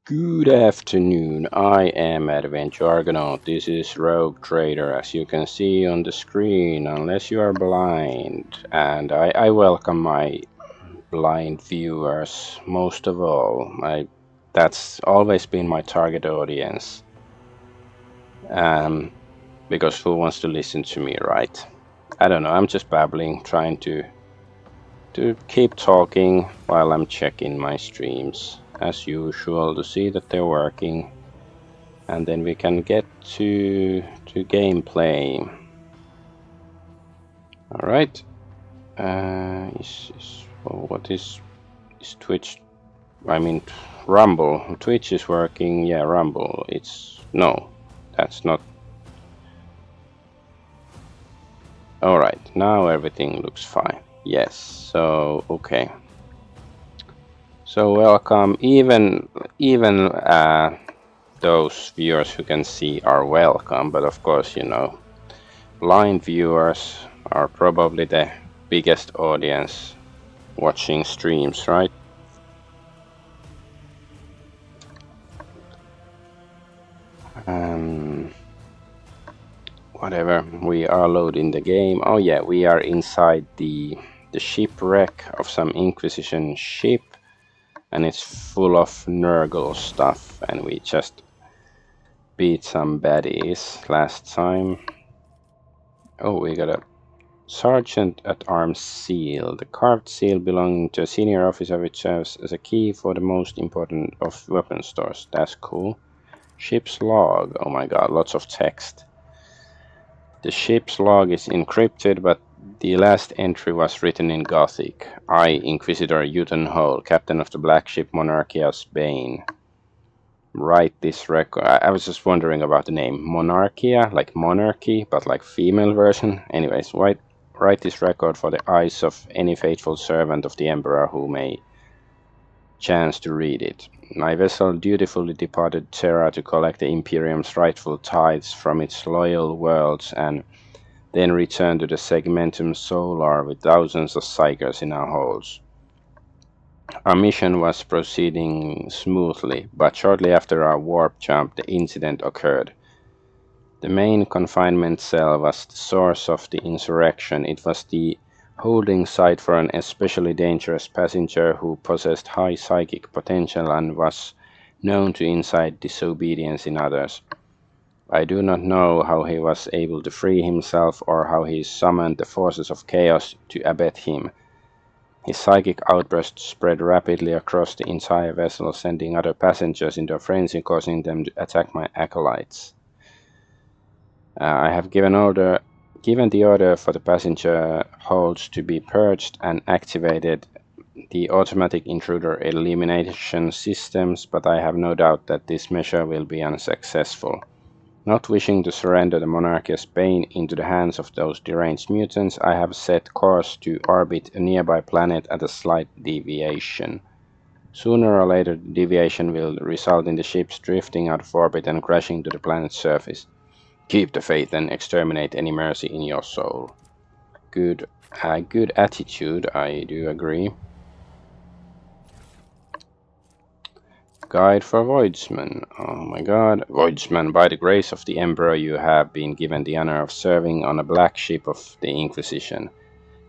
Good afternoon, I am Adventure Argonaut. This is Rogue Trader, as you can see on the screen, unless you are blind. And I welcome my blind viewers most of all. That's always been my target audience. Because who wants to listen to me, right? I don't know, I'm just babbling, trying to keep talking while I'm checking my streams, as usual, to see that they're working. And then we can get to gameplay. All right. What is Twitch? I mean, Rumble. Twitch is working. Yeah, Rumble. No, that's not. All right. Now everything looks fine. Yes. So okay. So welcome. Even those viewers who can see are welcome. But of course, blind viewers are probably the biggest audience watching streams, right? Whatever, we are loading the game. Oh yeah, we are inside the shipwreck of some Inquisition ship, and it's full of Nurgle stuff, and we just beat some baddies last time. Oh, we got a Sergeant at Arms seal. The carved seal belonging to a senior officer, which serves as a key for the most important of weapon stores. That's cool. Ship's log. Oh my god, lots of text. The ship's log is encrypted, but the last entry was written in Gothic. I, Inquisitor Uton Hole, captain of the black ship Monarchia's Bane. Write this record. I was just wondering about the name. Monarchia, like monarchy, but like female version. Anyways, write this record for the eyes of any faithful servant of the Emperor who may chance to read it. My vessel dutifully departed Terra to collect the Imperium's rightful tithes from its loyal worlds and then returned to the Segmentum Solar with thousands of psychers in our holds. Our mission was proceeding smoothly, but shortly after our warp jump, the incident occurred. The main confinement cell was the source of the insurrection. It was the holding site for an especially dangerous passenger who possessed high psychic potential and was known to incite disobedience in others. I do not know how he was able to free himself or how he summoned the forces of chaos to abet him. His psychic outbursts spread rapidly across the entire vessel, sending other passengers into a frenzy, causing them to attack my acolytes. I have given the order for the passenger holds to be purged and activated the automatic intruder elimination systems, but I have no doubt that this measure will be unsuccessful. Not wishing to surrender the Monarchia's Bane into the hands of those deranged mutants, I have set course to orbit a nearby planet at a slight deviation. Sooner or later, the deviation will result in the ships drifting out of orbit and crashing to the planet's surface. Keep the faith and exterminate any mercy in your soul. Good attitude, I do agree. Guide for Voidsman. Oh my god. Voidsman, by the grace of the Emperor, you have been given the honor of serving on a black ship of the Inquisition.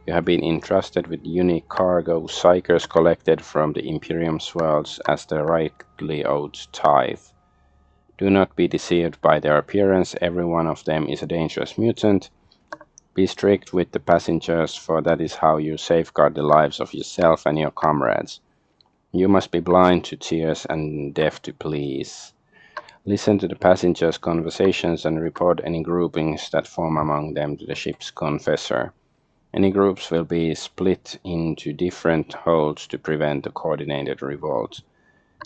You have been entrusted with unique cargo, psychers collected from the Imperium's worlds as the rightly owed tithe. Do not be deceived by their appearance, every one of them is a dangerous mutant. Be strict with the passengers, for that is how you safeguard the lives of yourself and your comrades. You must be blind to tears and deaf to pleas. Listen to the passengers' conversations and report any groupings that form among them to the ship's confessor. Any groups will be split into different holds to prevent a coordinated revolt.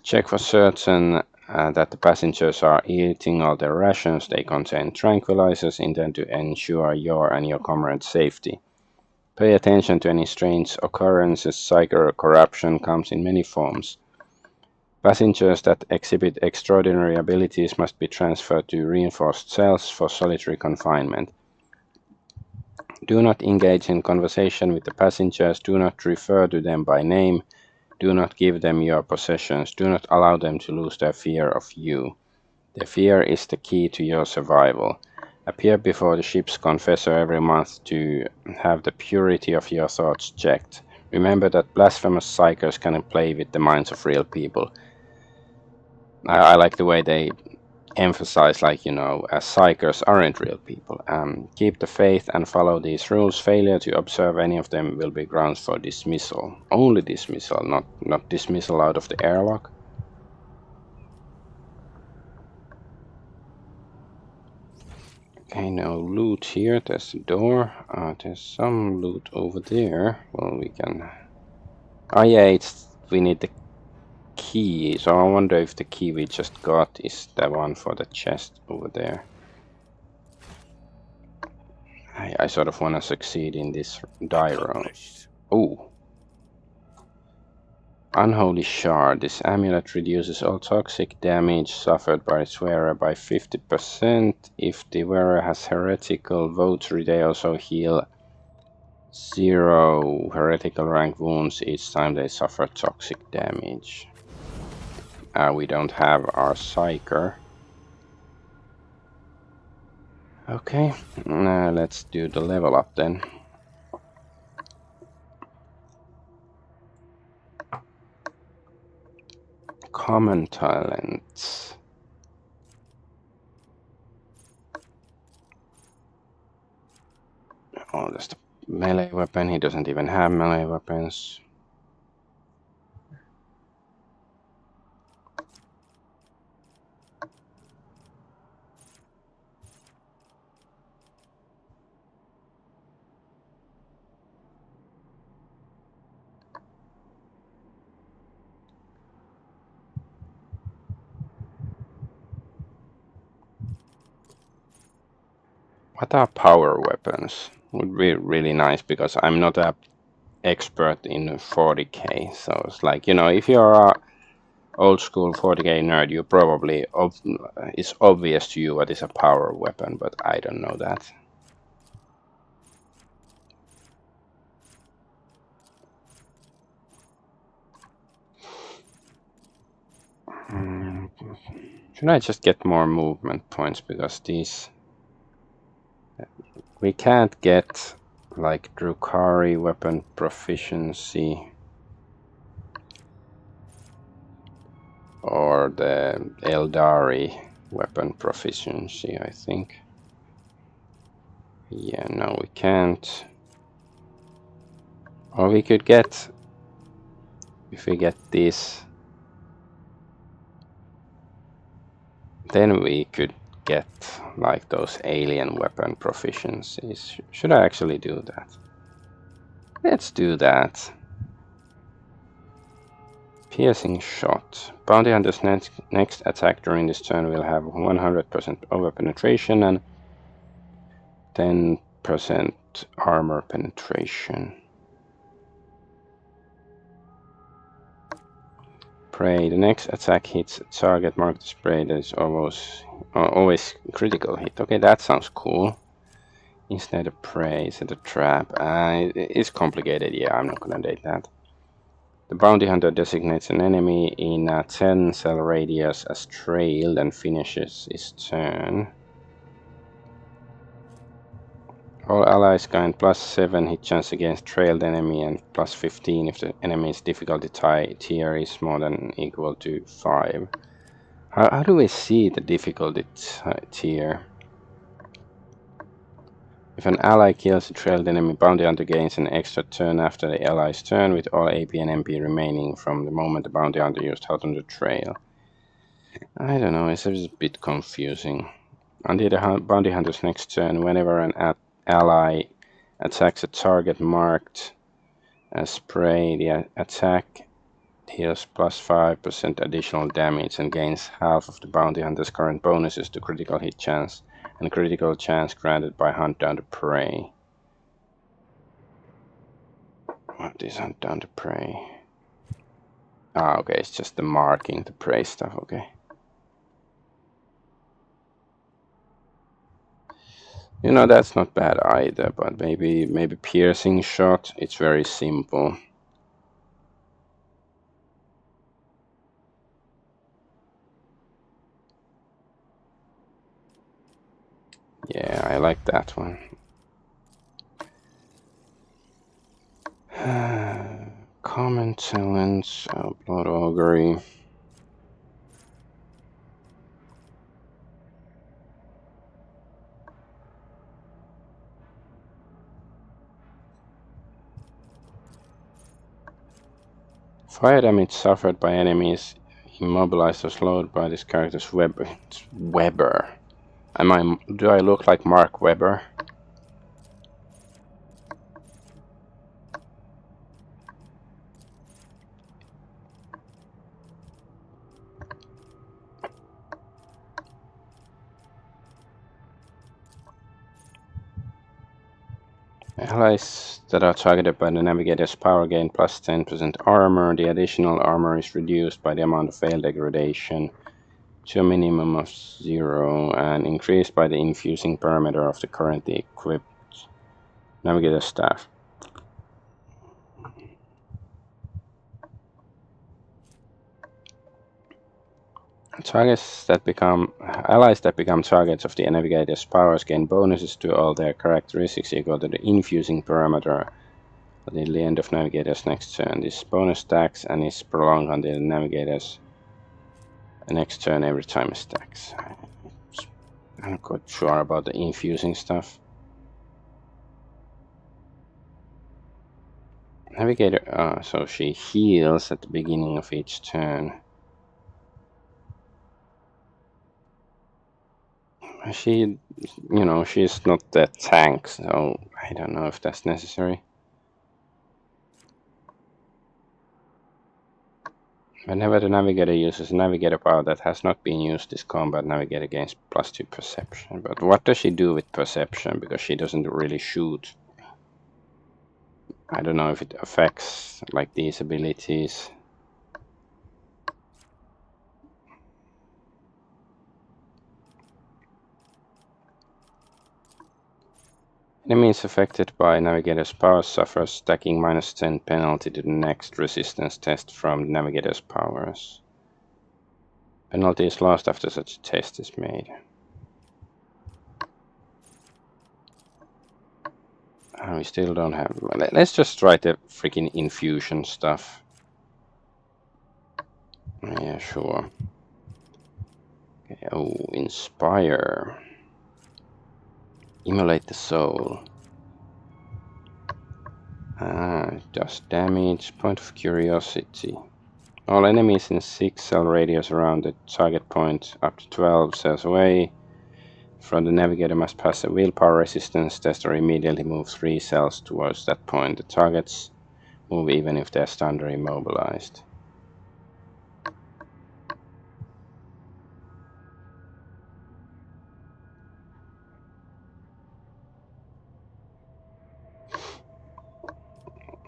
Check for certain that the passengers are eating all their rations. They contain tranquilizers intended to ensure your and your comrades' safety. Pay attention to any strange occurrences. Psycho corruption comes in many forms. Passengers that exhibit extraordinary abilities must be transferred to reinforced cells for solitary confinement. Do not engage in conversation with the passengers. Do not refer to them by name. Do not give them your possessions. Do not allow them to lose their fear of you. Their fear is the key to your survival. Appear before the ship's confessor every month to have the purity of your thoughts checked. Remember that blasphemous psychers can play with the minds of real people. I like the way they emphasize, like, psychers aren't real people. Keep the faith and follow these rules. Failure to observe any of them will be grounds for dismissal. Only dismissal, not dismissal out of the airlock. Okay, no loot here. There's the door. There's some loot over there. Well, we can... Oh yeah, we need the key. So I wonder if the key we just got is the one for the chest over there. I sort of want to succeed in this die roll. Oh. Unholy Shard. This amulet reduces all toxic damage suffered by its wearer by 50%. If the wearer has heretical votary, they also heal 0 heretical rank wounds each time they suffer toxic damage. We don't have our Psyker. Okay, let's do the level up then. Common talents. Oh, that's the melee weapon. He doesn't even have melee weapons. What are power weapons? Would be really nice, because I'm not an expert in 40k. So it's like, if you're a old school 40k nerd, you probably it's obvious to you what is a power weapon, but I don't know that. Should I just get more movement points, because these we can't get like Drukhari weapon proficiency or the Eldari weapon proficiency, I think. Yeah, no, we can't. Or we could get, if we get this, then we could get like those alien weapon proficiencies. Should I actually do that? Let's do that. Piercing shot. Bounty Hunter's next attack during this turn will have 100% over penetration and 10% armor penetration. Prey. The next attack hits a target marked as prey that is always critical hit. Okay, that sounds cool. Instead of prey, instead of trap. It's complicated. Yeah, I'm not gonna date that. The bounty hunter designates an enemy in a 10 cell radius as trailed and finishes his turn. All allies gain +7 hit chance against trailed enemy and +15 if the enemy's difficulty tier is more than equal to 5. How do we see the difficulty tier? If an ally kills a trailed enemy, bounty hunter gains an extra turn after the ally's turn, with all AP and MP remaining from the moment the bounty hunter used Hot on the Trail. I don't know, it's a bit confusing. Until the bounty hunter's next turn, whenever an ally attacks a target marked as prey, the attack deals +5% additional damage and gains half of the bounty hunter's current bonuses to critical hit chance and critical chance granted by hunt down the prey. What is hunt down the prey? Okay, it's just the marking the prey stuff, okay. That's not bad either, but maybe piercing shot, it's very simple. Yeah, I like that one. Common talents, blood augury. Fire damage suffered by enemies immobilized or slowed by this character's Weber. It's Weber. Do I look like Mark Webber? Allies that are targeted by the navigator's power gain plus 10% armor. The additional armor is reduced by the amount of fail degradation to a minimum of 0 and increased by the infusing parameter of the currently equipped navigator staff. Allies that become targets of the navigator's powers gain bonuses to all their characteristics equal to the infusing parameter until the end of navigator's next turn. This bonus stacks and is prolonged until the navigator's next turn every time it stacks. I'm not quite sure about the infusing stuff. Navigator, so she heals at the beginning of each turn. She's not that tank, so I don't know if that's necessary. Whenever the navigator uses navigator power that has not been used this combat, navigator gains +2 perception. But what does she do with perception? Because she doesn't really shoot. I don't know if it affects like these abilities. Enemies affected by navigator's power suffer stacking -10 penalty to the next resistance test from the navigator's powers. Penalty is lost after such a test is made. We still don't have. Let's just try the freaking infusion stuff. Yeah, sure. Okay, oh, inspire. Immolate the soul. It does damage. Point of curiosity. All enemies in 6 cell radius around the target point up to 12 cells away from the navigator must pass a willpower resistance test or immediately move 3 cells towards that point. The targets move even if they're stunned or immobilized.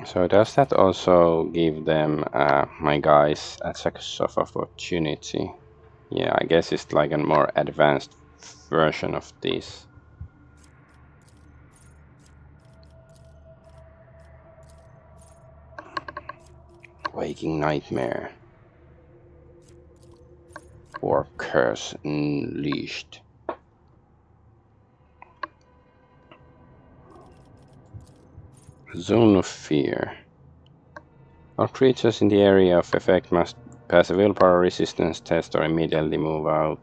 So does that also give them, my guys, attacks of opportunity? Yeah, I guess it's like a more advanced version of this. Waking Nightmare. Or Curse Unleashed. Zone of Fear. All creatures in the area of effect must pass a willpower resistance test or immediately move out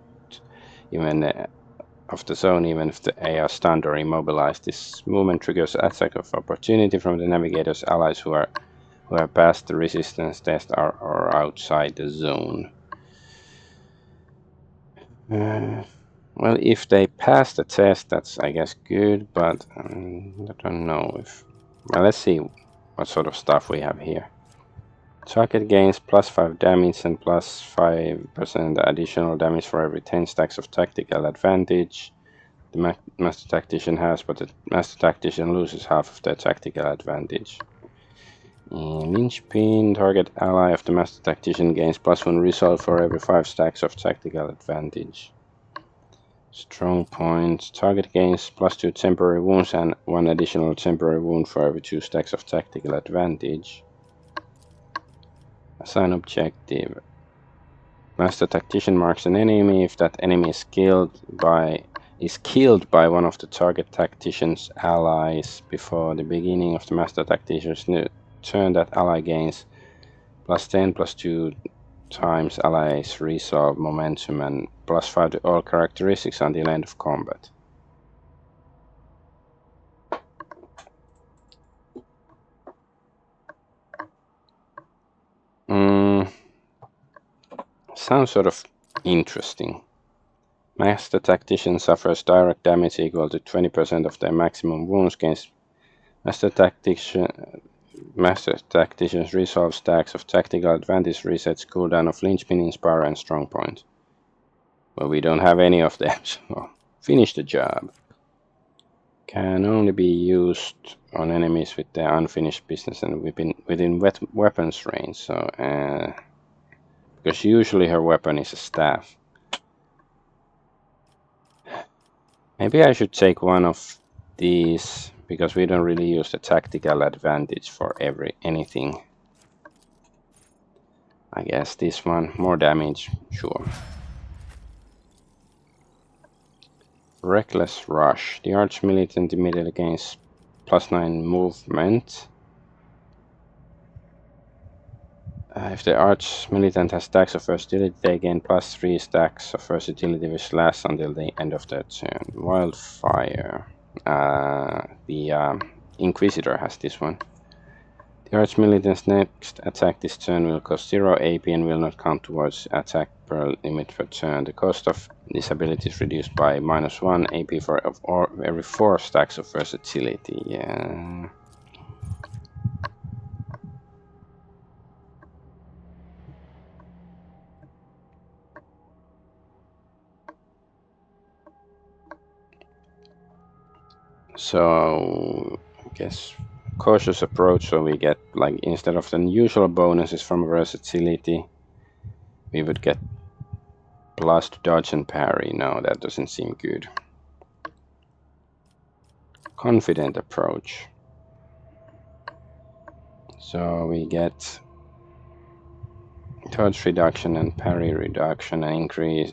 of the zone even if they are stunned or immobilized. This movement triggers attack of opportunity from the navigator's allies who have passed the resistance test or outside the zone. Well, if they pass the test, that's, I guess, good, but I don't know if... Well, let's see what sort of stuff we have here. Target gains +5 damage and +5% additional damage for every 10 stacks of tactical advantage the Master Tactician has, but the Master Tactician loses half of their tactical advantage. Linchpin, target ally of the Master Tactician gains +1 resolve for every 5 stacks of tactical advantage. Strong point, target gains +2 temporary wounds and 1 additional temporary wound for every 2 stacks of tactical advantage. Assign objective. Master Tactician marks an enemy. If that enemy is killed by is killed by one of the target tactician's allies before the beginning of the master tactician's turn, that ally gains +10 +2 times allies resolve momentum and +5 to all characteristics until end of combat. Sounds sort of interesting. Master Tactician suffers direct damage equal to 20% of their maximum wounds against Master Tactician's resolve stacks of tactical advantage resets cooldown of linchpin, inspire, and strongpoint. Well, we don't have any of them, so finish the job. Can only be used on enemies with their unfinished business and within weapons range. So, because usually her weapon is a staff. Maybe I should take one of these, because we don't really use the tactical advantage for anything. I guess this one, more damage, sure. Reckless Rush. The Arch Militant immediately gains +9 movement. If the Arch Militant has stacks of versatility, they gain +3 stacks of versatility, which lasts until the end of their turn. Wildfire. The Inquisitor has this one. The Arch Militant's next attack this turn will cost 0 AP and will not count towards attack per limit per turn. The cost of this ability is reduced by -1 AP for every 4 stacks of versatility. Yeah. So I guess cautious approach, so we get, like, instead of the usual bonuses from versatility, we would get plus to dodge and parry. No, that doesn't seem good. Confident approach. So we get dodge reduction and parry reduction, and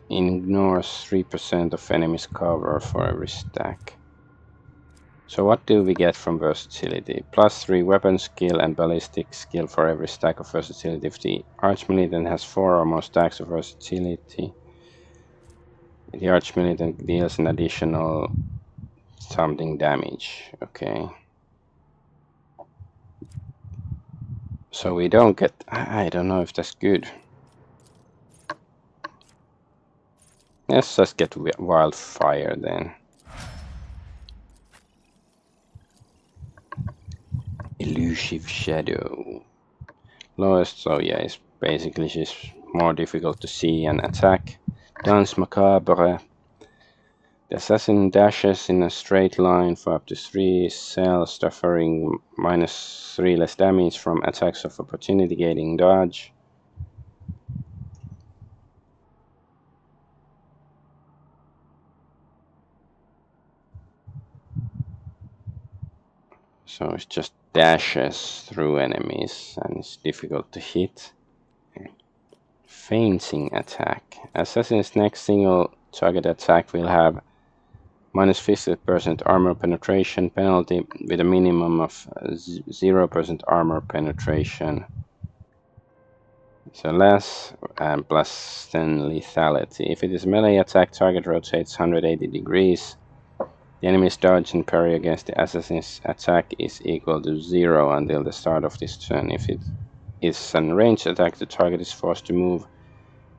ignores 3% of enemy's cover for every stack. So what do we get from versatility? +3 weapon skill and ballistic skill for every stack of versatility. If the Arch Militant has 4 or more stacks of versatility, the Arch Militant deals an additional something damage. Okay. So we don't get... I don't know if that's good. Let's just get Wildfire then. Elusive Shadow. Lowest, so yeah, it's basically she's more difficult to see and attack. Danse Macabre. The assassin dashes in a straight line for up to 3 cells, suffering -3 less damage from attacks of opportunity, gaining dodge. So it just dashes through enemies and it's difficult to hit. Feinting attack. Assassin's next single target attack will have -50% armor penetration penalty with a minimum of 0% armor penetration. So less and +10 lethality. If it is a melee attack, target rotates 180 degrees. The enemy's dodge and parry against the assassin's attack is equal to 0 until the start of this turn. If it is a ranged attack, the target is forced to move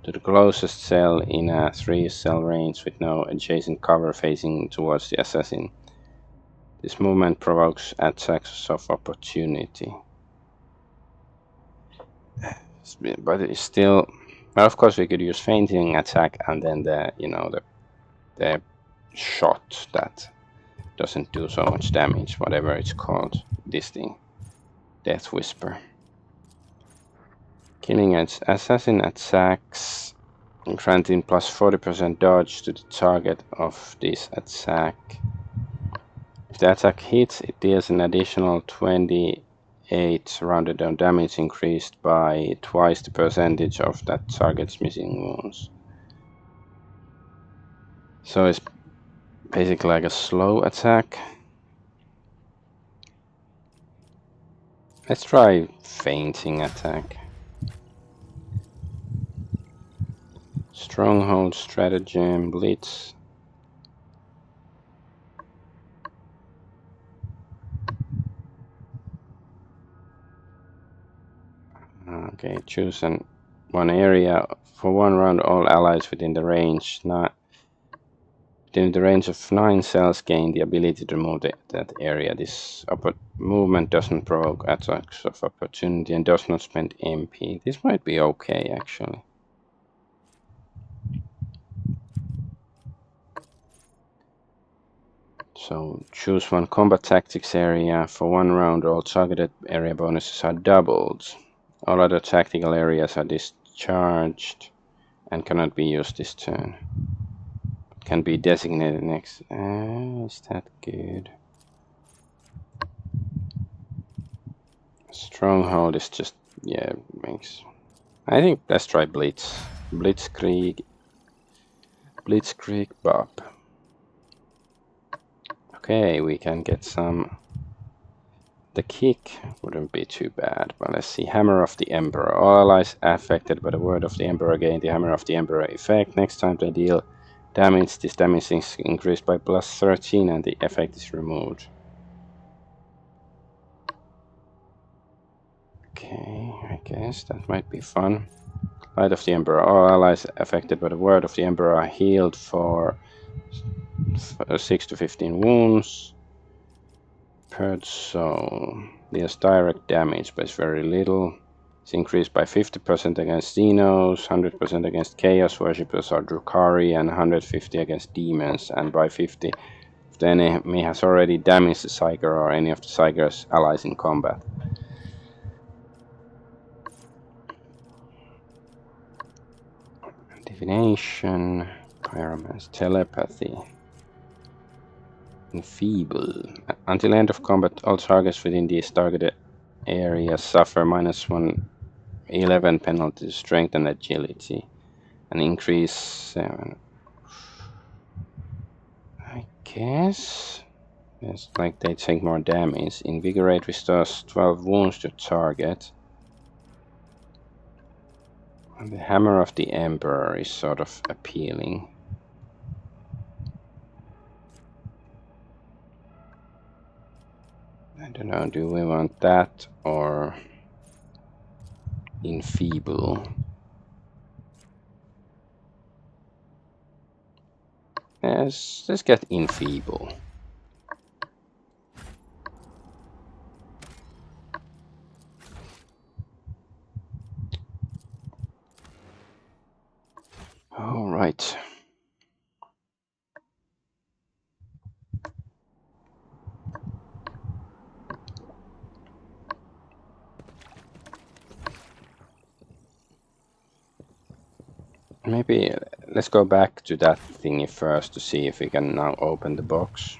to the closest cell in a 3-cell range with no adjacent cover facing towards the assassin. This movement provokes attacks of opportunity. But it's still... Well, of course we could use feinting attack and then the shot that doesn't do so much damage, whatever it's called, this thing. Death Whisper. Killing Edge. Assassin attacks, granting +40% dodge to the target of this attack. If the attack hits, it deals an additional 28 rounded down damage, increased by twice the percentage of that target's missing wounds. So it's Basically like a slow attack. Let's try fainting attack. Stronghold, stratagem, blitz. Okay, choose one area for 1 round. All allies within the range, within the range of 9 cells gain the ability to move that area. This movement doesn't provoke attacks of opportunity and does not spend MP. This might be okay actually. So choose one combat tactics area. For 1 round, all targeted area bonuses are doubled. All other tactical areas are discharged and cannot be used this turn. Can be designated next. Is that good? Stronghold is just, yeah, makes. I think let's try Blitz. Blitzkrieg Bob. Okay, we can get some. The kick wouldn't be too bad, but let's see. Hammer of the Emperor. All allies affected by the word of the Emperor gain the Hammer of the Emperor effect. Next time they deal damage, this damage is increased by plus 13 and the effect is removed. Okay, I guess that might be fun. Light of the Emperor. All allies affected by the word of the Emperor are healed for 6 to 15 wounds. Purge Soul. Deals direct damage, but it's very little. It's increased by 50% against Xenos, 100% against Chaos Worshippers or Drukhari, and 150 against Demons, and by 50 if the enemy has already damaged the Psyker or any of the Psyker's allies in combat. Divination, Pyromancy, Telepathy, Enfeeble. Until end of combat, all targets within these targeted areas suffer -111 penalty to strength and agility. And increase 7. I guess it's like they take more damage. Invigorate restores 12 wounds to target. And the Hammer of the Emperor is sort of appealing. I don't know, do we want that or Enfeeble? Yes, let's get Enfeeble. All right. Maybe let's go back to that thingy first to see if we can now open the box.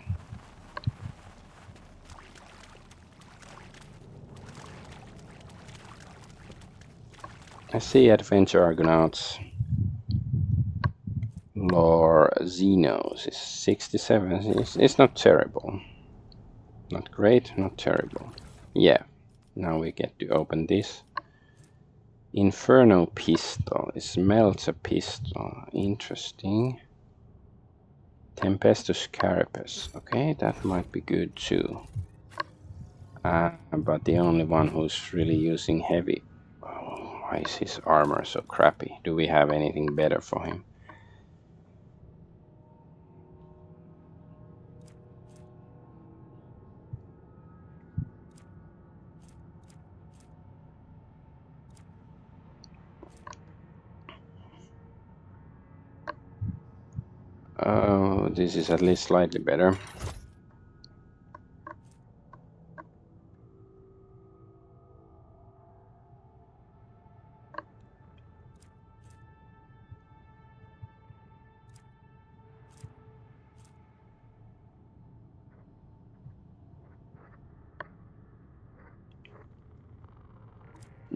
I see Adventure Argonauts. Lore Xenos is 67. It's not terrible. Not great, not terrible. Yeah, now we get to open this. Inferno Pistol. It smells a pistol. Interesting. Tempestus Carapace. Okay, that might be good too. But the only one who's really using heavy. Oh, why is his armor so crappy? Do we have anything better for him? Oh, this is at least slightly better.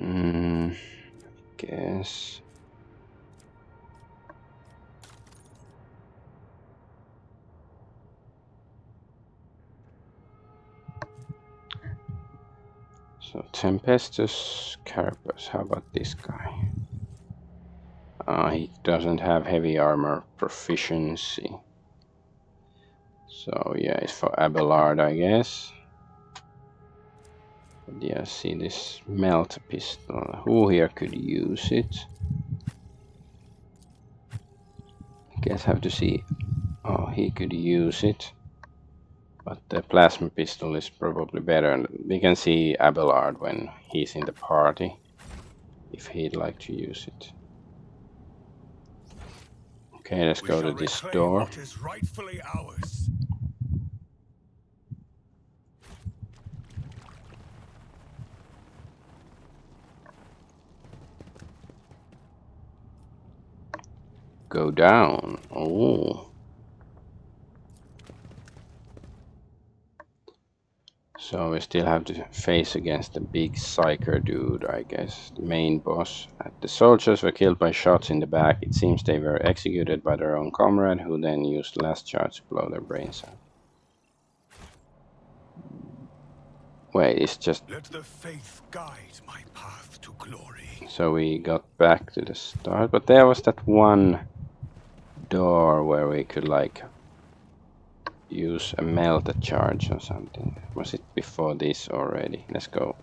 I guess. So Tempestuous Carapace, how about this guy? He doesn't have heavy armor proficiency. So yeah, it's for Abelard, I guess. But yeah, see this melt pistol. Who here could use it? I guess I have to see. Oh, he could use it. But the plasma pistol is probably better. We can see Abelard when he's in the party, if he'd like to use it. Okay, let's go to this door. What is rightfully ours. Go down. Oh. So we still have to face against the big psyker dude, I guess, the main boss. The soldiers were killed by shots in the back. It seems they were executed by their own comrade, who then used the last charge to blow their brains out. Wait, it's just... Let the faith guide my path to glory. So we got back to the start, but there was that one door where we could like use a melter charge or something. Was it before this already? Let's go.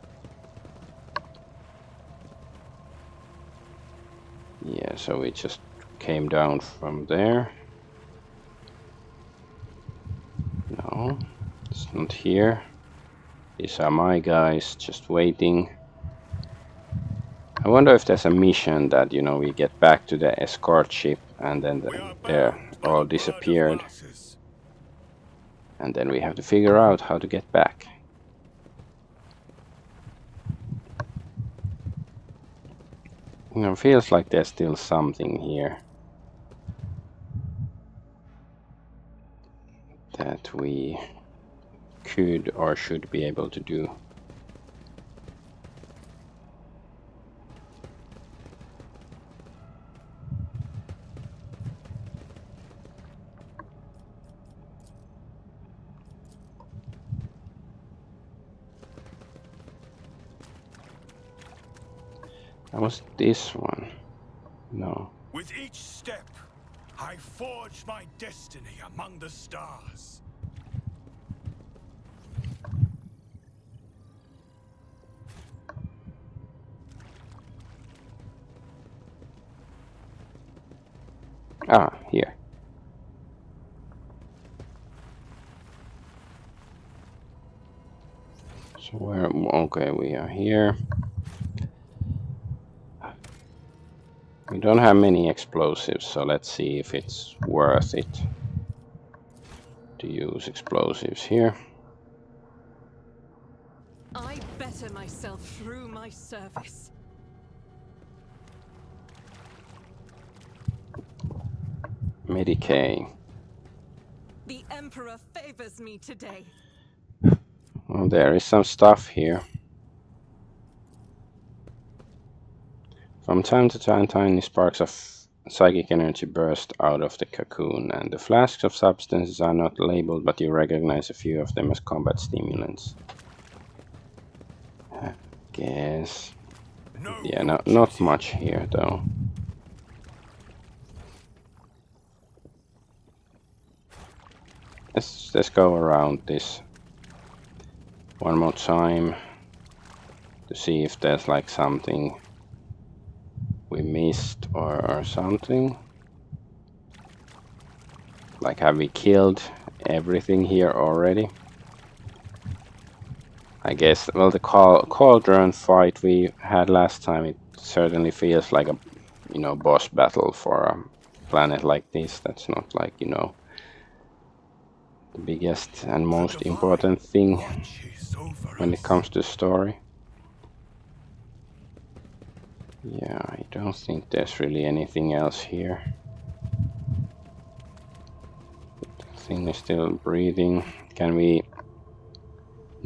Yeah, so we just came down from there. No, it's not here. These are my guys just waiting. I wonder if there's a mission that, you know, we get back to the escort ship and then they're all disappeared. And then we have to figure out how to get back. You know, feels like there's still something here that we could or should be able to do. That was this one. No. With each step, I forge my destiny among the stars. Ah, here. So where... Okay, we are here. We don't have many explosives, so let's see if it's worth it to use explosives here. I better myself through my service. Medicae. The Emperor favors me today. Well, there is some stuff here. From time to time, tiny sparks of psychic energy burst out of the cocoon, and the flasks of substances are not labeled, but you recognize a few of them as combat stimulants. I guess. Yeah, not much here, though. Let's go around this one more time to see if there's like something we missed or something. Like, have we killed everything here already? I guess, well, the cauldron fight we had last time, it certainly feels like a, you know, boss battle for a planet like this. That's not like, you know, the biggest and most important thing when it comes to story. Yeah, I don't think there's really anything else here. The thing is still breathing. Can we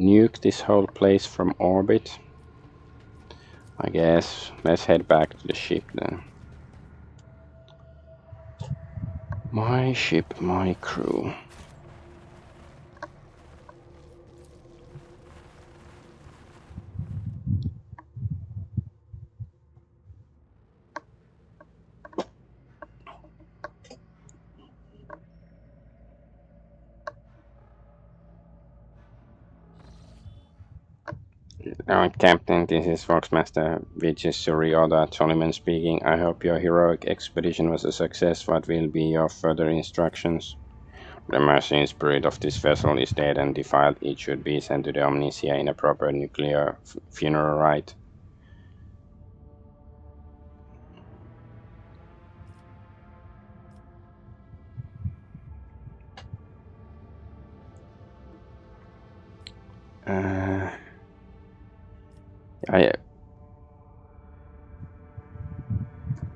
nuke this whole place from orbit? I guess. Let's head back to the ship then. My ship, my crew. Captain, this is Foxmaster Vicis Suryoda Toliman speaking. I hope your heroic expedition was a success. What will be your further instructions? The machine spirit of this vessel is dead and defiled. It should be sent to the Omnisia in a proper nuclear funeral rite.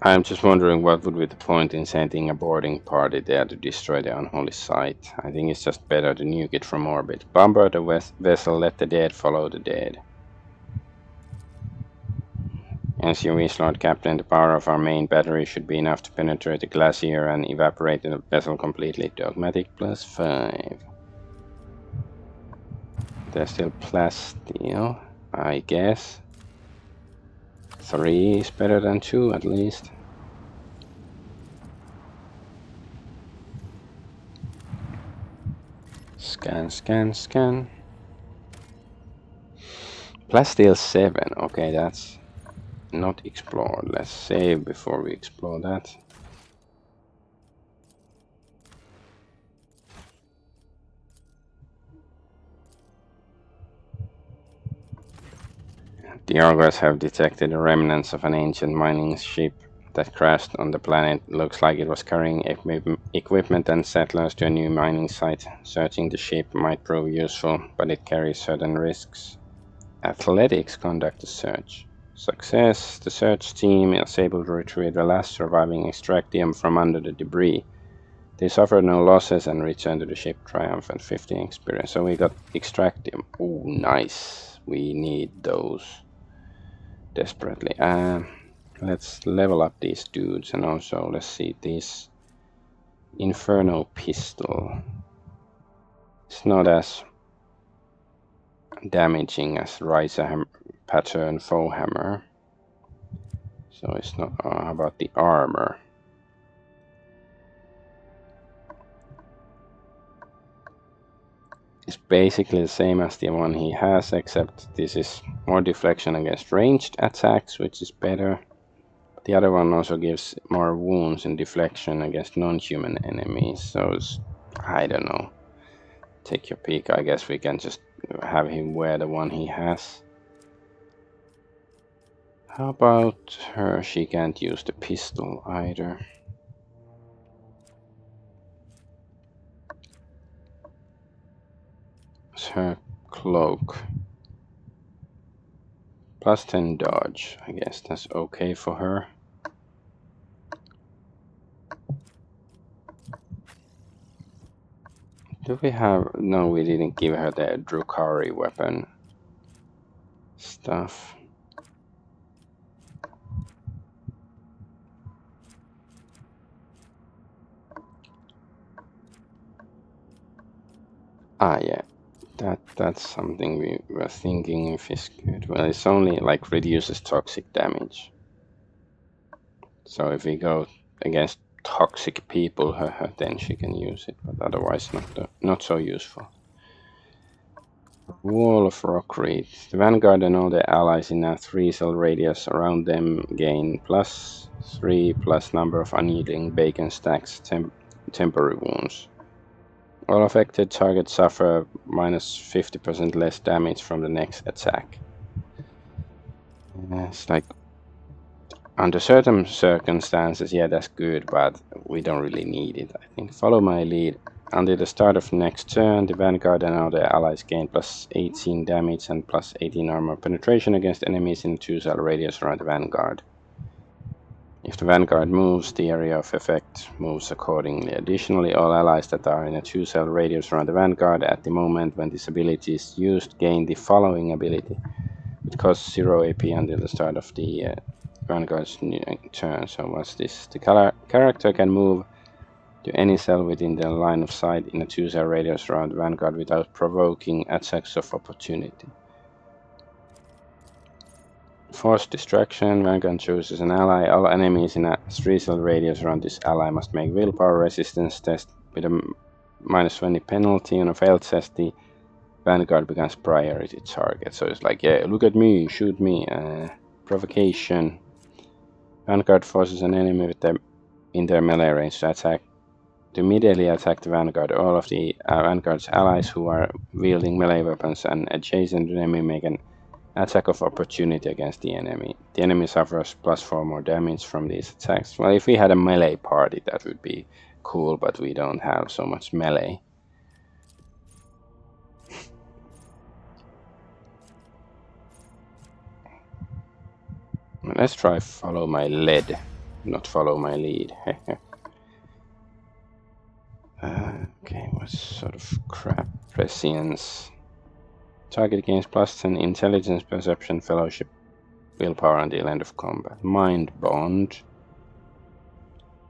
I'm just wondering what would be the point in sending a boarding party there to destroy the unholy site. I think it's just better to nuke it from orbit. Bombard the vessel, let the dead follow the dead. As you wish, Lord Captain, the power of our main battery should be enough to penetrate the glacier and evaporate the vessel completely. Dogmatic +5. There's still plasteel, I guess. 3 is better than 2 at least. Scan, scan, scan. Plasteel 7. Okay, that's not explored. Let's save before we explore that. The Argos have detected the remnants of an ancient mining ship that crashed on the planet. Looks like it was carrying equipment and settlers to a new mining site. Searching the ship might prove useful, but it carries certain risks. Athletics conduct the search. Success. The search team is able to retrieve the last surviving extractium from under the debris. They suffered no losses and returned to the ship triumphant. 15 experience. So we got extractium. Oh, nice. We need those desperately. Let's level up these dudes, and also let's see this Inferno pistol. It's not as damaging as Ryza pattern foe hammer, so it's not. How about the armor? It's basically the same as the one he has, except this is more deflection against ranged attacks, which is better. The other one also gives more wounds and deflection against non-human enemies, so it's, I don't know. Take your pick. I guess we can just have him wear the one he has. How about her? She can't use the pistol either. It's her cloak. +10 dodge. I guess that's okay for her. Do we have... No, we didn't give her the Drukhari weapon stuff. Ah, yeah. That's something we were thinking if it's good. Well, it's only like reduces toxic damage. So if we go against toxic people, then she can use it, but otherwise not so useful. Wall of Rockreed. The Vanguard and all their allies in a 3-cell radius around them gain +3 plus number of unyielding bacon stacks temporary wounds. All affected targets suffer -50% less damage from the next attack. It's like, under certain circumstances, yeah, that's good, but we don't really need it, I think. Follow my lead. Until the start of next turn, the Vanguard and all their allies gain +18 damage and +18 armor penetration against enemies in a 2-cell radius around the Vanguard. If the Vanguard moves, the area of effect moves accordingly. Additionally, all allies that are in a 2-cell radius around the Vanguard at the moment when this ability is used gain the following ability. It costs 0 AP until the start of the Vanguard's turn. So what's this? The character can move to any cell within the line of sight in a 2-cell radius around the Vanguard without provoking attacks of opportunity. Forced distraction. Vanguard chooses an ally. All enemies in a 3-cell radius around this ally must make willpower resistance test with a -20 penalty. On a failed test, the Vanguard becomes priority target. So it's like, yeah, look at me, shoot me. Provocation. Vanguard forces an enemy with them in their melee range to immediately attack the Vanguard. All of the Vanguard's allies who are wielding melee weapons and adjacent enemy make an attack of opportunity against the enemy. The enemy suffers +4 more damage from these attacks. Well, if we had a melee party, that would be cool, but we don't have so much melee. Let's try follow my lead, not follow my lead. Okay, what sort of crap? Prescience. Target gains +10 intelligence, perception, fellowship, willpower until end of combat. Mind bond.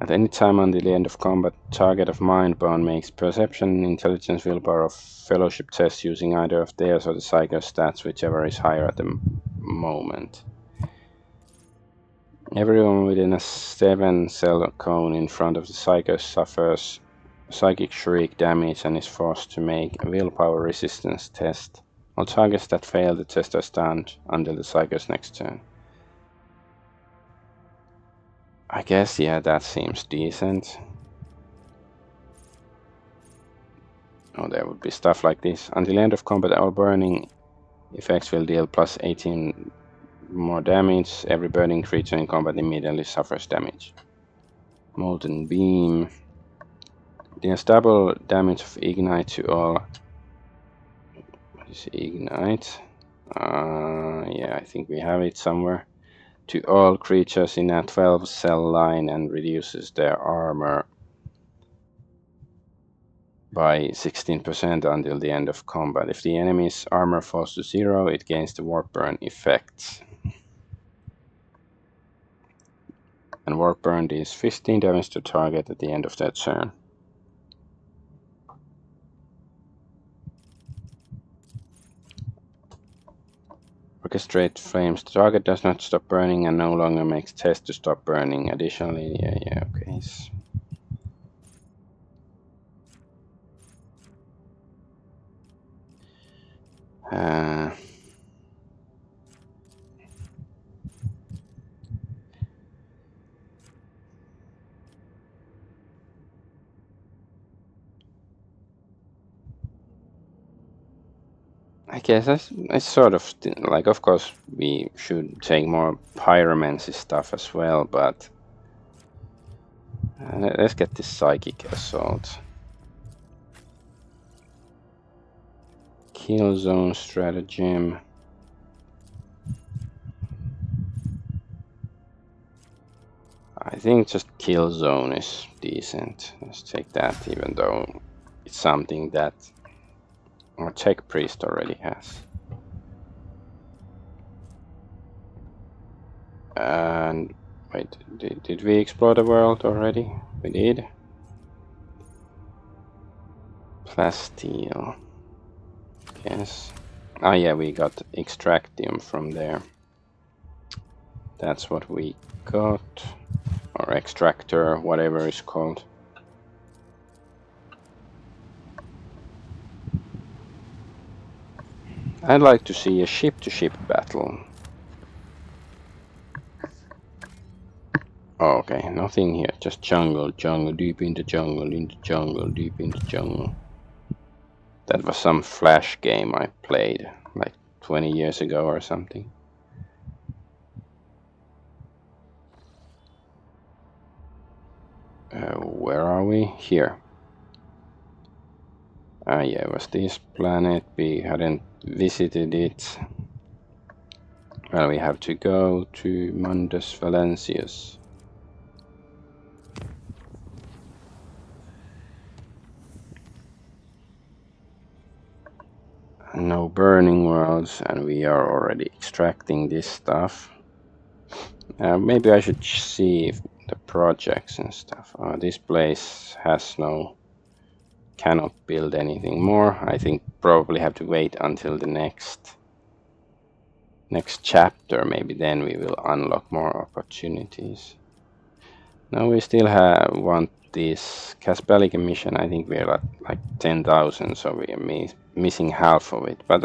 At any time until the end of combat, target of mind bond makes perception, intelligence, willpower, or fellowship tests using either of theirs or the psycho stats, whichever is higher at the moment. Everyone within a 7-cell cone in front of the psycho suffers psychic shriek damage and is forced to make a willpower resistance test. All targets that fail the test are stunned until the psycho's next turn. I guess, yeah, that seems decent. Oh, there would be stuff like this. Until end of combat, all burning effects will deal +18 more damage. Every burning creature in combat immediately suffers damage. Molten Beam. Deals double damage of ignite to all. What is ignite? Yeah, I think we have it somewhere. To all creatures in a 12-cell line and reduces their armor by 16% until the end of combat. If the enemy's armor falls to 0, it gains the warp burn effect. And warp burn deals 15 damage to target at the end of their turn. Orchestrate flames. The target does not stop burning and no longer makes test to stop burning. Additionally, yeah, okay. I guess it's sort of like, of course, we should take more pyromancy stuff as well, but let's get this psychic assault. Kill zone stratagem. I think just kill zone is decent. Let's take that, even though it's something that our tech priest already has. And wait, did we explore the world already? We did. Plasteel. Yes. Ah, yeah, we got extractium from there. That's what we got. Or extractor, whatever it's called. I'd like to see a ship-to-ship battle. Oh, okay, nothing here. Just jungle, deep into jungle, deep into jungle. That was some Flash game I played like 20 years ago or something. Where are we? Here. Ah, yeah, it was this planet. We hadn't visited it. Well, we have to go to Mundus Valencius. No burning worlds, and we are already extracting this stuff. Maybe I should see if the projects and stuff. This place has cannot build anything more. I think probably have to wait until the next chapter. Maybe then we will unlock more opportunities. Now we still want this Caspalic mission, I think we're at like 10,000, so we are missing half of it. But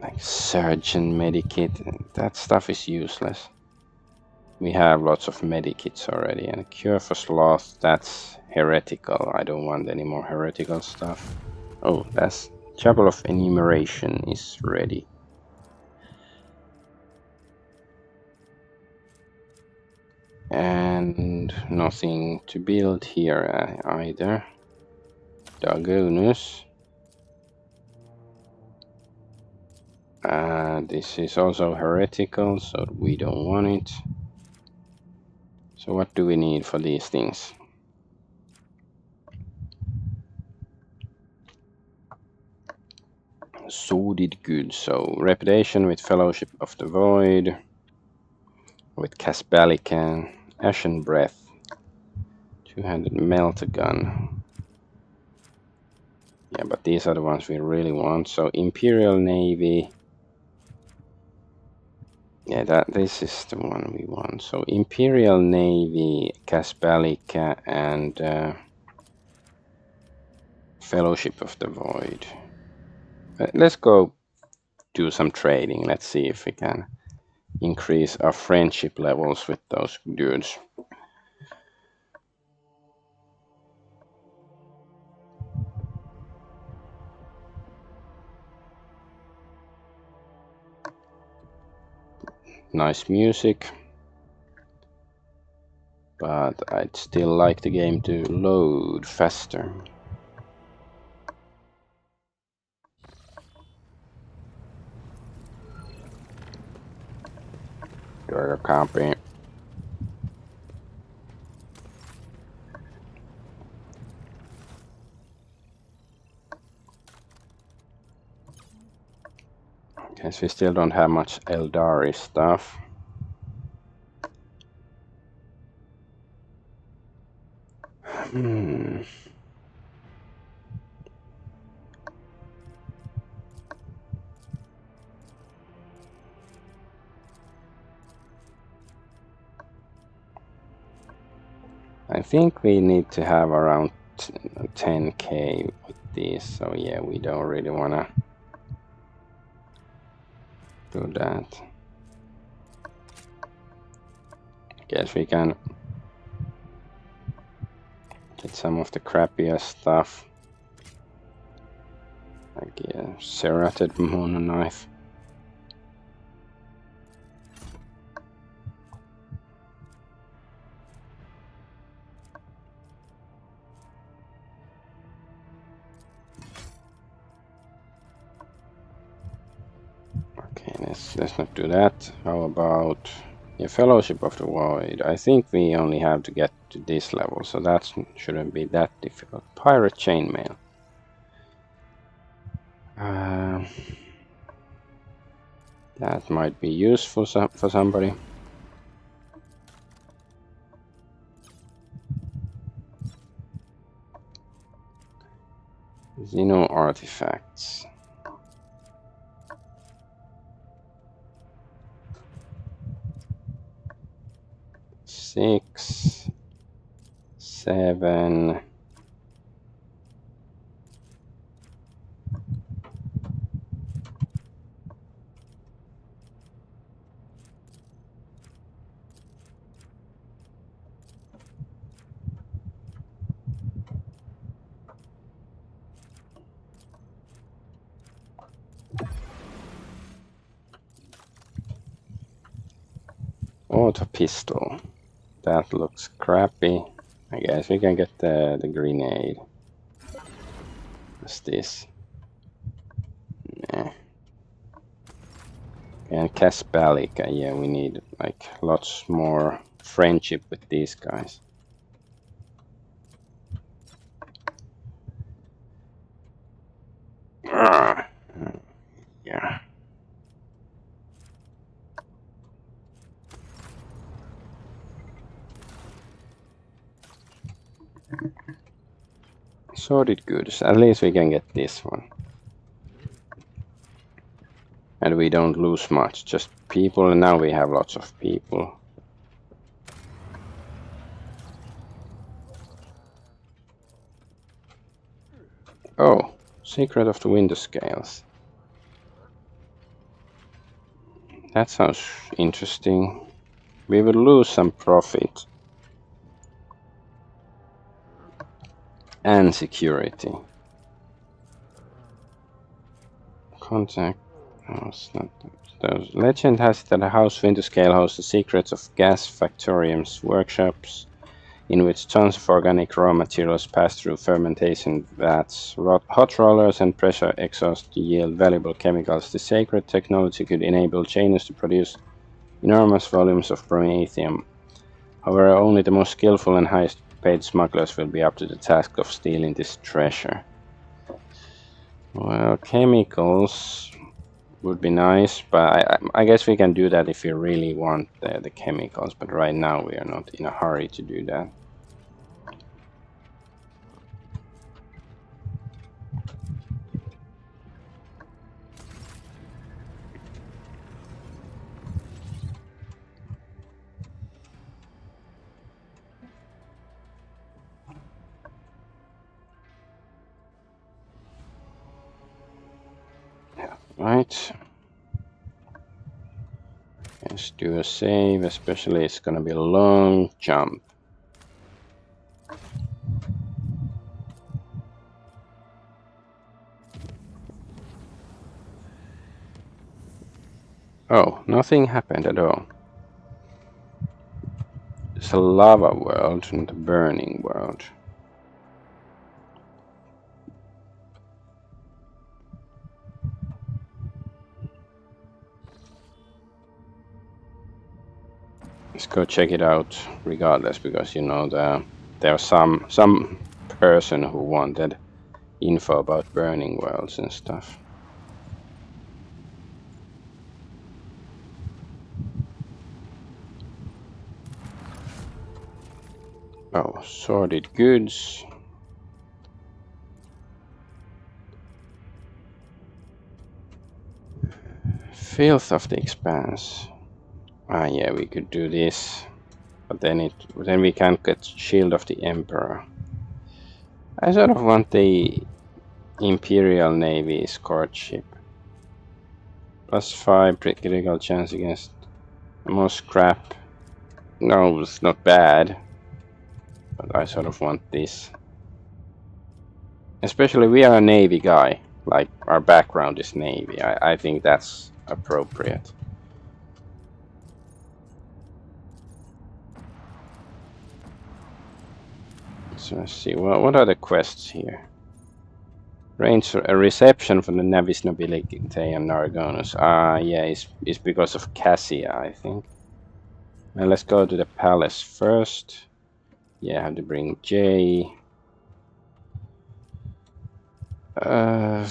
like surgeon medikit, that stuff is useless. We have lots of medikits already, and cure for sloth, that's heretical. I don't want any more heretical stuff. Oh, that's Chapel of Enumeration is ready. And nothing to build here either. Dagonus. This is also heretical, so we don't want it. So what do we need for these things? Sordid goods, so reputation with Fellowship of the Void, with Caspalican, Ashen Breath, 200 Melt Gun. Yeah, but these are the ones we really want. So Imperial Navy. Yeah, this is the one we want. So Imperial Navy, Caspalica, and Fellowship of the Void. Let's go do some trading. Let's see if we can increase our friendship levels with those dudes. Nice music, but I'd still like the game to load faster. You're copy. Guess we still don't have much Eldari stuff. I think we need to have around 10k with these, so yeah, we don't really wanna do that. Guess we can get some of the crappier stuff, like serrated mono knife. Okay, let's not do that. How about Fellowship of the Void? I think we only have to get to this level, so that shouldn't be that difficult. Pirate Chainmail. That might be useful for somebody. Xeno artifacts. 6, 7. Auto pistol. That looks crappy. I guess we can get the grenade. What's this? Nah. And Caspalica, yeah, we need like lots more friendship with these guys. Yeah. Sorted goods. At least we can get this one. And we don't lose much. Just people, and now we have lots of people. Oh, Secret of the Winter Scales. That sounds interesting. We will lose some profit. And security. Contact. Oh, it's not. Legend has it that a house Winterscale hosts the secrets of gas factoriums, workshops in which tons of organic raw materials pass through fermentation vats, hot rollers, and pressure exhaust to yield valuable chemicals. The sacred technology could enable Janus to produce enormous volumes of promethium. However, only the most skillful and highest paid smugglers will be up to the task of stealing this treasure. Well, chemicals would be nice, but I guess we can do that if we really want the chemicals, but right now we are not in a hurry to do that. Yeah, right. Let's do a save, especially it's gonna be a long jump. Oh, nothing happened at all. It's a lava world and a burning world. Let's go check it out regardless, because you know there's some person who wanted info about burning worlds and stuff. Oh, sorted goods. Filth of the Expanse. Ah, yeah, we could do this, but then we can't get Shield of the Emperor. I sort of want the Imperial Navy escort ship. +5 critical chance against most crap. No, it's not bad, but I sort of want this. Especially we are a Navy guy, like our background is Navy. I think that's appropriate. So let's see, well, what are the quests here? Range a reception from the Navis nobility and Argonauts. Yeah, it's because of Cassia, I think. Now let's go to the palace first. Yeah, I have to bring Jay. I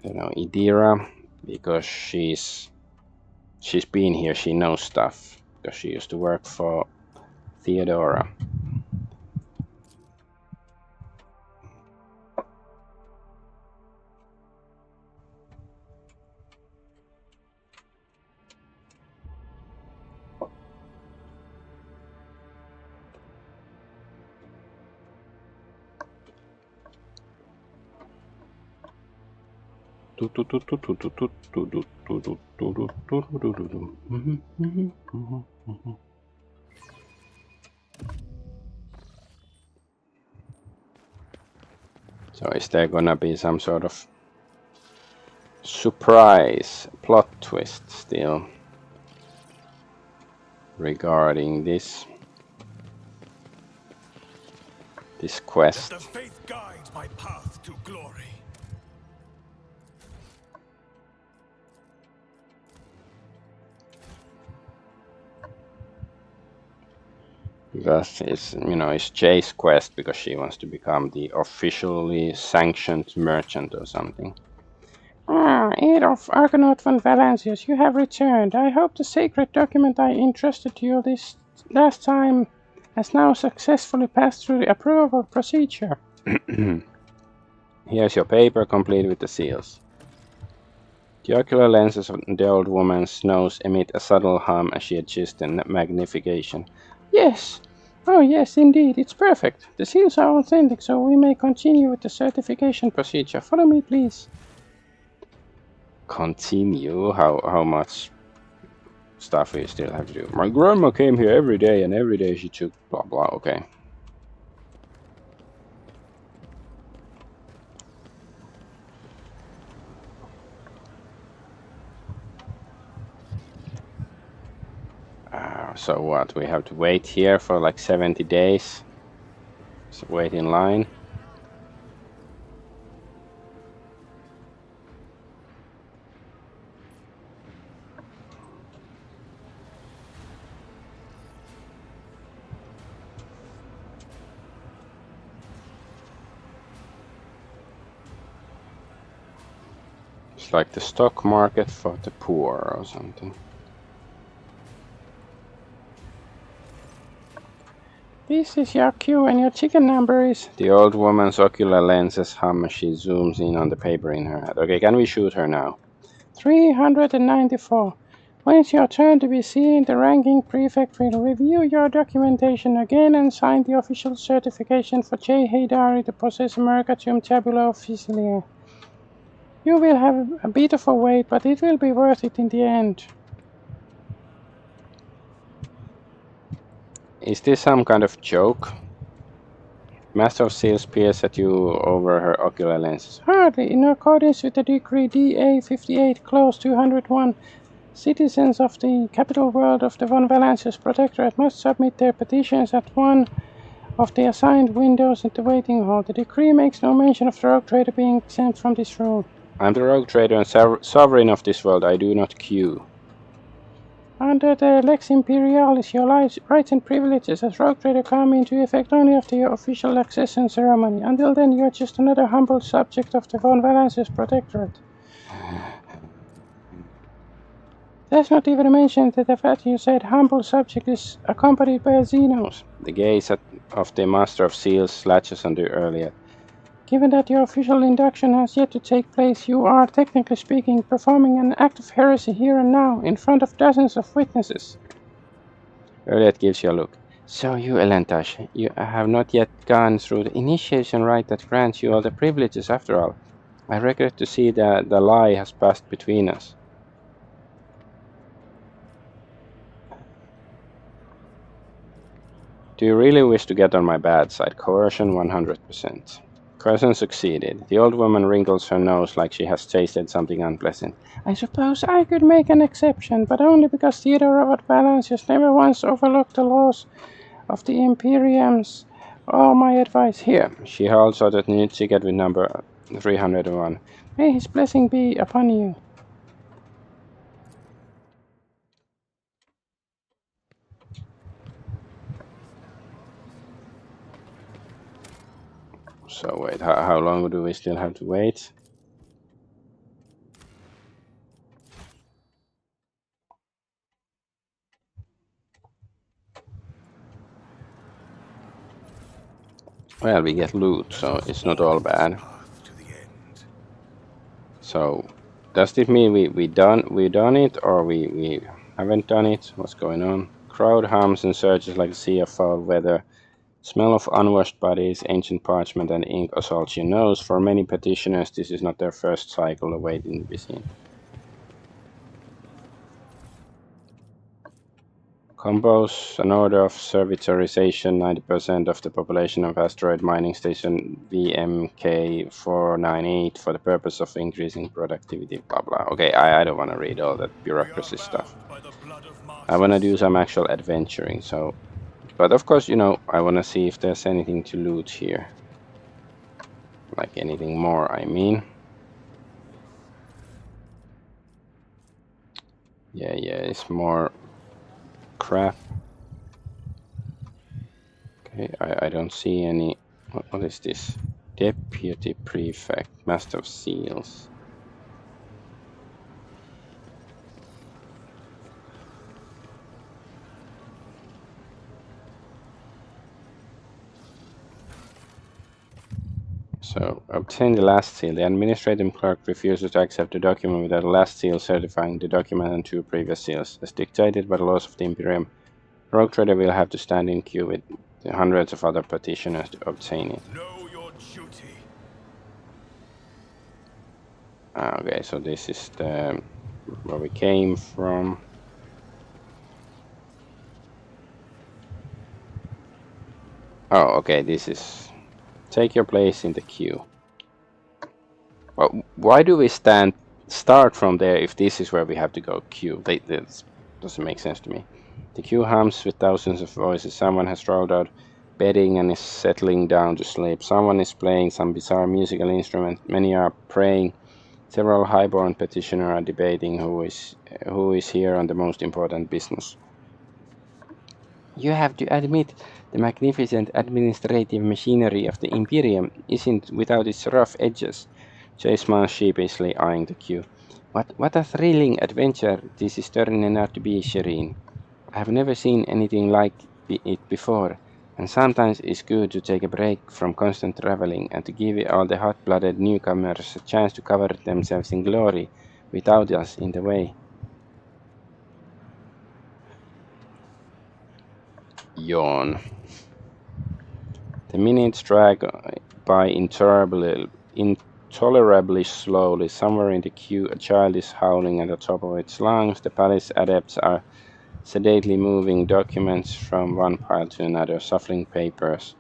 don't know, Idira, because she's been here, she knows stuff, because she used to work for Theodora. So is there gonna be some sort of surprise plot twist still regarding this quest? Let the faith guide my path to glory. Because it's Jay's quest, because she wants to become the officially sanctioned merchant or something. Adolf Argonaut von Valancius, you have returned. I hope the sacred document I entrusted to you this last time has now successfully passed through the approval procedure. Here's your paper, complete with the seals. The ocular lenses of the old woman's nose emit a subtle hum as she adjusts the magnification. Yes, Oh yes, indeed, it's perfect. The seals are authentic, so we may continue with the certification procedure. Follow me, please. Continue? How much stuff we still have to do? My grandma came here every day, and every day she took blah blah. Okay. So what? We have to wait here for like 70 days. So wait in line. It's like the stock market for the poor or something. This is your queue and your chicken number is... The old woman's ocular lenses hum as she zooms in on the paper in her hand. Okay, can we shoot her now? 394. When it's your turn to be seen, the ranking prefect will review your documentation again and sign the official certification for J. Haydari to possess Mercatum Tabula Officialia. You will have a bit of a wait, but it will be worth it in the end. Is this some kind of joke? Master of Seals peers at you over her ocular lenses. Hardly. In accordance with the decree DA 58 Clause 201, citizens of the capital world of the Von Valancius Protectorate must submit their petitions at one of the assigned windows in the waiting hall. The decree makes no mention of the rogue trader being exempt from this rule. I'm the rogue trader and sovereign of this world. I do not queue. Under the Lex Imperialis, your rights and privileges as rogue trader come into effect only after your official accession ceremony. Until then, you're just another humble subject of the Von Valancius Protectorate. That's not even mentioned that the fact you said humble subject is accompanied by a Xenos. The gaze of the Master of Seals latches onto earlier. Given that your official induction has yet to take place, you are, technically speaking, performing an act of heresy here and now, in front of dozens of witnesses. Earlier gives you a look. So you, Elantash, you have not yet gone through the initiation rite that grants you all the privileges after all. I regret to see that the lie has passed between us. Do you really wish to get on my bad side? Coercion 100%. Coercion succeeded. The old woman wrinkles her nose like she has tasted something unpleasant. I suppose I could make an exception, but only because Theodore of Valancius never once overlooked the laws of the Imperiums. All my advice here. She holds out a new ticket with number 301. May his blessing be upon you. So wait, how long do we still have to wait? Well, we get loot, so it's not all bad. So, does this mean we done it, or we haven't done it? What's going on? Crowd hums and surges like a sea of foul weather. Smell of unwashed bodies, ancient parchment, and ink assaults your nose. For many petitioners, this is not their first cycle awaiting to be seen. Compose an order of servitorization 90% of the population of asteroid mining station VMK 498 for the purpose of increasing productivity, blah blah. Okay, I don't want to read all that bureaucracy stuff. I want to do some actual adventuring, so... But of course, you know, I want to see if there's anything to loot here. Like anything more, I mean. Yeah, it's more crap. Okay, I don't see any... What is this? Deputy Prefect, Master of Seals. So, obtain the last seal. The administrative clerk refuses to accept the document without a last seal certifying the document and 2 previous seals. As dictated by the laws of the Imperium, Rogue Trader will have to stand in queue with hundreds of other petitioners to obtain it. Know your duty. Okay, so this is the where we came from. Oh, okay, this is take your place in the queue. Well, why do we start from there if this is where we have to go queue? This doesn't make sense to me. The queue hums with thousands of voices. Someone has rolled out bedding and is settling down to sleep. Someone is playing some bizarre musical instrument. Many are praying. Several highborn petitioners are debating who is here on the most important business. You have to admit, the magnificent administrative machinery of the Imperium isn't without its rough edges. Jay smiled sheepishly, eyeing the queue. What a thrilling adventure this is turning out to be, Shireen. I have never seen anything like it before, and sometimes it's good to take a break from constant traveling and to give all the hot-blooded newcomers a chance to cover themselves in glory without us in the way. Yawn. The minutes drag by intolerably slowly. Somewhere in the queue, a child is howling at the top of its lungs. The palace adepts are sedately moving documents from one pile to another, shuffling papers.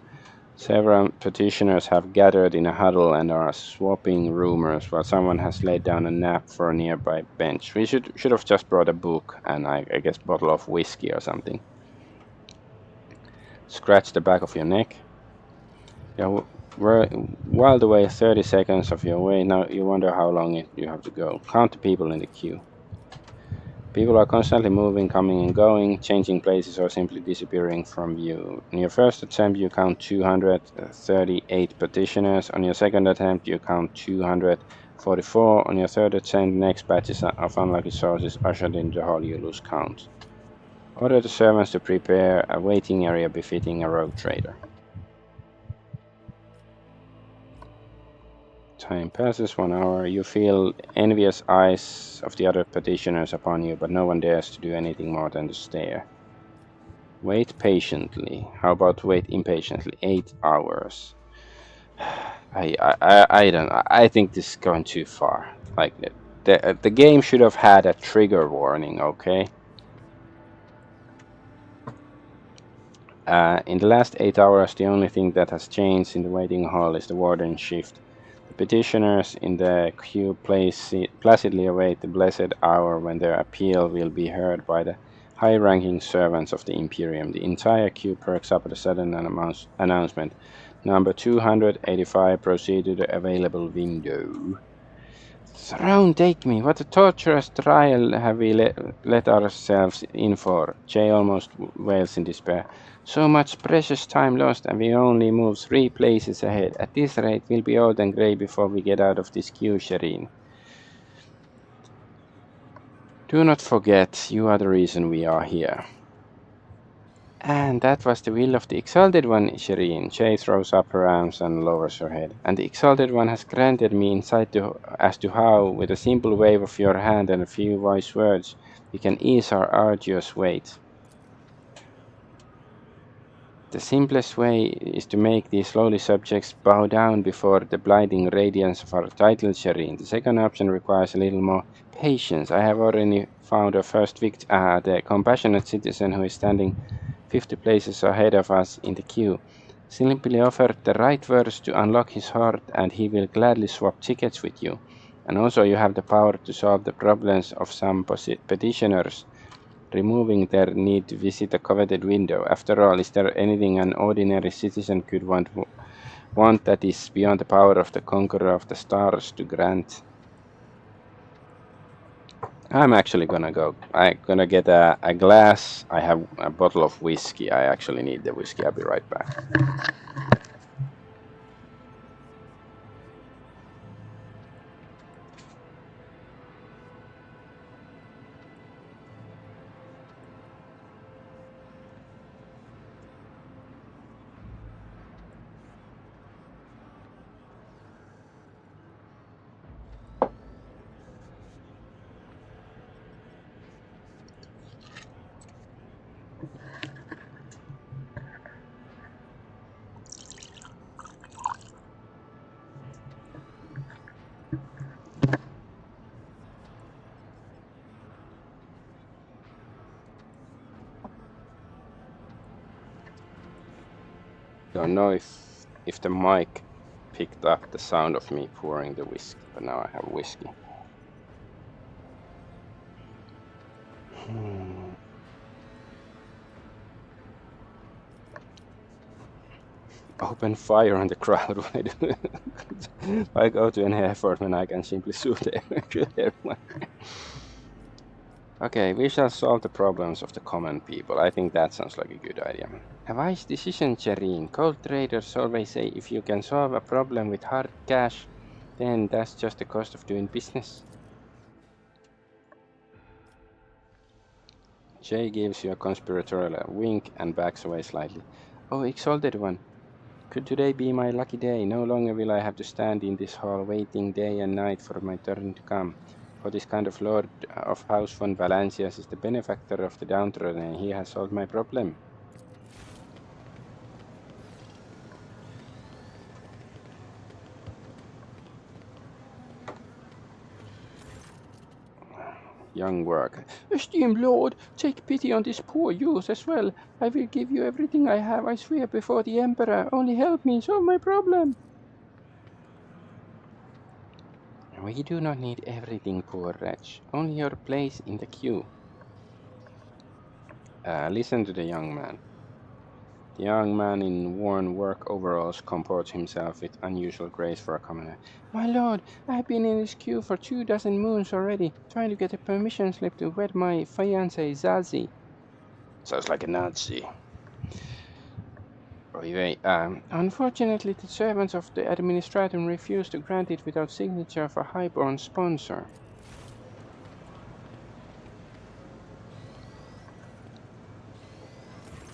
Several petitioners have gathered in a huddle and are swapping rumors while someone has laid down a nap for a nearby bench. We should have just brought a book and I guess a bottle of whiskey or something. Scratch the back of your neck. You're while away 30 seconds of your way. Now you wonder how long you have to go. Count the people in the queue. People are constantly moving, coming and going, changing places or simply disappearing from view. In your first attempt you count 238 petitioners. On your second attempt you count 244. On your third attempt, next batches of unlucky sources ushered into the hall, you lose count. Order the servants to prepare a waiting area befitting a rogue trader. Time passes 1 hour. You feel envious eyes of the other petitioners upon you, but no one dares to do anything more than to stare. Wait patiently. How about wait impatiently? 8 hours. I don't know. I think this is going too far. Like the game should have had a trigger warning, okay? In the last 8 hours, the only thing that has changed in the waiting hall is the warden shift. The petitioners in the queue placidly await the blessed hour when their appeal will be heard by the high-ranking servants of the Imperium. The entire queue perks up at a sudden announcement. Number 285, proceed to the available window. Throne, take me! What a torturous trial have we let ourselves in for? Jay almost wails in despair. So much precious time lost, and we only move 3 places ahead. At this rate, we'll be old and grey before we get out of this queue, Shireen. Do not forget, you are the reason we are here. And that was the will of the Exalted One, Shireen. Jay throws up her arms and lowers her head. And the Exalted One has granted me insight as to how, with a simple wave of your hand and a few wise words, we can ease our arduous weight. The simplest way is to make these lowly subjects bow down before the blinding radiance of our title, Shireen. The second option requires a little more patience. I have already found our first victim, the compassionate citizen who is standing 50 places ahead of us in the queue. Simply offer the right words to unlock his heart and he will gladly swap tickets with you. And also you have the power to solve the problems of some petitioners, removing their need to visit a coveted window. After all, is there anything an ordinary citizen could want that is beyond the power of the conqueror of the stars to grant? I'm actually gonna go. I'm gonna get a glass. I have a bottle of whiskey. I actually need the whiskey. I'll be right back. Don't know if the mic picked up the sound of me pouring the whiskey, but now I have whiskey. Open fire on the crowd. Why go to any effort when I can simply shoot everyone? Okay, we shall solve the problems of the common people. I think that sounds like a good idea. A wise decision, Cherine. Gold traders always say if you can solve a problem with hard cash, then that's just the cost of doing business. Jay gives you a conspiratorial wink and backs away slightly. Oh, exalted one. Could today be my lucky day? No longer will I have to stand in this hall waiting day and night for my turn to come. For this kind of lord of House von Valancias is the benefactor of the downtrodden, and he has solved my problem. Young work. Esteemed lord, take pity on this poor youth as well. I will give you everything I have, I swear, before the Emperor. Only help me solve my problem. We do not need everything, poor wretch. Only your place in the queue. Listen to the young man. The young man in worn work overalls comports himself with unusual grace for a commoner. My lord, I have been in this queue for 24 moons already, trying to get a permission slip to wed my fiancée Zazie. Sounds like a Nazi. Unfortunately, the servants of the administratum refused to grant it without signature of a highborn sponsor.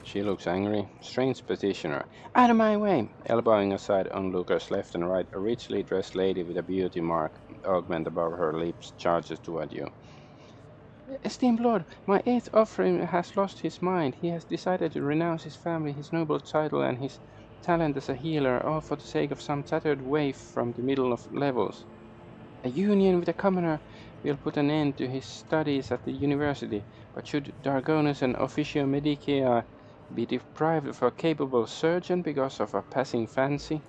She looks angry. Strange petitioner. Out of my way! Elbowing aside onlookers left and right, a richly dressed lady with a beauty mark augment above her lips charges toward you. Esteemed lord, my eighth offering has lost his mind. He has decided to renounce his family, his noble title, and his talent as a healer, all for the sake of some tattered waif from the middle of levels. A union with a commoner will put an end to his studies at the university, but should Dargonus and Officio Medicia be deprived of a capable surgeon because of a passing fancy?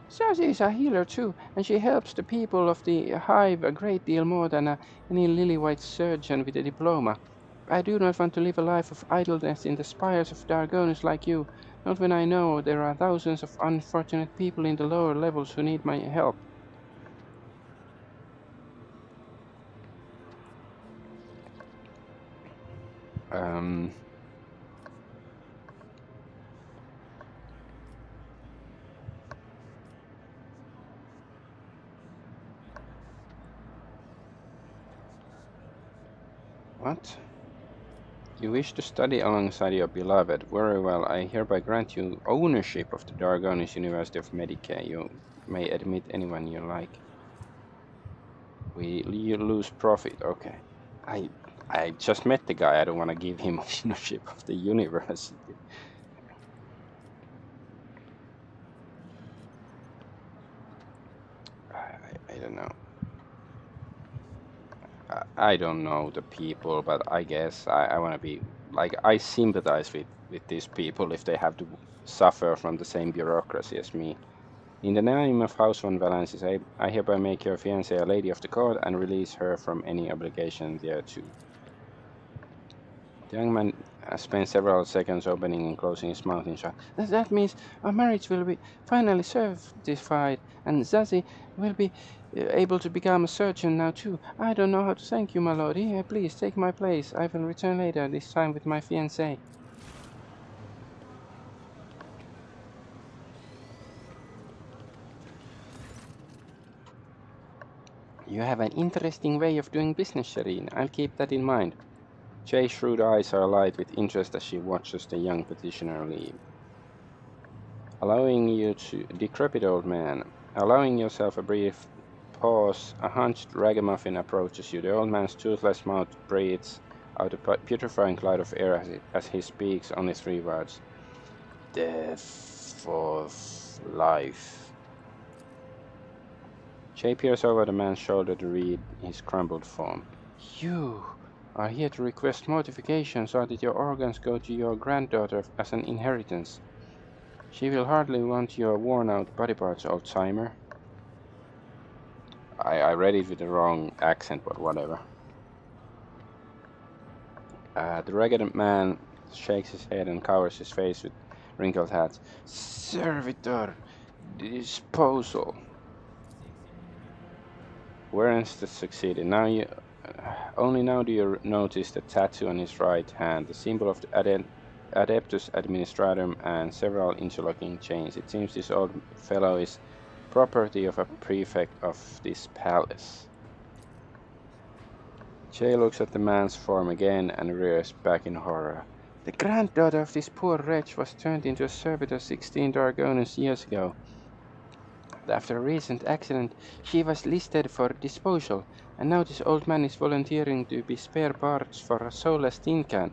Sassy is a healer too, and she helps the people of the hive a great deal more than any lily-white surgeon with a diploma. I do not want to live a life of idleness in the spires of Dargonus like you, not when I know there are thousands of unfortunate people in the lower levels who need my help. What? You wish to study alongside your beloved. Very well, I hereby grant you ownership of the Dargonis University of Medicae. You may admit anyone you like. You lose profit. Okay. I just met the guy. I don't want to give him ownership of the university. I don't know. I don't know the people, but I guess I want to be like I sympathize with these people if they have to suffer from the same bureaucracy as me. In the name of House von Valensis, I hereby make your fiancée a lady of the court and release her from any obligation thereto. The young man spent several seconds opening and closing his mouth in shock. That means our marriage will be finally certified, and Zazie will be able to become a surgeon now too. I don't know how to thank you, my lord. Here, please take my place. I will return later, this time with my fiancée. You have an interesting way of doing business, Shireen. I'll keep that in mind. Jay's shrewd eyes are alight with interest as she watches the young petitioner leave. Allowing you to decrepit old man, allowing yourself a brief pause, a hunched ragamuffin approaches you. The old man's toothless mouth breathes out a putrefying cloud of air as he speaks only 3 words. Death of life. Jay peers over the man's shoulder to read his crumpled form. You are here to request mortification so that your organs go to your granddaughter as an inheritance. She will hardly want your worn-out body parts, old-timer. I read it with the wrong accent, but whatever. The ragged man shakes his head and covers his face with wrinkled hat. Servitor, disposal. Wernst succeeded. Only now do you notice the tattoo on his right hand, the symbol of the Adeptus Administratum and several interlocking chains. It seems this old fellow is property of a prefect of this palace. Jay looks at the man's form again and rears back in horror. The granddaughter of this poor wretch was turned into a servitor 16 Argonauts years ago. After a recent accident, she was listed for disposal, and now this old man is volunteering to be spare parts for a soulless tin can.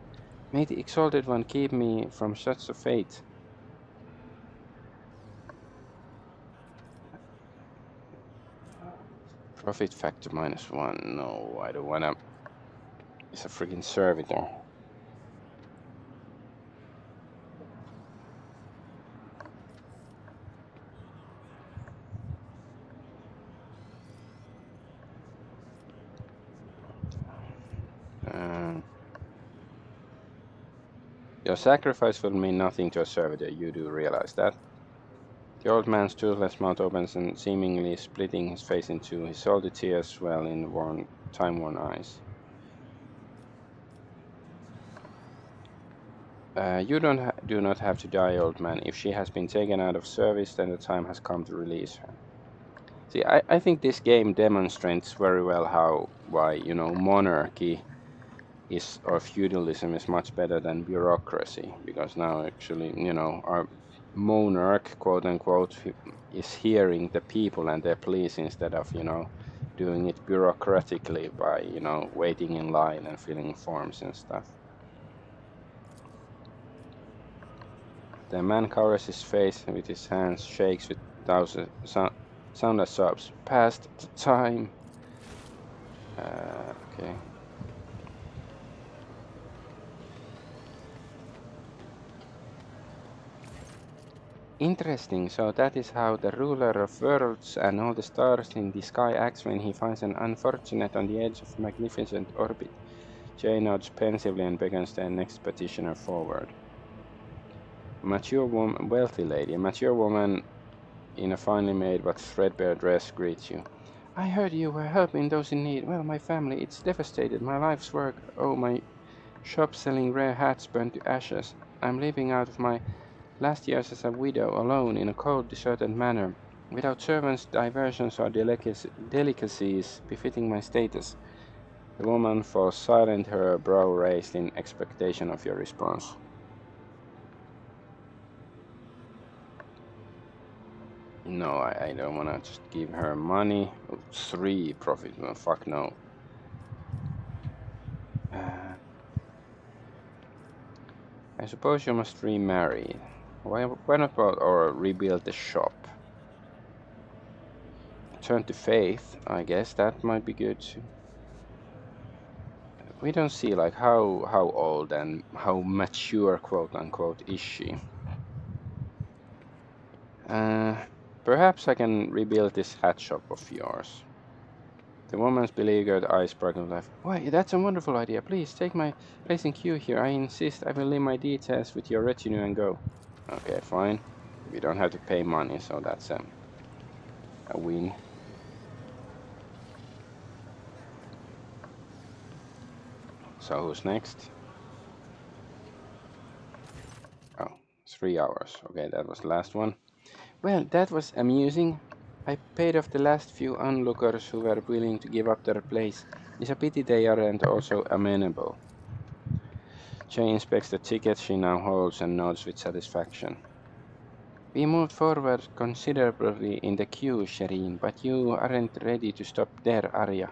May the Exalted One keep me from such a fate. Profit factor -1. No, I don't wanna. It's a freaking servitor. Your sacrifice will mean nothing to a servitor, you do realize that? The old man's toothless mouth opens and seemingly splitting his face in two, his salty tears swell in time-worn eyes. You do not have to die, old man. If she has been taken out of service, then the time has come to release her. See, I think this game demonstrates very well why monarchy is or feudalism is much better than bureaucracy, because now actually our monarch, quote unquote, is hearing the people and their pleas instead of doing it bureaucratically by waiting in line and filling forms and stuff. The man covers his face with his hands, shakes with soundless sobs. Past the time. Okay. Interesting. So that is how the ruler of worlds and all the stars in the sky acts when he finds an unfortunate on the edge of a magnificent orbit. Jay nods pensively and beckons the next petitioner forward. Wealthy lady. A mature woman in a finely made but threadbare dress greets you. I heard you were helping those in need. Well, my family, it's devastated. My life's work, my shop selling rare hats burned to ashes. I'm living out of my last years as a widow, alone in a cold, deserted manor, without servants, diversions, or delicacies befitting my status. The woman falls silent, her brow raised in expectation of your response. No, I don't want to just give her money. 3 profit. No, fuck no. I suppose you must remarry. Why not or rebuild the shop? Turn to faith, I guess that might be good. We don't see like how old and how mature, quote unquote, is she. Perhaps I can rebuild this hat shop of yours. The woman's beleaguered eyes sparkled life. Why, that's a wonderful idea. Please take my place in queue here. I insist. I will leave my details with your retinue and go. Okay, fine. We don't have to pay money, so that's a win. So who's next? Oh, 3 hours. Okay, that was the last one. Well, that was amusing. I paid off the last few onlookers who were willing to give up their place. It's a pity they aren't also amenable. Jay inspects the ticket she now holds and nods with satisfaction. We moved forward considerably in the queue, Shireen, but you aren't ready to stop there, are ya?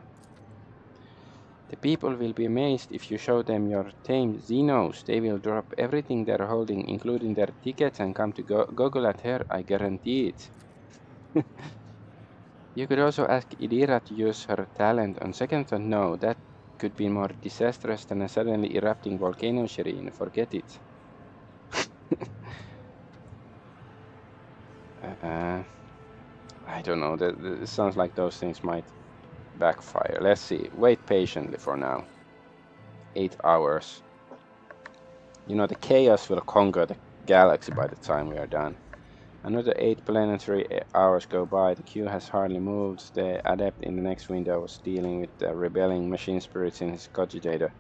The people will be amazed if you show them your tame Xenos. They will drop everything they're holding, including their tickets, and come to goggle at her, I guarantee it. You could also ask Idira to use her talent. On second thought, no, that Could be more disastrous than a suddenly erupting volcano, Shireen. Forget it. I don't know. It sounds like those things might backfire. Let's see. Wait patiently for now. 8 hours. You know, the chaos will conquer the galaxy by the time we are done. Another 8 planetary hours go by. The queue has hardly moved. The adept in the next window was dealing with the rebelling machine spirits in his cogitator.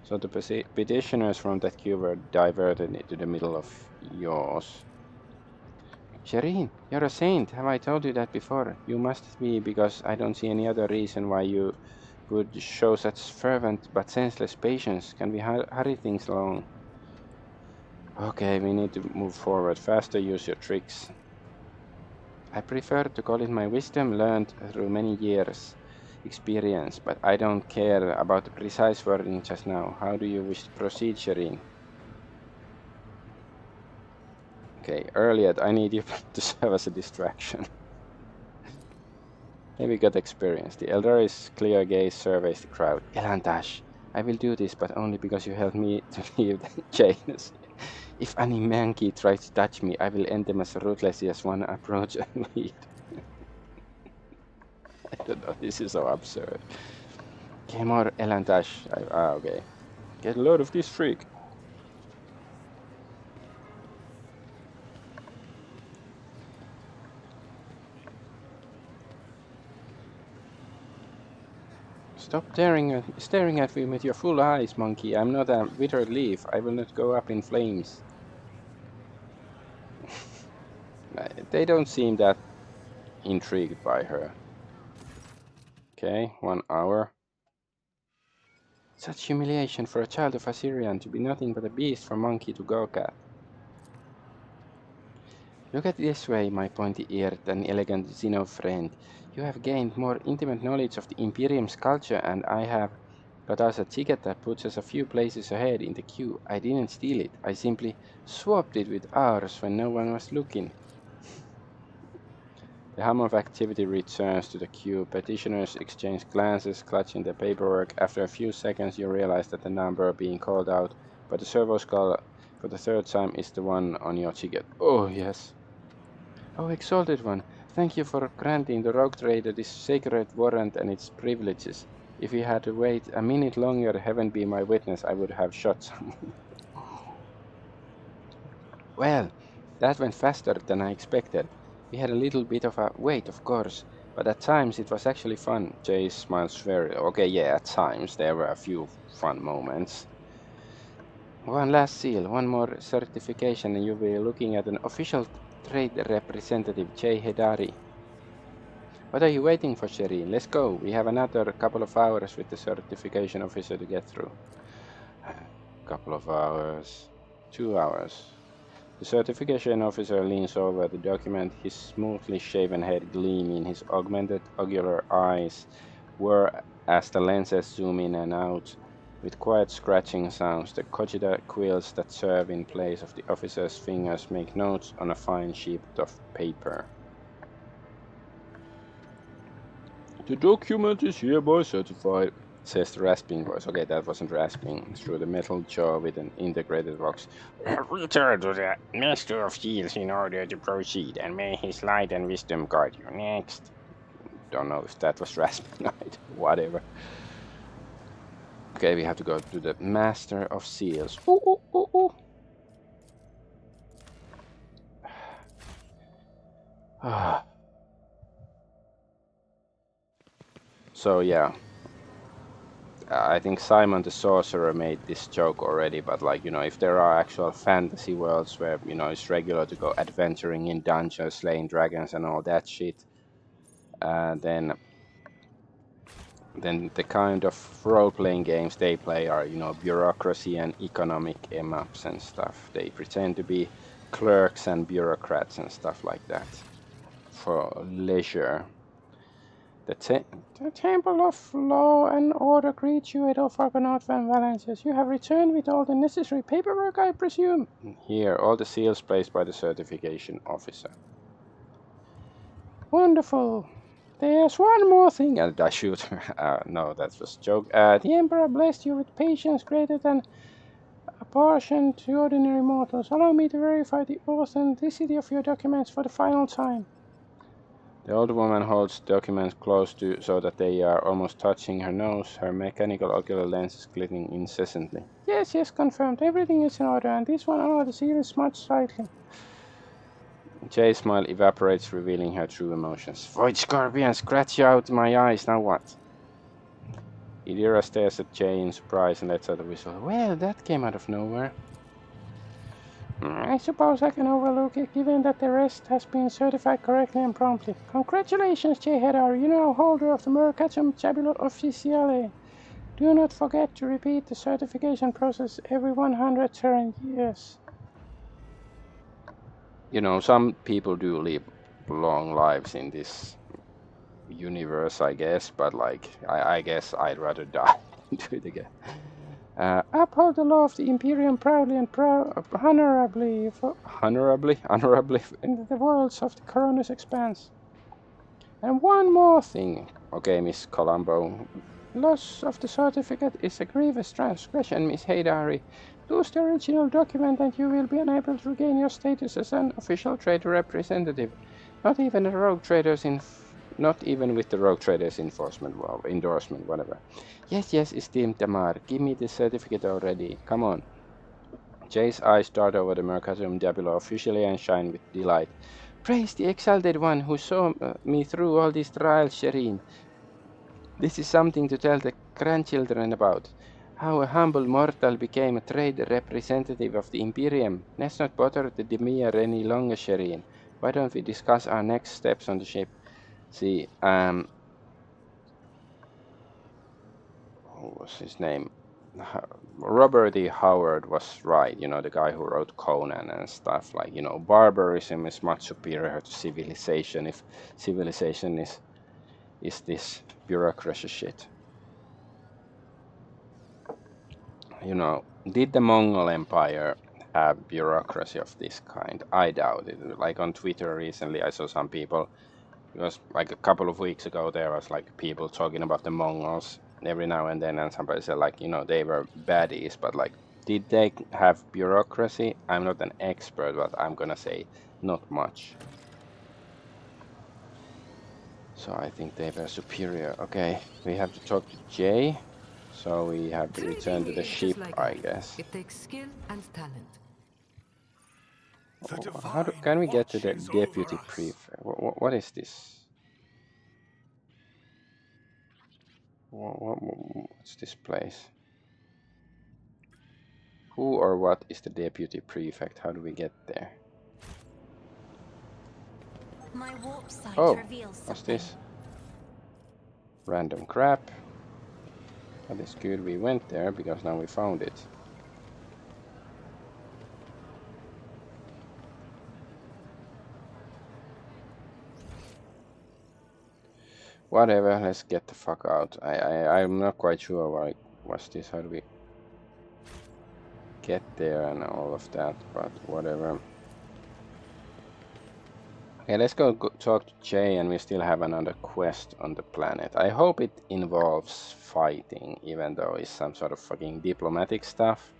So the petitioners from that queue were diverted into the middle of yours. Shireen, you're a saint. Have I told you that before? You must be, because I don't see any other reason why you would show such fervent but senseless patience. Can we hurry things along? Okay, we need to move forward faster. Use your tricks. I prefer to call it my wisdom learned through many years' experience, but I don't care about the precise wording just now. How do you wish to proceed, Shireen? Okay, Earlier, I need you to serve as a distraction. Here we got experience. The Eldaris' clear gaze surveys the crowd. Elantash, I will do this, but only because you helped me to leave the chains. If any monkey tries to touch me, I will end them as ruthlessly as one approach and lead. I don't know, this is so absurd. Okay, more Elantash. Okay. Get a load of this freak. Stop staring at me with your full eyes, monkey. I'm not a withered leaf. I will not go up in flames. They don't seem that intrigued by her. Okay, 1 hour. Such humiliation for a child of Assyrian to be nothing but a beast from monkey to Owlcat. Look at it this way, my pointy-eared and elegant Xeno friend. You have gained more intimate knowledge of the Imperium's culture, and I have got us a ticket that puts us a few places ahead in the queue. I didn't steal it. I simply swapped it with ours when no one was looking. The hum of activity returns to the queue. Petitioners exchange glances, clutching their paperwork. After a few seconds, you realize that the number being called out by the servo skull for the third time is the one on your ticket. Oh, yes. Oh, exalted one, thank you for granting the rogue trader this sacred warrant and its privileges. If you had to wait a minute longer, heaven be my witness, I would have shot someone. Well, that went faster than I expected. We had a little bit of a wait, of course, but at times it was actually fun. Jay smiles very. Okay, yeah, at times there were a few fun moments. One last seal, one more certification, and you'll be looking at an official trade representative, Jay Hedari. What are you waiting for, Shireen? Let's go. We have another couple of hours with the certification officer to get through. Couple of hours. 2 hours. The certification officer leans over the document, his smoothly shaven head gleaming, his augmented ocular eyes whir as the lenses zoom in and out. With quiet scratching sounds, the cogita quills that serve in place of the officer's fingers make notes on a fine sheet of paper. The document is hereby certified, says the rasping voice. Okay, that wasn't rasping. Through the metal jaw with an integrated box. Return to the Master of Seals in order to proceed, and may his light and wisdom guide you. Next. Don't know if that was rasping. Whatever. Okay, we have to go to the Master of Seals. Ooh, ooh, ooh, ooh. So yeah, I think Simon the Sorcerer made this joke already, but like, if there are actual fantasy worlds where, it's regular to go adventuring in dungeons, slaying dragons and all that shit, then the kind of role-playing games they play are, bureaucracy and economic em-ups and stuff. They pretend to be clerks and bureaucrats and stuff like that for leisure. The Temple of Law and Order greets you, Adolf Argonaut van Valences. You have returned with all the necessary paperwork, I presume? Here, all the seals placed by the certification officer. Wonderful. There's one more thing, and I shoot. No, that was a joke. The Emperor blessed you with patience greater than a portion to ordinary mortals. Allow me to verify the authenticity of your documents for the final time. The old woman holds documents close to so that they are almost touching her nose, her mechanical ocular lenses glittering incessantly. Yes, yes, confirmed. Everything is in order, and this one under the seal is much slightly. Jay's smile evaporates, revealing her true emotions. Void Scorpion, scratch you out my eyes, now what? Idira stares at Jay in surprise and lets out a whistle. Well, that came out of nowhere. I suppose I can overlook it, given that the rest has been certified correctly and promptly. Congratulations, J. Hedar, you are now holder of the Mercatum Tabula Officiale. Do not forget to repeat the certification process every 100 turn years. You know, some people do live long lives in this universe, I guess, but like, I guess I'd rather die than do it again. Uphold the law of the Imperium proudly and honorably in the worlds of the Coronus Expanse. And one more thing, okay, Miss Colombo. Loss of the certificate is a grievous transgression, Miss Haydari. Lose the original document and you will be unable to regain your status as an official trade representative. Not even with the Rogue Traders endorsement, whatever. Yes, esteemed Damar, give me the certificate already. Come on. Jay's eyes dart over the Mercatum Tabula officially and shine with delight. Praise the exalted one who saw me through all these trials, Shireen. This is something to tell the grandchildren about. How a humble mortal became a trade representative of the Imperium. Let's not bother the demure any longer, Shireen. Why don't we discuss our next steps on the ship? See, what was his name? Robert E. Howard was right, you know, the guy who wrote Conan and stuff. Like, you know, barbarism is much superior to civilization if civilization is this bureaucracy shit. You know, did the Mongol Empire have bureaucracy of this kind? I doubt it. Like on Twitter recently, I saw some people, it was like a couple of weeks ago, there was like people talking about the Mongols every now and then, and somebody said like, you know, they were baddies, but like, did they have bureaucracy? I'm not an expert, but I'm gonna say not much. So I think they were superior. Okay, we have to talk to Jay. So we have to return to the ship, I guess. It takes skill and talent. Can we get to the deputy prefect? What is this? What's this place? Who or what is the deputy prefect? How do we get there? My warp sight reveals something. What's this? Random crap. That is good we went there, because now we found it. Whatever, let's get the fuck out. I'm not quite sure what's this, how do we get there and all of that, but whatever. Okay, let's go talk to Jay, and we still have another quest on the planet. I hope it involves fighting, even though it's some sort of fucking diplomatic stuff.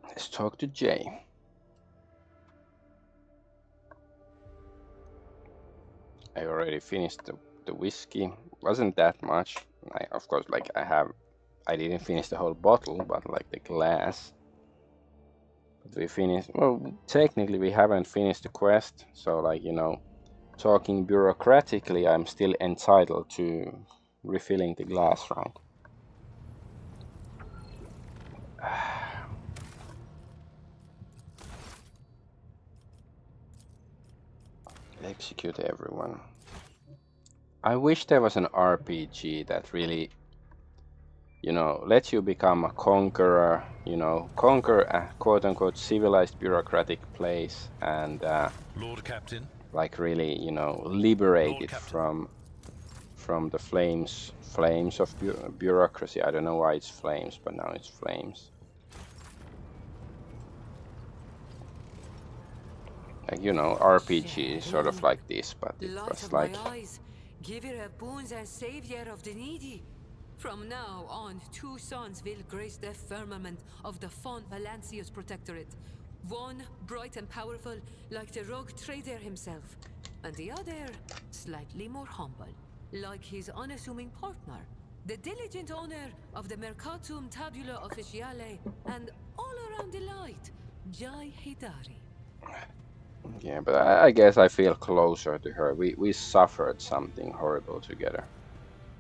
Let's talk to Jay. I already finished the whiskey. Wasn't that much. Of course, like I didn't finish the whole bottle, but like the glass. But we finished, well, technically we haven't finished the quest, so like, you know, talking bureaucratically, I'm still entitled to refilling the glass, right? Execute everyone. I wish there was an RPG that really, you know, lets you become a conqueror, you know, conquer a quote-unquote civilized bureaucratic place and Lord Captain, like really, you know, liberate it from the flames of bureaucracy. I don't know why it's flames, but now it's flames. like, you know, RPG sort of Shame. like this, but it Light was of my like, eyes, giver of boons and savior of the needy. From now on, two sons will grace the firmament of the Fon Valancius Protectorate. One bright and powerful, like the rogue trader himself, and the other slightly more humble, like his unassuming partner, the diligent owner of the Mercatum Tabula Officiale, and all around delight, Jai Hidari. yeah, but I guess I feel closer to her. We suffered something horrible together.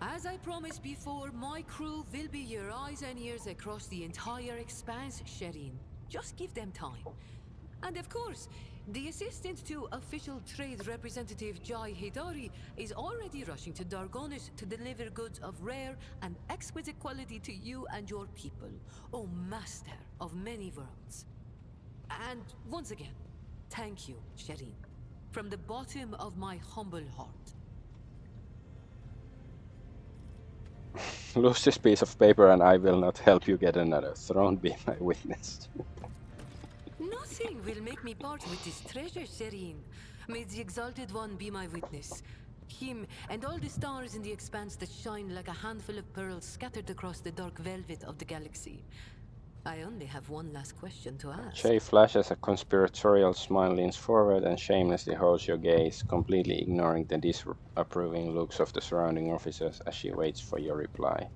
As I promised before, my crew will be your eyes and ears across the entire expanse, Shireen. Just give them time. And of course, the assistant to official trade representative Jai Hidari is already rushing to Dargonis to deliver goods of rare and exquisite quality to you and your people, O master of many worlds. And once again, thank you, Shireen, from the bottom of my humble heart. Lose this piece of paper and I will not help you get another throne. Be my witness. Nothing will make me part with this treasure, Serene. May the Exalted One be my witness. Him and all the stars in the expanse that shine like a handful of pearls scattered across the dark velvet of the galaxy. I only have one last question to ask. Jay flashes a conspiratorial smile, leans forward, and shamelessly holds your gaze, completely ignoring the disapproving looks of the surrounding officers as she waits for your reply.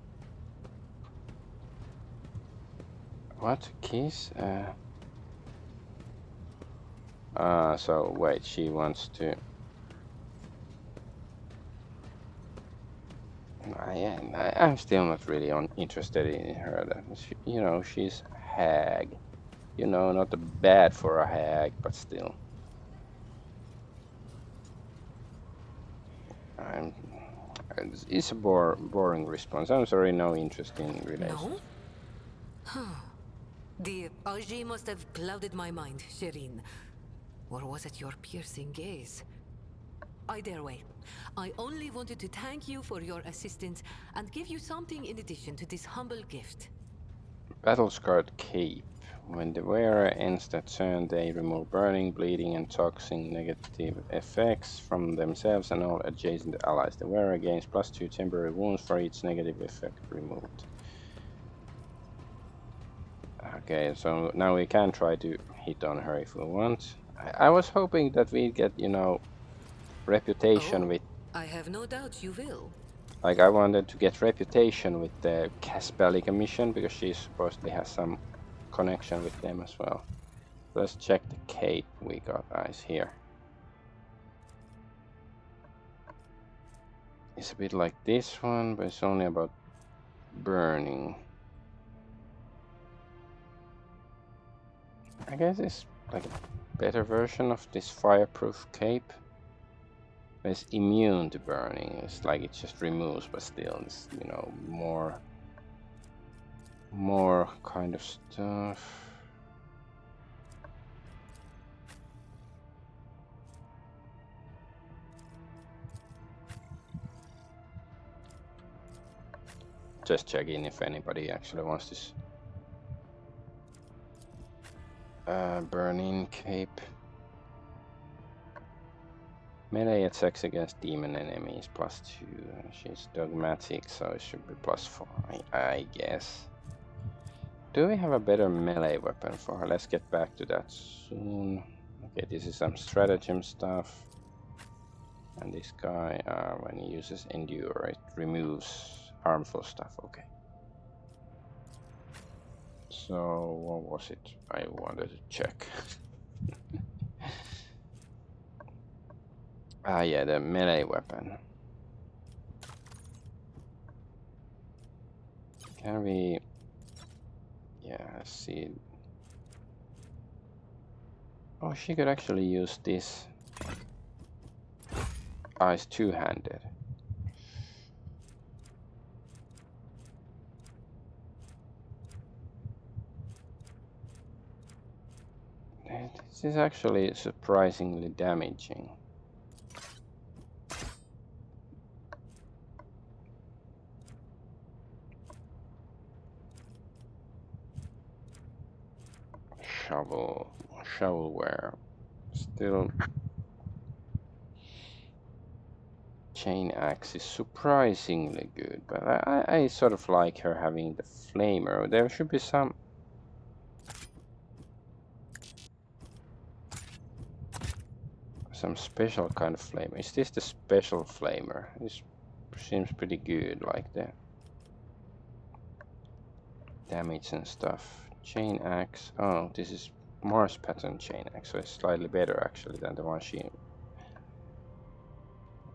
What? Kiss? So wait, she wants to... I'm still not really interested in her. You know, she's hag. You know, not bad for a hag, but still. It's a boring response. I'm sorry, no interest in relations. No? The Aji must have clouded my mind, Shireen. Or was it your piercing gaze? Either way, I only wanted to thank you for your assistance and give you something in addition to this humble gift. Battle-scarred cape. When the wearer ends that turn, they remove burning, bleeding, and toxic negative effects from themselves and all adjacent allies. The wearer gains +2 temporary wounds for each negative effect removed. Okay, so now we can try to hit on her if we want. I was hoping that we'd get, you know, reputation with... I have no doubt you will. Like, I wanted to get reputation with the Caspelica mission because she supposedly has some connection with them as well. Let's check the cape we got eyes here. It's a bit like this one, but it's only about burning. I guess it's like a better version of this fireproof cape. It's immune to burning. It's like it just removes, but still, it's, you know, more kind of stuff. Just checking if anybody actually wants this burning cape. Melee attacks against demon enemies +2. She's dogmatic, so it should be +4, I guess. Do we have a better melee weapon for her? Let's get back to that soon. Okay, this is some stratagem stuff. And this guy, when he uses Endure, it removes harmful stuff. Okay. So, what was it I wanted to check? Yeah, the melee weapon. Can we... Yeah, let's see. Oh, she could actually use this. It's two-handed. This is actually surprisingly damaging. Shovelware. Still, chain axe is surprisingly good, but I sort of like her having the flamer. There should be some special kind of flamer. Is this the special flamer? This seems pretty good, like the damage and stuff. Chain axe. Oh, this is Mars pattern chain axe, so it's slightly better actually than the one she.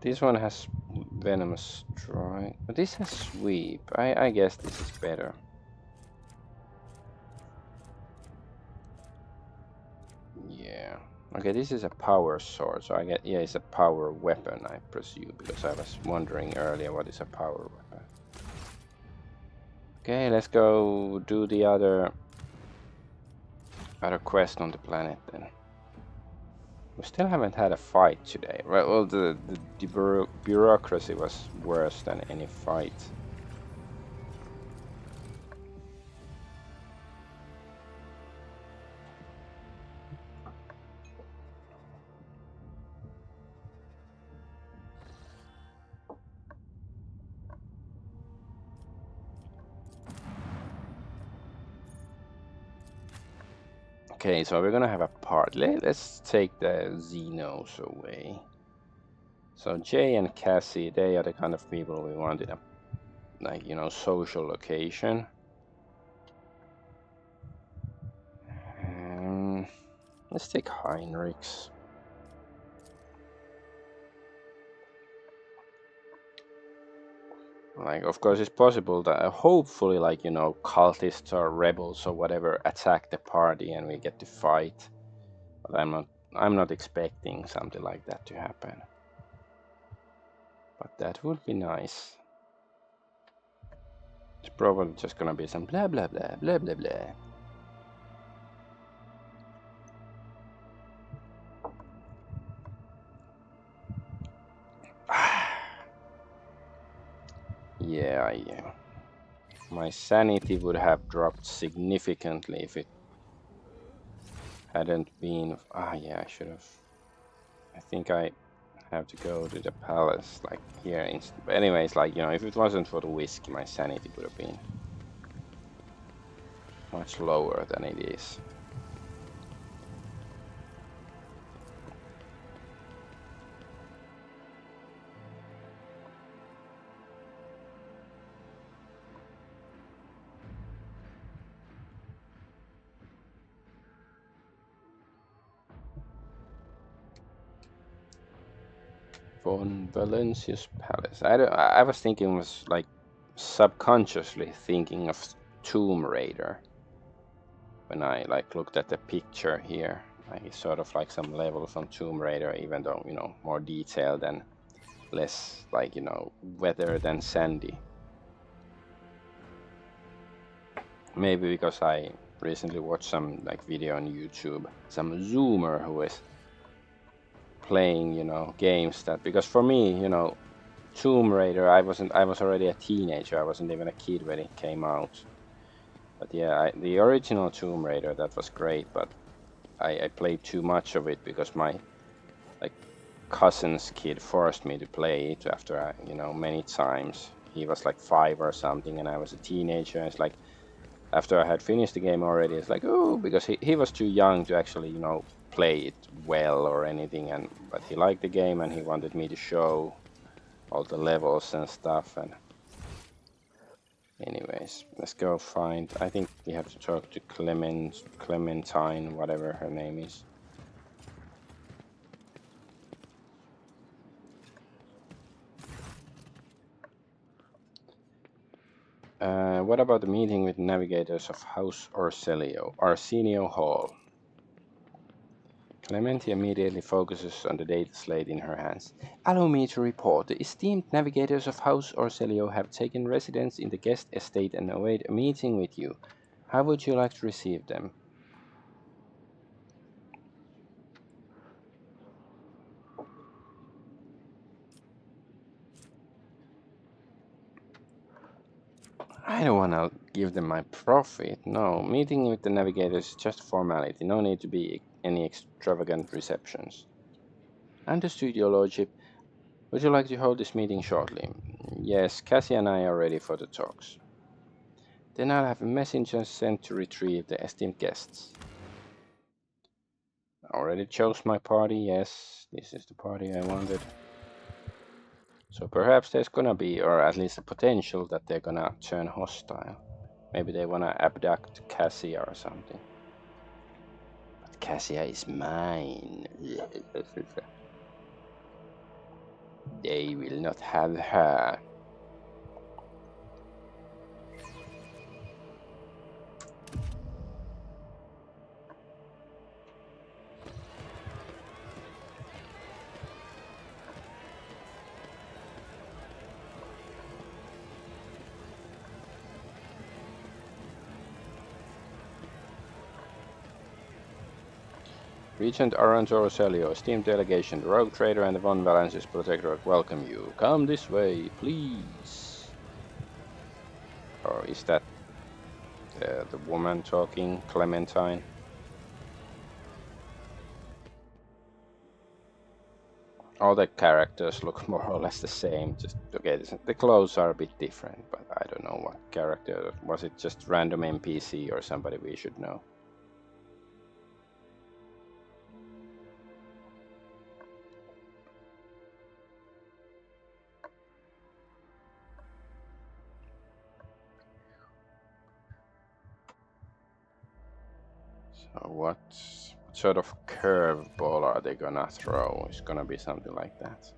This one has venomous strike, but this has sweep. I guess this is better. Yeah. Okay, this is a power sword, so I get, yeah, it's a power weapon, I presume, because I was wondering earlier what is a power weapon. Okay, let's go do the other quest on the planet then. We still haven't had a fight today. Well, the bureaucracy was worse than any fight. Okay, so we're gonna have a part. Let's take the Xenos away. So Jay and Cassie, they are the kind of people we want in a, like, you know, social location. Let's take Heinrichs. Like, of course, it's possible that hopefully, like, you know, cultists or rebels or whatever attack the party and we get to fight. But I'm not expecting something like that to happen. But that would be nice. It's probably just gonna be some blah blah blah blah blah blah. Yeah, my sanity would have dropped significantly if it hadn't been. Yeah, I should have. I think I have to go to the palace, like here. But anyways, like, you know, if it wasn't for the whiskey, my sanity would have been much lower than it is. Von Valencia's palace. I was thinking, was like subconsciously thinking of Tomb Raider when I like looked at the picture here. Like, it's sort of like some level from Tomb Raider, even though, you know, more detailed and less, like, you know, weather than sandy. Maybe because I recently watched some like video on YouTube, some Zoomer who is playing, you know, games that, because for me, you know, Tomb Raider, I was already a teenager. I wasn't even a kid when it came out. But yeah, the original Tomb Raider, that was great, but I played too much of it because my like cousin's kid forced me to play it after you know, many times. He was like 5 or something and I was a teenager, and it's like after I had finished the game already, it's like, oh, because he was too young to actually, you know, play it well or anything, but he liked the game and he wanted me to show all the levels and stuff. And anyways, let's go find, I think we have to talk to Clementine, whatever her name is. What about the meeting with navigators of House Arsenio Hall? Clementi immediately focuses on the data slate in her hands. Allow me to report. The esteemed navigators of House Orselio have taken residence in the guest estate and await a meeting with you. How would you like to receive them? I don't want to give them my profit. No, meeting with the navigators is just a formality. No need to be any extravagant receptions. Understood, your lordship. Would you like to hold this meeting shortly? Yes, Cassie and I are ready for the talks. Then I'll have messengers sent to retrieve the esteemed guests. I already chose my party, yes, this is the party I wanted. So perhaps there's gonna be, or at least a potential that they're gonna turn hostile. Maybe they wanna abduct Cassia or something. But Cassia is mine. They will not have her. Regent Aranzo Roselio, esteemed delegation, the Rogue Trader and the Von Valence's Protectorate welcome you. Come this way, please. Or is that the woman talking, Clementine? All the characters look more or less the same. Just okay, the clothes are a bit different, but I don't know what character. Was it just random NPC or somebody we should know? So what sort of curveball are they gonna throw? It's gonna be something like that.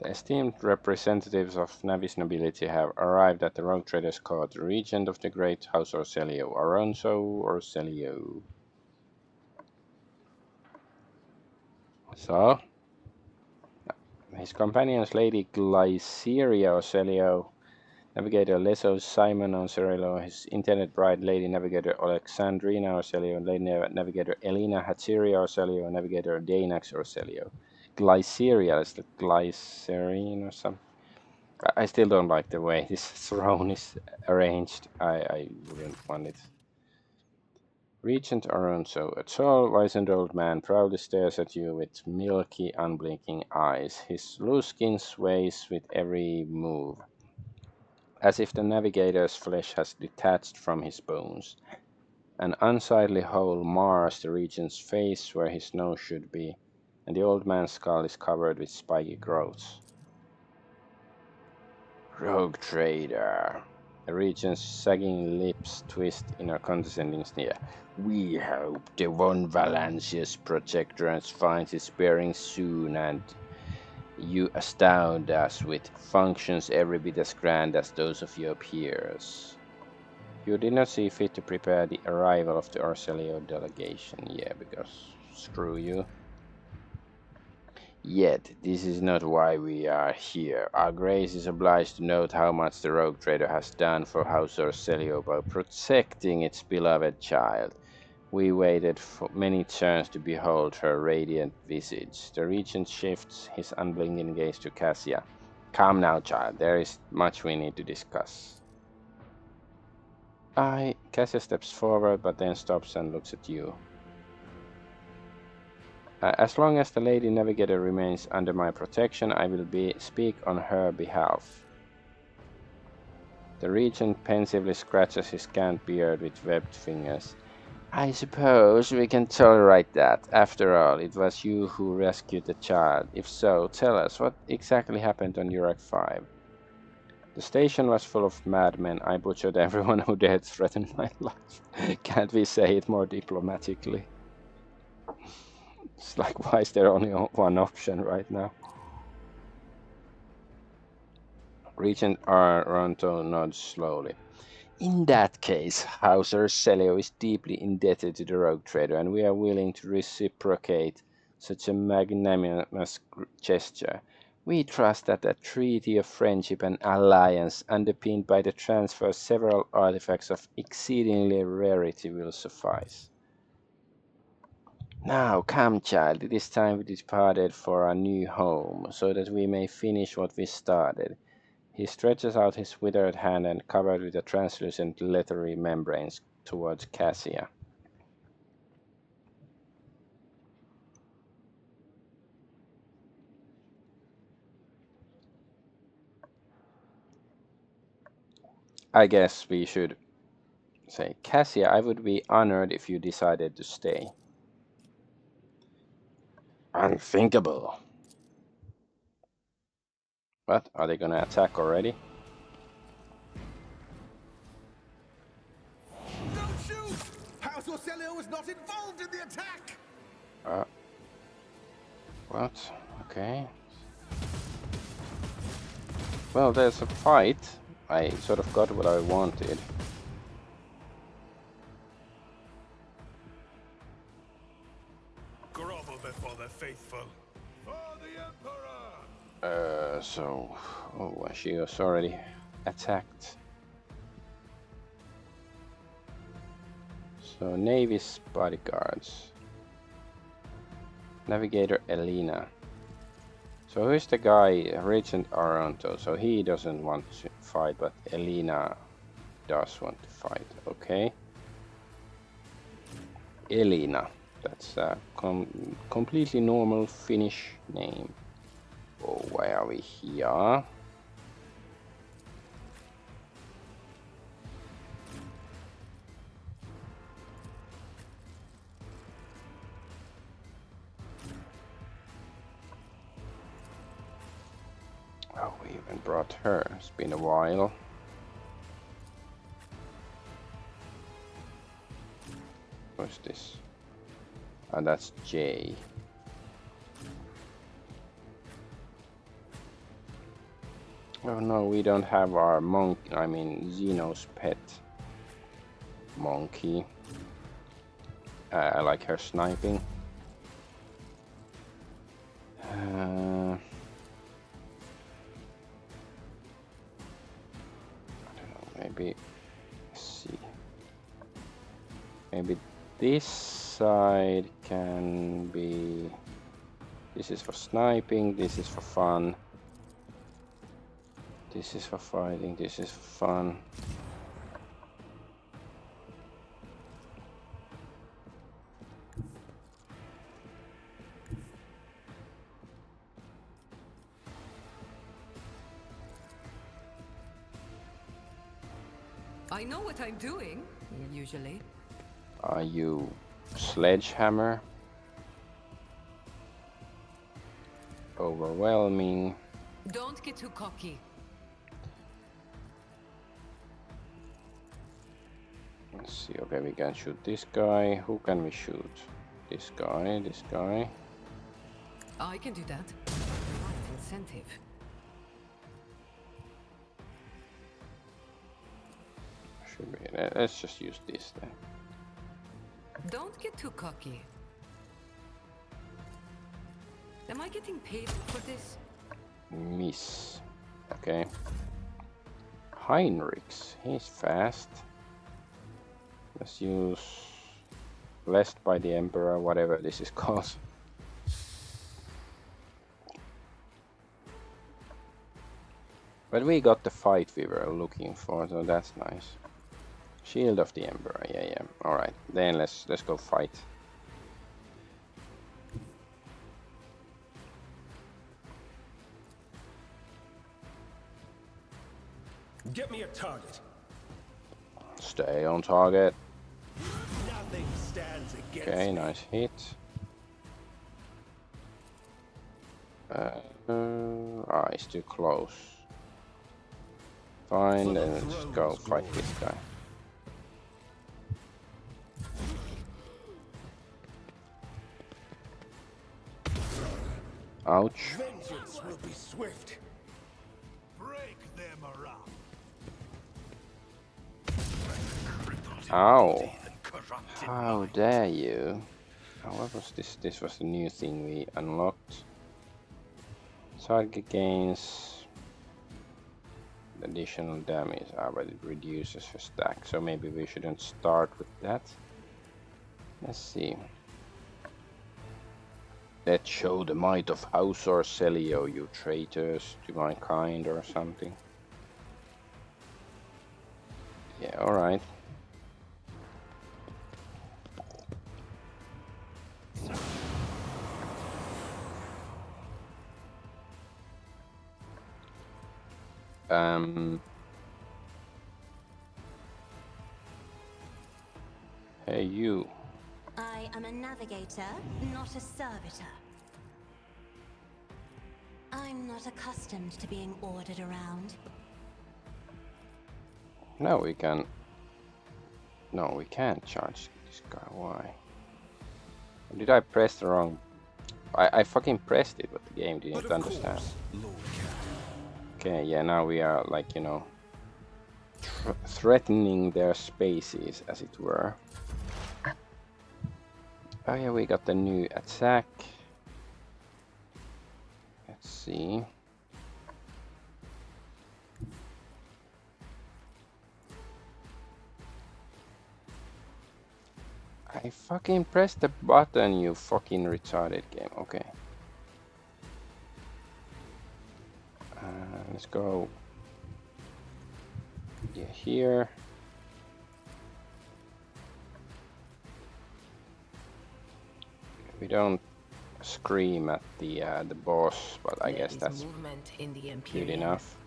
The esteemed representatives of Navis nobility have arrived at the Rogue Traders' Court, the regent of the great house Orselio, Alonso Orselio. So, his companions, Lady Glyceria Orselio, Navigator Leso Simon Orselio, his intended bride, Lady Navigator Alexandrina Orselio, Lady Navigator Elena Hatteria Orselio, Navigator Danax Orselio. Glyceria is the glycerine or something. I still don't like the way this throne is arranged. I wouldn't want it. Regent Aronso, a tall, wizened old man, proudly stares at you with milky, unblinking eyes. His loose skin sways with every move, as if the navigator's flesh has detached from his bones. An unsightly hole mars the regent's face where his nose should be, and the old man's skull is covered with spiky growths. Rogue trader. The regent's sagging lips twist in a condescending sneer. We hope the Von Valancius Protectorate finds its bearings soon, and you astound us with functions every bit as grand as those of your peers. You did not see fit to prepare the arrival of the Orselio delegation. Yeah, because screw you. Yet, this is not why we are here. Our Grace is obliged to note how much the Rogue Trader has done for House Orselio by protecting its beloved child. We waited for many turns to behold her radiant visage. The regent shifts his unblinking gaze to Cassia. Come now, child. There is much we need to discuss. Cassia steps forward, but then stops and looks at you. As long as the Lady Navigator remains under my protection, I will speak on her behalf. The regent pensively scratches his scant beard with webbed fingers. I suppose we can tolerate that. After all, it was you who rescued the child. If so, tell us, what exactly happened on Urak 5? The station was full of madmen. I butchered everyone who dared threaten my life. Can't we say it more diplomatically? It's like, why is there only one option right now? Regent Aranto nods slowly. In that case, House Orselio is deeply indebted to the Rogue Trader, and we are willing to reciprocate such a magnanimous gesture. We trust that a treaty of friendship and alliance, underpinned by the transfer of several artifacts of exceedingly rarity, will suffice. Now, come, child, it is time we departed for our new home, so that we may finish what we started. He stretches out his withered hand and, covered with a translucent leathery membranes, towards Cassia. I guess we should say, Cassia, I would be honored if you decided to stay. Unthinkable. What? Are they gonna attack already? Don't shoot! House Orselio was not involved in the attack! What? Okay. Well, there's a fight. I sort of got what I wanted. Grovel before the faithful. For the Emperor! So... Oh, she was already attacked. So, Navy's bodyguards. Navigator Elena. So who's the guy, Regent Aranto? So he doesn't want to fight, but Elena does want to fight. Okay. Elena. That's a completely normal Finnish name. Oh, why are we here? Oh, we even brought her. It's been a while. What's this? Oh, that's J. Oh no, we don't have our monkey, I mean Xeno's pet monkey. I like her sniping. I don't know, maybe, let's see. Maybe this side can be, this is for sniping, this is for fun. This is for fighting, this is for fun. I know what I'm doing, usually. Are you sledgehammer? Overwhelming. Don't get too cocky. Let's see, okay, we can shoot this guy. Who can we shoot? This guy, this guy. I can do that. Right incentive. Should be, let's just use this then. Don't get too cocky. Am I getting paid for this? Miss. Okay. Heinrichs, he's fast. Let's use Blessed by the Emperor, whatever this is called. But we got the fight we were looking for, so that's nice. Shield of the Emperor, yeah. Alright, then let's go fight. Get me a target. Stay on target. Nothing stands against Okay, me. nice hit. It's too close. Fine, then let's go fight this guy. Ouch. Vengeance will be swift. Break them around. Ow. How dare you? Oh, what was this? This was the new thing we unlocked. Target gains additional damage, but it reduces her stack, so maybe we shouldn't start with that. Let's see. Let's show the might of House Orselio, you traitors to my kind, or something. Yeah, alright. Hey, you. I am a navigator, not a servitor. I'm not accustomed to being ordered around. No, we can. No, we can't charge this guy. Why? Did I press the wrong? I fucking pressed it, but the game didn't understand. Okay, yeah, now we are like, you know, threatening their spaces, as it were. Oh yeah, we got the new attack. Let's see. I fucking pressed the button, you fucking retarded game. Okay. Let's go. Yeah, here. We don't scream at the boss, but I guess that's good enough.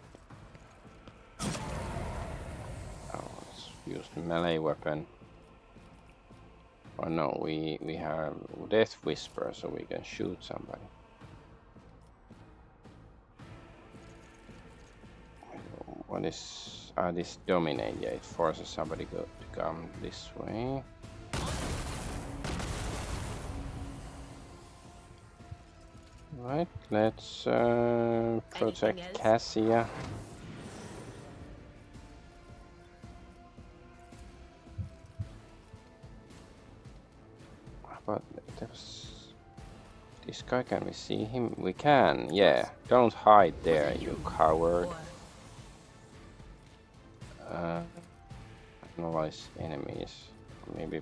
Oh, let's use the melee weapon. Oh no, we have Death Whisper, so we can shoot somebody. What is this dominate? Yeah, it forces somebody to come this way. Right, let's protect Cassia. But there's this guy, can we see him? We can, yeah. Don't hide there, you coward. Analyze enemies. Maybe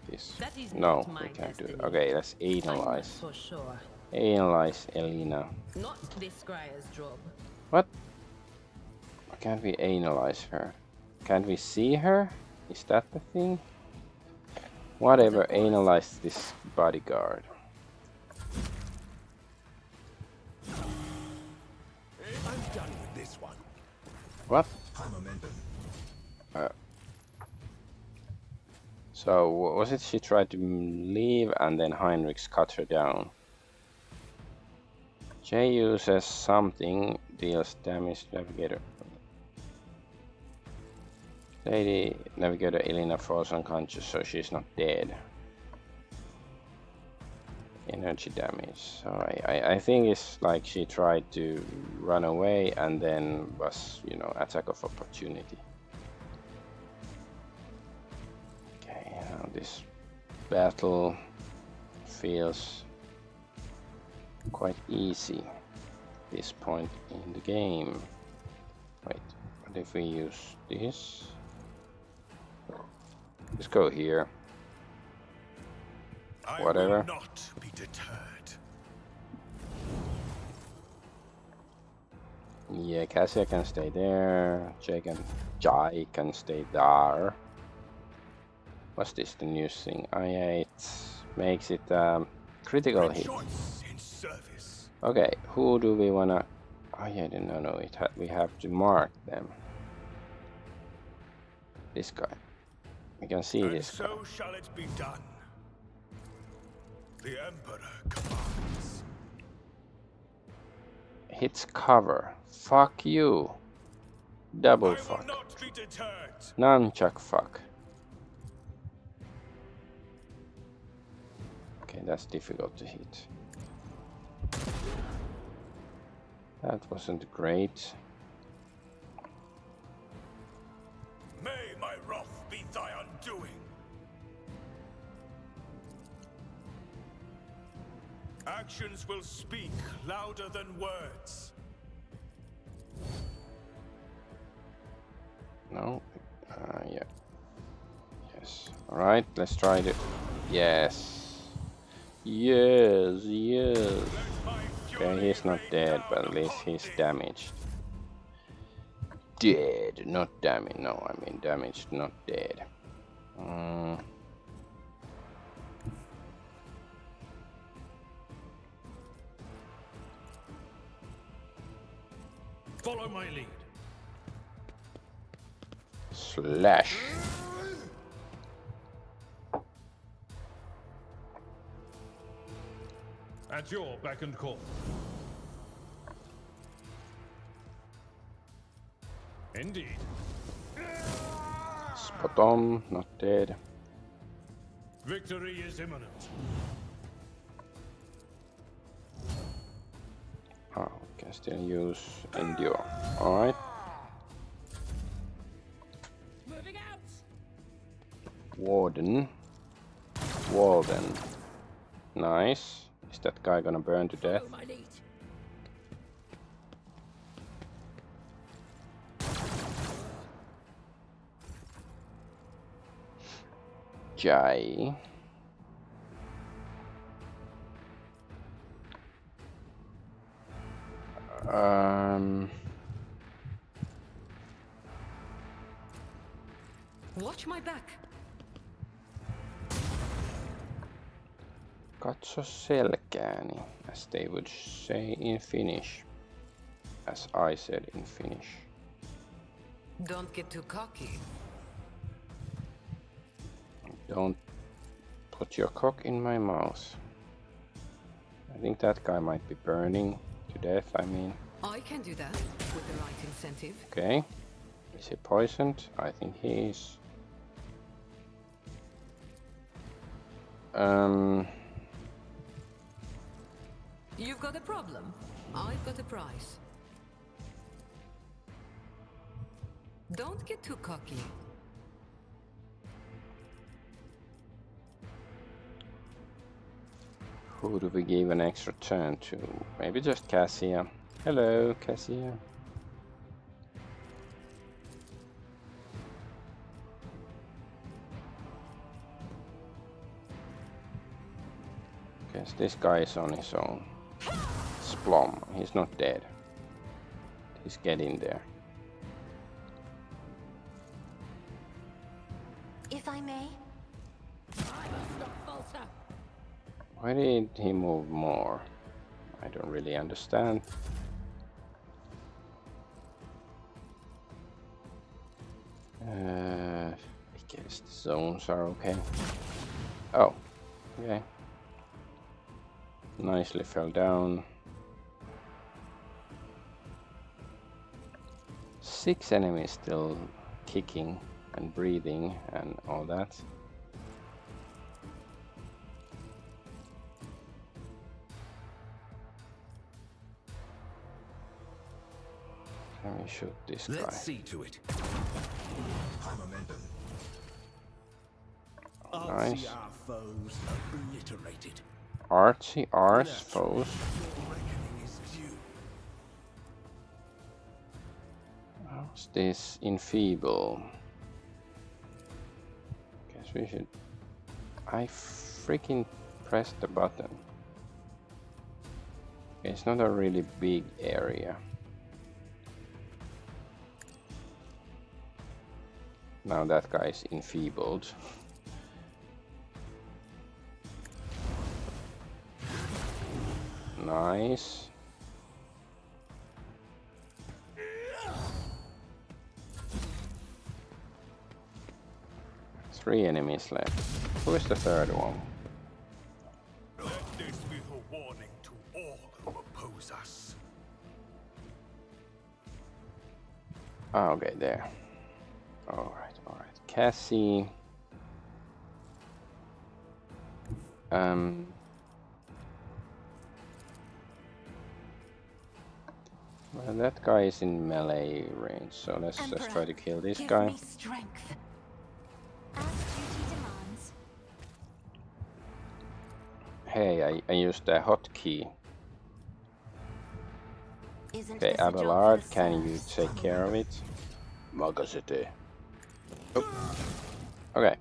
this. No, we can't do it. Okay, let's analyze. Analyze Elena. Not this scryer's job. What? Why can't we analyze her? Can't we see her? Is that the thing? Whatever, analyze this bodyguard. I'm done with this one. What? So, was it she tried to leave and then Heinrichs cut her down? Jay uses something, deals damage to Navigator. Lady Navigator Elena falls unconscious, so she's not dead. Energy damage. So I think it's like she tried to run away and then was, you know, attack of opportunity. Okay, now this battle feels quite easy at this point in the game. Wait, what if we use this? Let's go here. Whatever. I will not be deterred. Yeah, Cassia can stay there. Jai can stay there. What's this? The new thing? Oh yeah, it makes it critical hit. In service. Okay, who do we wanna? Oh yeah, no. We have to mark them. This guy. We can see And this guy. so shall it be done. The Emperor commands. Hits cover. Fuck you. Double fuck. I will not be deterred. Nunchuck fuck. Okay, that's difficult to hit. That wasn't great. May my wrath be thy undoing. Actions will speak louder than words. No. Yeah. Yes. All right. Let's try it. Yes. Yes. Okay, he's not dead, but at least he's damaged. Dead, not damaged. No, I mean damaged, not dead. Follow my lead. Slash. At your beck and call. Indeed. Spot on, not dead. Victory is imminent. Oh, we can still use endure. Alright. Moving out. Warden. Walden. Nice. Is that guy gonna burn to death? Follow my lead. Jai. Watch my back. Katso selkääni, as they would say in Finnish. As I said in Finnish. Don't get too cocky. Don't put your cock in my mouth. I think that guy might be burning to death, I mean. I can do that with the right incentive. Okay. Is he poisoned? I think he is. You've got a problem. I've got a prize. Don't get too cocky. Who do we give an extra turn to? Maybe just Cassia. Hello, Cassia. Guess this guy is on his own. Splom, he's not dead. He's getting there. If I may, I must not falter. Why did he move more? I don't really understand. I guess the zones are okay. Oh, okay. Nicely fell down. 6 enemies still kicking and breathing and all that. Let me shoot this guy. Let's see to it. High momentum. Nice. Our foes obliterated. Artsy Ars foes. Your reckoning is due. How's this enfeeble? Guess we should. I freaking pressed the button. It's not a really big area. Now that guy's enfeebled. Nice. Three enemies left. Who is the third one? Let this be a warning to all who oppose us. Oh, okay, there. Alright, alright. Cassie. Well, that guy is in melee range, so let's just try to kill this give guy. me strength. As duty demands. Hey, I used a hotkey. Isn't Okay, this a job for Abelard, the can you serfs? take care of it? Magazete. Oh. Okay.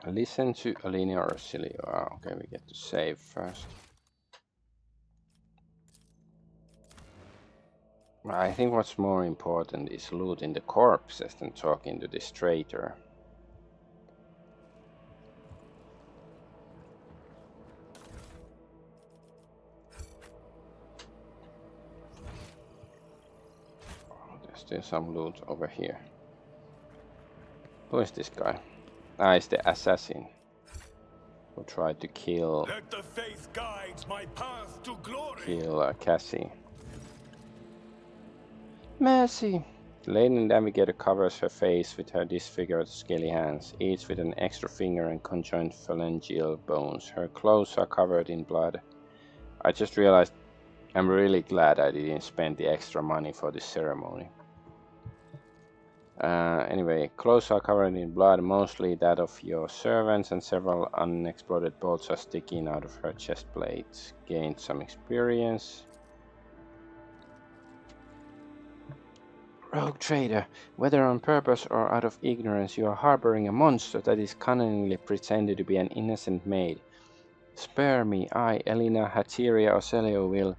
Listen to Alina or Silly. Oh, okay, we get to save first. I think what's more important is looting the corpses than talking to this traitor. still some loot over here. Who is this guy? Ah, it's the assassin who tried to kill Let the faith guide my path to glory. Cassie. Mercy! The lady navigator covers her face with her disfigured scaly hands, each with an extra finger and conjoined phalangeal bones. Her clothes are covered in blood. I just realized I'm really glad I didn't spend the extra money for this ceremony. Anyway, clothes are covered in blood, mostly that of your servants, and several unexploded bolts are sticking out of her chest plates. Gained some experience. Rogue trader, whether on purpose or out of ignorance, you are harboring a monster that is cunningly pretended to be an innocent maid. Spare me, I, Elena Hateria Ocelio, will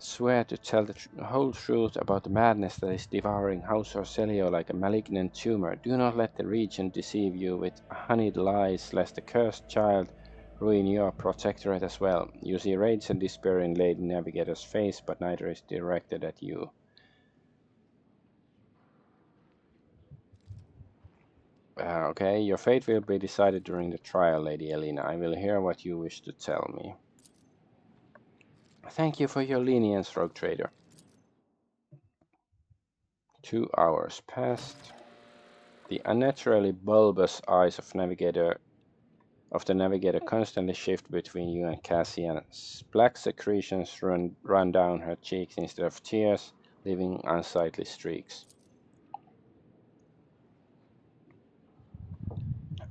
swear to tell the whole truth about the madness that is devouring House Ocelio like a malignant tumor. Do not let the regent deceive you with honeyed lies, lest the cursed child ruin your protectorate as well. You see rage and despair in Lady Navigator's face, but neither is directed at you. Okay, your fate will be decided during the trial, Lady Elena. I will hear what you wish to tell me. Thank you for your lenience, rogue trader. 2 hours passed. The unnaturally bulbous eyes of the navigator constantly shift between you and Cassie, and black secretions run down her cheeks instead of tears, leaving unsightly streaks.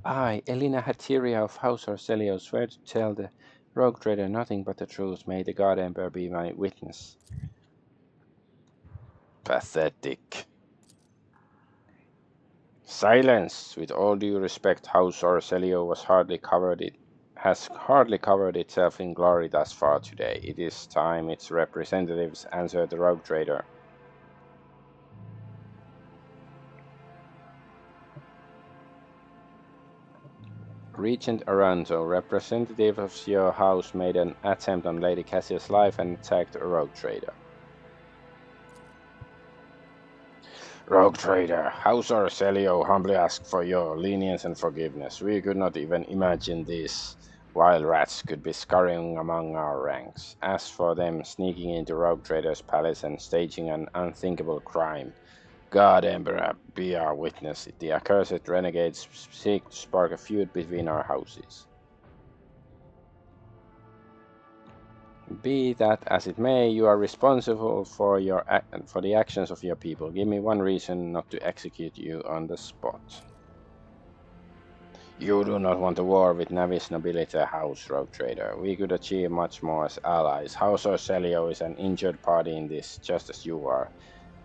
I, Elena Hateria of House Orcelio, swear to tell the rogue trader nothing but the truth. May the God Emperor be my witness. Pathetic. Silence! With all due respect, House Orcelio has hardly covered itself in glory thus far today. It is time its representatives answered the rogue trader. Regent Aranzo, representative of your house, made an attempt on Lady Cassia's life and attacked a rogue trader. Rogue trader, House Orcelio humbly asks for your lenience and forgiveness. We could not even imagine these wild rats could be scurrying among our ranks. As for them sneaking into Rogue Trader's palace and staging an unthinkable crime, God Emperor, be our witness. The accursed renegades seek to spark a feud between our houses. Be that as it may, you are responsible for the actions of your people. Give me one reason not to execute you on the spot. You do not want a war with Navis nobility, House Rogue Trader. We could achieve much more as allies. House Orcelio is an injured party in this, just as you are.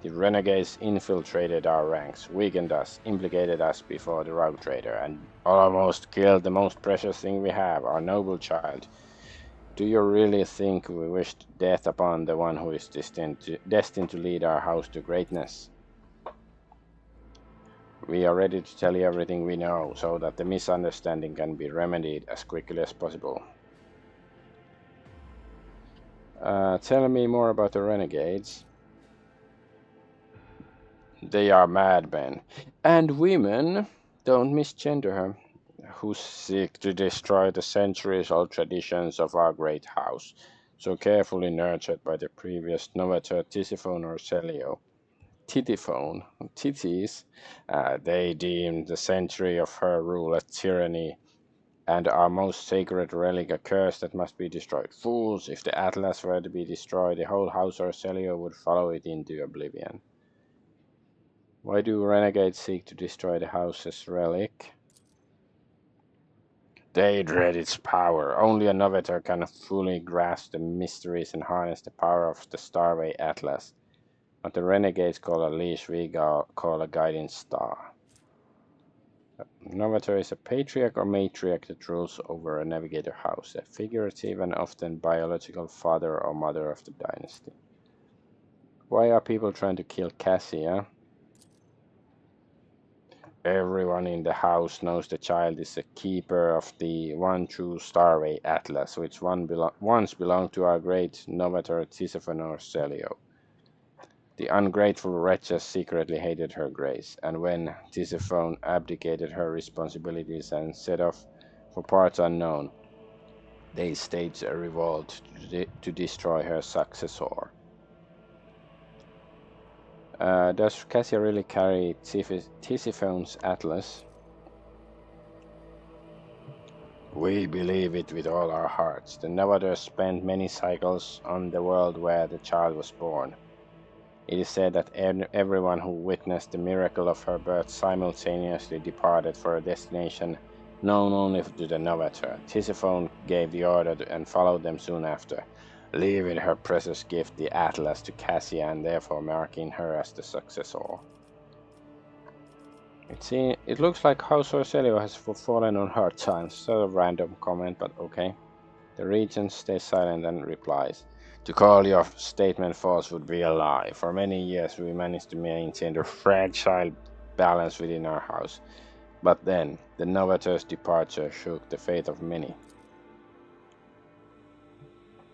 The renegades infiltrated our ranks, weakened us, implicated us before the Rogue Trader, and almost killed the most precious thing we have, our noble child. Do you really think we wished death upon the one who is destined to lead our house to greatness? We are ready to tell you everything we know, so that the misunderstanding can be remedied as quickly as possible. Tell me more about the renegades. They are madmen. And women, don't misgender her, who seek to destroy the centuries-old traditions of our great house, so carefully nurtured by the previous novator Tisiphone or Celio. Titiphone, Titis, they deemed the century of her rule a tyranny, and our most sacred relic a curse that must be destroyed. Fools, if the Atlas were to be destroyed, the whole house Orcelio would follow it into oblivion. Why do renegades seek to destroy the house's relic? They dread its power. Only a novator can fully grasp the mysteries and harness the power of the Starway Atlas. What the renegades call a leash, we call a guiding star. A novator is a patriarch or matriarch that rules over a navigator house, a figurative and often biological father or mother of the dynasty. Why are people trying to kill Cassia? Everyone in the house knows the child is a keeper of the one true Starway Atlas, which once belonged to our great novator Tisiphone or Celio. The ungrateful wretches secretly hated her grace, and when Tisiphone abdicated her responsibilities and set off for parts unknown, they staged a revolt to destroy her successor. Does Cassia really carry Tisiphone's atlas? We believe it with all our hearts. The Novators spent many cycles on the world where the child was born. It is said that everyone who witnessed the miracle of her birth simultaneously departed for a destination known only to the Novator. Tisiphone gave the order and followed them soon after, leaving her precious gift, the Atlas, to Cassia and therefore marking her as the successor. It looks like House Orselio has fallen on hard times. Sort of random comment, but okay. The regent stays silent and replies, "To call your statement false would be a lie. For many years we managed to maintain the fragile balance within our house. But then, the Novator's departure shook the faith of many.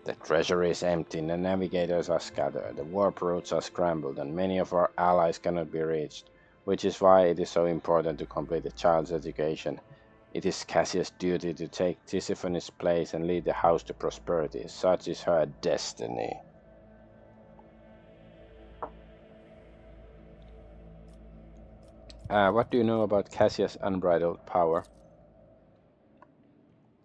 The treasury is empty, the navigators are scattered, the warp routes are scrambled, and many of our allies cannot be reached, which is why it is so important to complete the child's education. It is Cassia's duty to take Tisiphone's place and lead the house to prosperity. Such is her destiny." What do you know about Cassia's unbridled power?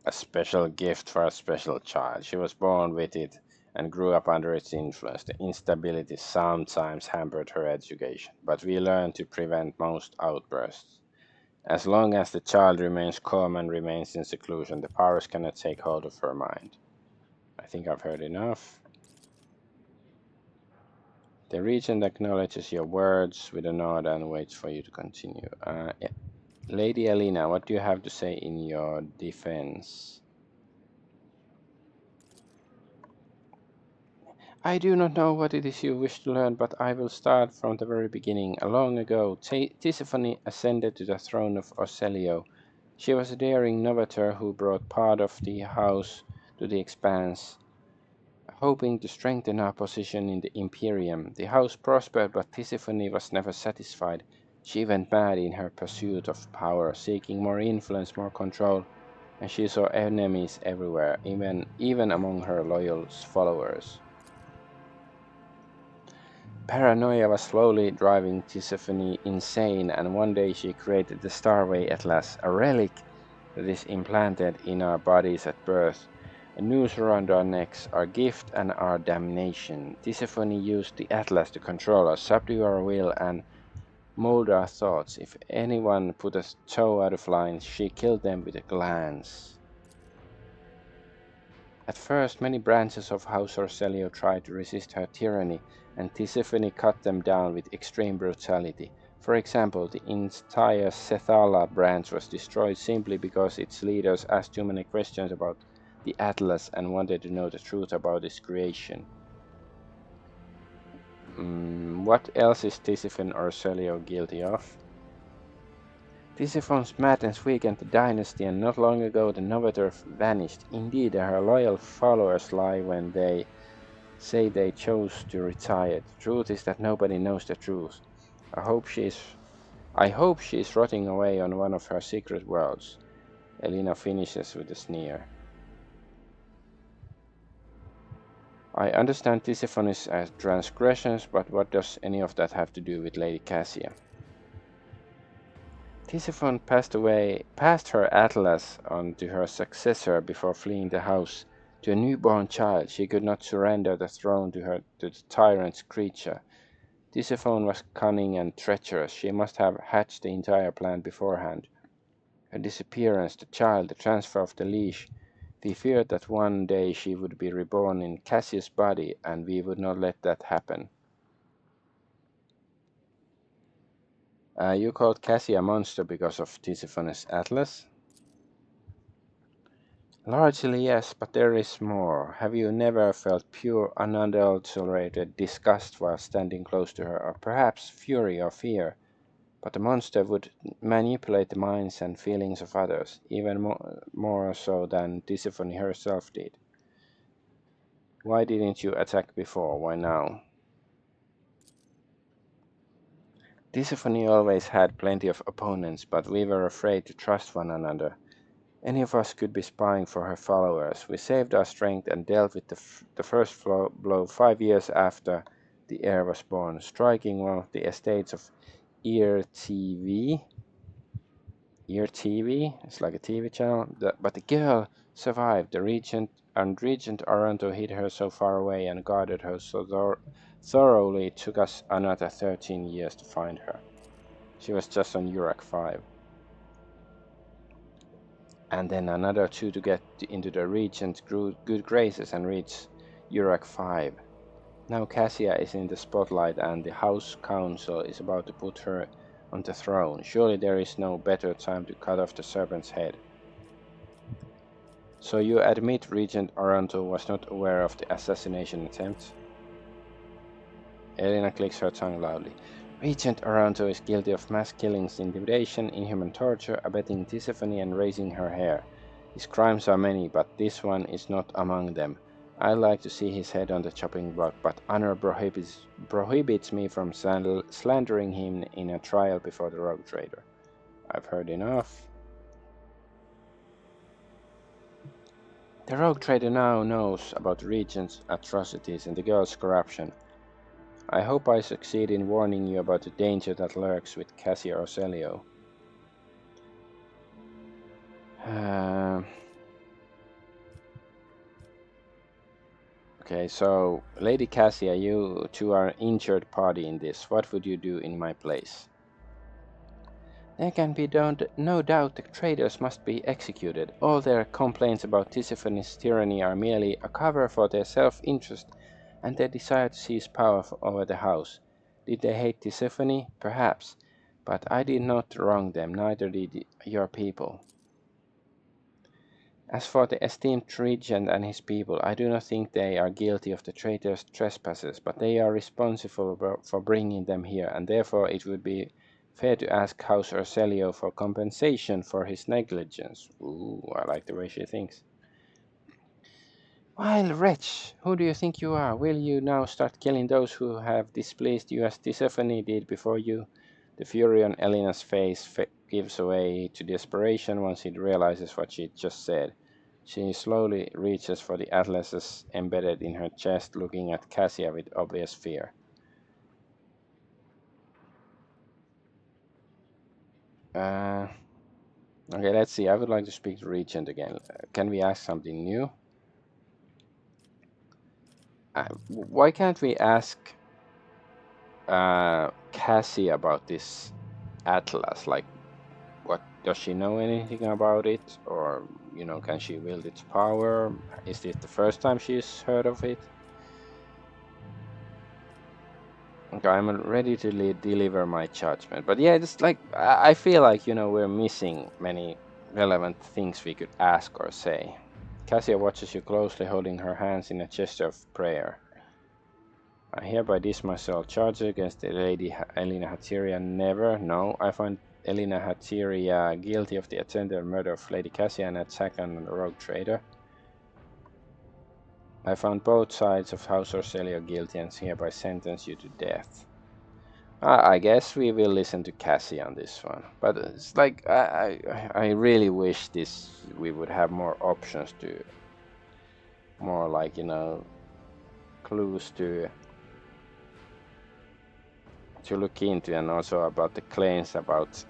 A special gift for a special child. She was born with it and grew up under its influence. The instability sometimes hampered her education, but we learned to prevent most outbursts. As long as the child remains calm and remains in seclusion, the powers cannot take hold of her mind. I think I've heard enough. The regent acknowledges your words with a nod and waits for you to continue. Yeah. Lady Alina, what do you have to say in your defense? I do not know what it is you wish to learn, but I will start from the very beginning. Long ago, Tisiphone ascended to the throne of Orselio. She was a daring novator who brought part of the house to the expanse, hoping to strengthen our position in the Imperium. The house prospered, but Tisiphone was never satisfied. She went mad in her pursuit of power, seeking more influence, more control, and she saw enemies everywhere, even among her loyal followers. Paranoia was slowly driving Tisiphone insane, and one day she created the Starway Atlas, a relic that is implanted in our bodies at birth, a noose around our necks, our gift and our damnation. Tisiphone used the Atlas to control us, subdue our will, and mold our thoughts. If anyone put a toe out of line, she killed them with a glance. At first, many branches of House Orselio tried to resist her tyranny, and Tisiphone cut them down with extreme brutality. For example, the entire Sethala branch was destroyed simply because its leaders asked too many questions about the Atlas and wanted to know the truth about its creation. What else is Tisiphone Orselio guilty of? Tisiphone's madness weakened the dynasty, and not long ago the Novator vanished. Indeed, her loyal followers lie when they say they chose to retire. The truth is that nobody knows the truth. I hope she is rotting away on one of her secret worlds. Elena finishes with a sneer. I understand Tisiphone's transgressions, but what does any of that have to do with Lady Cassia? Tisiphone passed her atlas on to her successor before fleeing the house. To a newborn child, she could not surrender the throne to the tyrant's creature. Tisiphone was cunning and treacherous. She must have hatched the entire plan beforehand. Her disappearance, the child, the transfer of the leash. We feared that one day she would be reborn in Cassia's body, and we would not let that happen. You called Cassia a monster because of Tisiphone's atlas? Largely yes, but there is more. Have you never felt pure, unadulterated disgust while standing close to her, or perhaps fury or fear? But the monster would manipulate the minds and feelings of others, even more so than Tisiphone herself did. Why didn't you attack before? Why now? Tisiphone always had plenty of opponents, but we were afraid to trust one another. Any of us could be spying for her followers. We saved our strength and dealt with the first blow 5 years after the heir was born, striking one of the estates of Ear TV. Ear TV, it's like a TV channel. But the girl survived. The regent and Regent Aranto hid her so far away and guarded her so thoroughly it took us another 13 years to find her. She was just on Urak 5. And then another 2 to get into the Regent's good graces and reach Urak 5. Now Cassia is in the spotlight and the House Council is about to put her on the throne. Surely there is no better time to cut off the serpent's head. So you admit Regent Aranto was not aware of the assassination attempt? Elena clicks her tongue loudly. Regent Aranto is guilty of mass killings, intimidation, inhuman torture, abetting Tisiphone and raising her hair. His crimes are many, but this one is not among them. I'd like to see his head on the chopping block, but honor prohibits me from slandering him in a trial before the rogue trader. I've heard enough. The rogue trader now knows about the Regent's atrocities and the girl's corruption. I hope I succeed in warning you about the danger that lurks with Cassia Orselio. Okay, so Lady Cassia, you two are an injured party in this. What would you do in my place? There can be no doubt the traitors must be executed. All their complaints about Tisiphone's tyranny are merely a cover for their self-interest and their desire to seize power over the house. Did they hate Tisiphone? Perhaps. But I did not wrong them, neither did your people. As for the esteemed regent and his people, I do not think they are guilty of the traitor's trespasses, but they are responsible for bringing them here, and therefore it would be fair to ask House Orselio for compensation for his negligence. Ooh, I like the way she thinks. Vile wretch, who do you think you are? Will you now start killing those who have displeased you as Tisiphone did before you? The fury on Elena's face gives way to desperation once it realizes what she just said. She slowly reaches for the atlases embedded in her chest, looking at Cassia with obvious fear. Okay, let's see. I would like to speak to Regent again. Can we ask something new? Why can't we ask Cassie about this atlas? Like, what does she know anything about it? Or, can she wield its power? Is this the first time she's heard of it? Okay, I'm ready to deliver my judgment. But yeah, it's like, I feel like, we're missing many relevant things we could ask or say. Cassia watches you closely, holding her hands in a gesture of prayer. I hereby dismiss myself charges against the Lady Elena Hatteria. Never. No, I find Elena Hatteria guilty of the attempted murder of Lady Cassia and attack on the rogue trader. I found both sides of House Orselio guilty and hereby sentence you to death. I guess we will listen to Cassie on this one. But it's like, I really wish we would have more options to, more like, clues to look into, and also about the claims about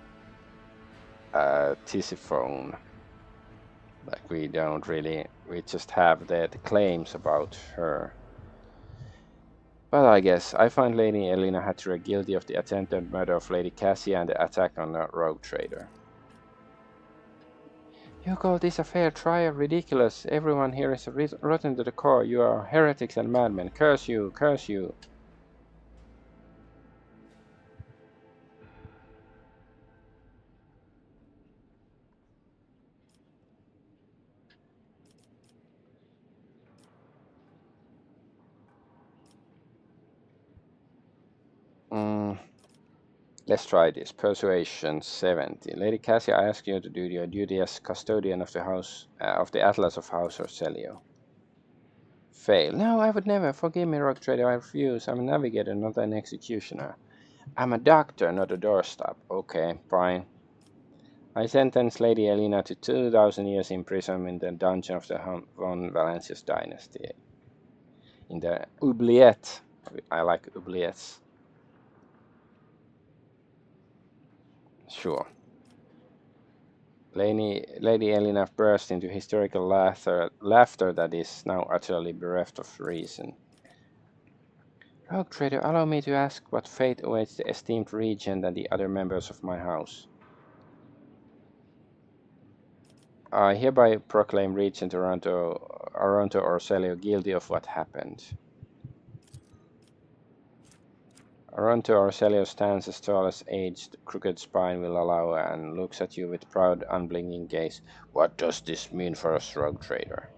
Tisiphone. Like, we just have the claims about her. But I guess I find Lady Elena Hatteria guilty of the attempted murder of Lady Cassia and the attack on the rogue trader. You call this a fair trial? Ridiculous. Everyone here is rotten to the core. You are heretics and madmen. Curse you, curse you. Let's try this. Persuasion 70. Lady Cassia, I ask you to do your duty as custodian of the house, of the Atlas of House Orselio. Fail. No, I would never. Forgive me, rogue trader. I refuse. I'm a navigator, not an executioner. I'm a doctor, not a doorstop. Okay, fine. I sentence Lady Elena to 2,000 years in prison in the dungeon of the von Valencius dynasty. In the oubliette. I like oubliettes. Sure. Lady Elena burst into hysterical laughter that is now utterly bereft of reason. Rogue Trader, allow me to ask what fate awaits the esteemed regent and the other members of my house. I hereby proclaim Regent Aranto Orselio guilty of what happened. Aranto Orselio stands as tall as aged crooked spine will allow and looks at you with proud, unblinking gaze. What does this mean for us, Rogue Trader?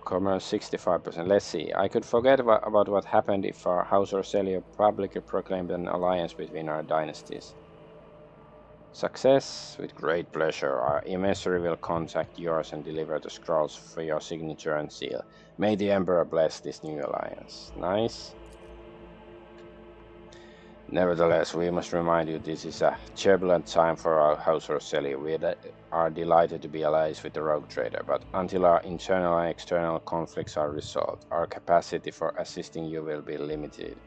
Commerce 65%. Let's see. I could forget about what happened if our House Orselio publicly proclaimed an alliance between our dynasties. Success, with great pleasure. Our emissary will contact yours and deliver the scrolls for your signature and seal. May the Emperor bless this new alliance. Nice. Nevertheless, we must remind you this is a turbulent time for our House Orselio. We are delighted to be allies with the Rogue Trader, but until our internal and external conflicts are resolved, our capacity for assisting you will be limited.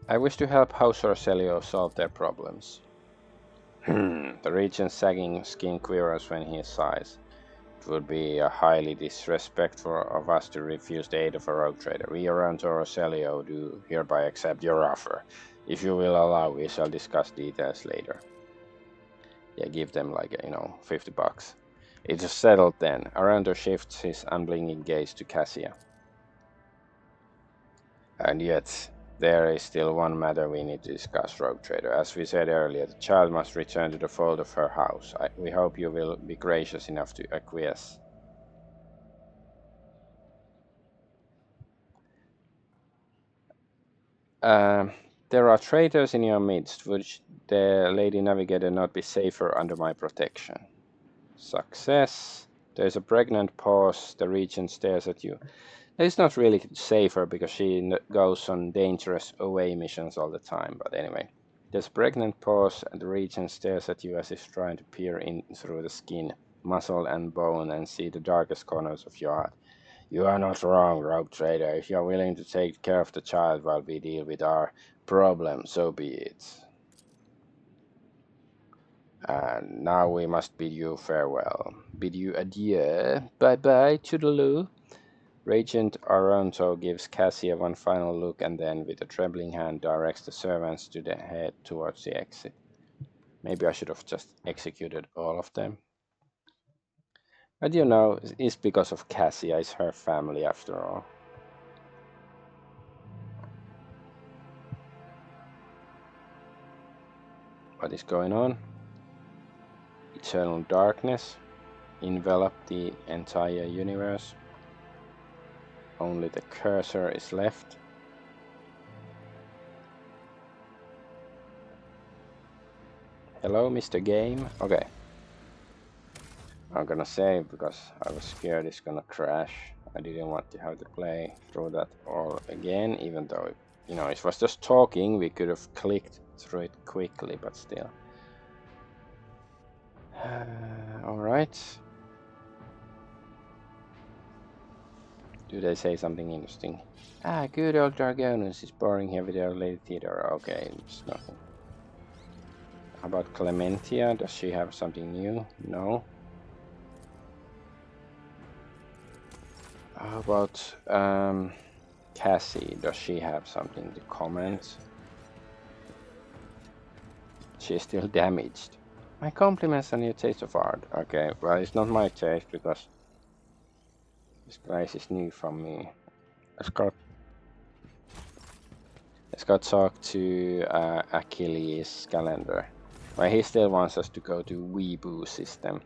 I wish to help House Orselio solve their problems. The regent's sagging skin quivers when he sighs. It would be highly disrespectful of us to refuse the aid of a rogue trader. We around Orselio do hereby accept your offer. If you will allow, we shall discuss details later. Yeah, give them like, $50. It is settled then. Arando shifts his unblinking gaze to Cassia. And yet, there is still one matter we need to discuss, Rogue Trader. As we said earlier, the child must return to the fold of her house. We hope you will be gracious enough to acquiesce. There are traitors in your midst. Would the Lady Navigator not be safer under my protection? Success. There's a pregnant pause. The regent stares at you. It's not really safer because she goes on dangerous away missions all the time. But anyway, there's a pregnant pause and the regent stares at you as if trying to peer in through the skin, muscle and bone and see the darkest corners of your heart. You are not wrong, Rogue Trader. If you are willing to take care of the child while we deal with our problem, so be it. And now we must bid you farewell. Bid you adieu. Bye-bye, toodaloo. Regent Aronto gives Cassia one final look and then, with a trembling hand, directs the servants to head towards the exit. Maybe I should have just executed all of them. But it's because of Cassia. It's her family after all. What is going on? Eternal darkness enveloped the entire universe. Only the cursor is left. Hello, Mr. Game. Okay. I'm gonna save because I was scared it's gonna crash. I didn't want to have to play through that all again, even though it was just talking. We could have clicked through it quickly, but still. Alright. Do they say something interesting? Good old Argonaut is boring here with our Lady Theodora. Okay, it's nothing. How about Clementia? Does she have something new? No. How about Cassie? Does she have something to comment? She's still damaged. My compliments on your taste of art. Okay, well, it's not my taste because this place is new for me. Let's go talk to Achilles' calendar. Well, he still wants us to go to Weeboo system.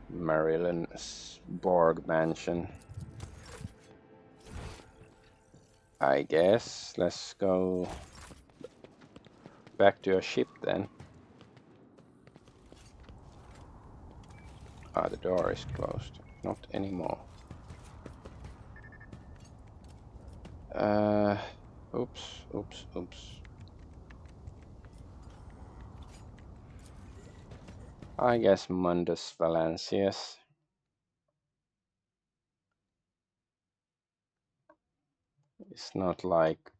Marilyn's Borg mansion. I guess let's go back to your ship then. Ah, the door is closed. Not anymore. Oops. I guess Mundus Valancius. It's not like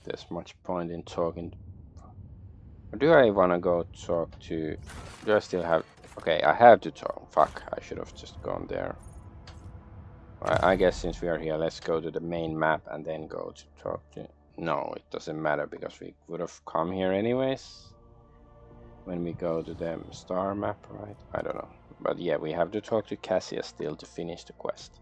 there's much point in talking. Or do I want to go talk to... Do I still have... Okay, I have to talk. Fuck, I should have just gone there. I guess since we are here, let's go to the main map and then go to talk to... No, it doesn't matter because we would have come here anyways. When we go to the star map, right? I don't know. But yeah, we have to talk to Cassia still to finish the quest.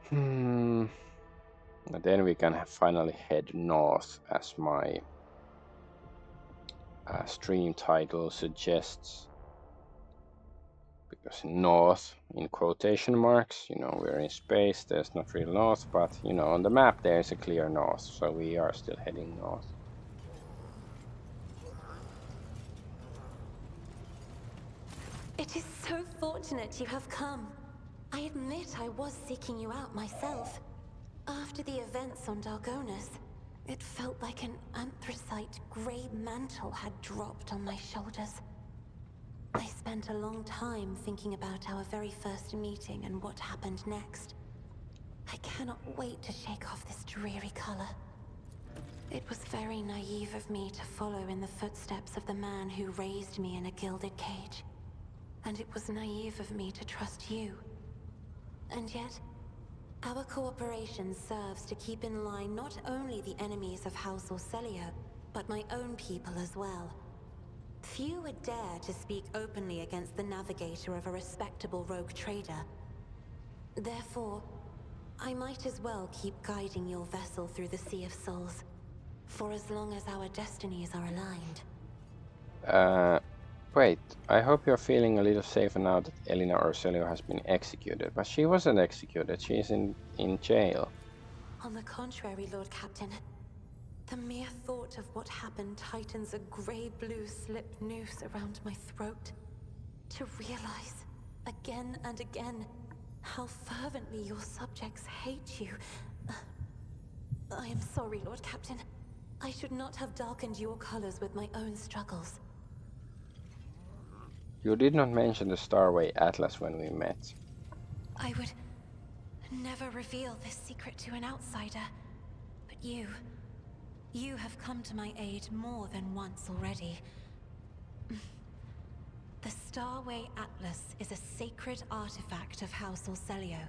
And then we can finally head north as my stream title suggests. Because north, in quotation marks, you know, we're in space, there's not real north, but, you know, on the map there's a clear north, so we are still heading north. It is so fortunate you have come. I admit I was seeking you out myself. After the events on Argonaut, it felt like an anthracite grey mantle had dropped on my shoulders. I spent a long time thinking about our very first meeting and what happened next. I cannot wait to shake off this dreary color. It was very naive of me to follow in the footsteps of the man who raised me in a gilded cage. And it was naive of me to trust you. And yet, our cooperation serves to keep in line not only the enemies of House Orselio, but my own people as well. Few would dare to speak openly against the navigator of a respectable rogue trader. Therefore, I might as well keep guiding your vessel through the Sea of Souls, for as long as our destinies are aligned. Wait, I hope you're feeling a little safer now that Elena Orselio has been executed, but she wasn't executed, she's in jail. On the contrary, Lord Captain. The mere thought of what happened tightens a grey-blue slip noose around my throat. To realize, again and again, how fervently your subjects hate you. I am sorry, Lord Captain. I should not have darkened your colors with my own struggles. You did not mention the Starway Atlas when we met. I would never reveal this secret to an outsider, but you have come to my aid more than once already. The Starway Atlas is a sacred artifact of House Orselio.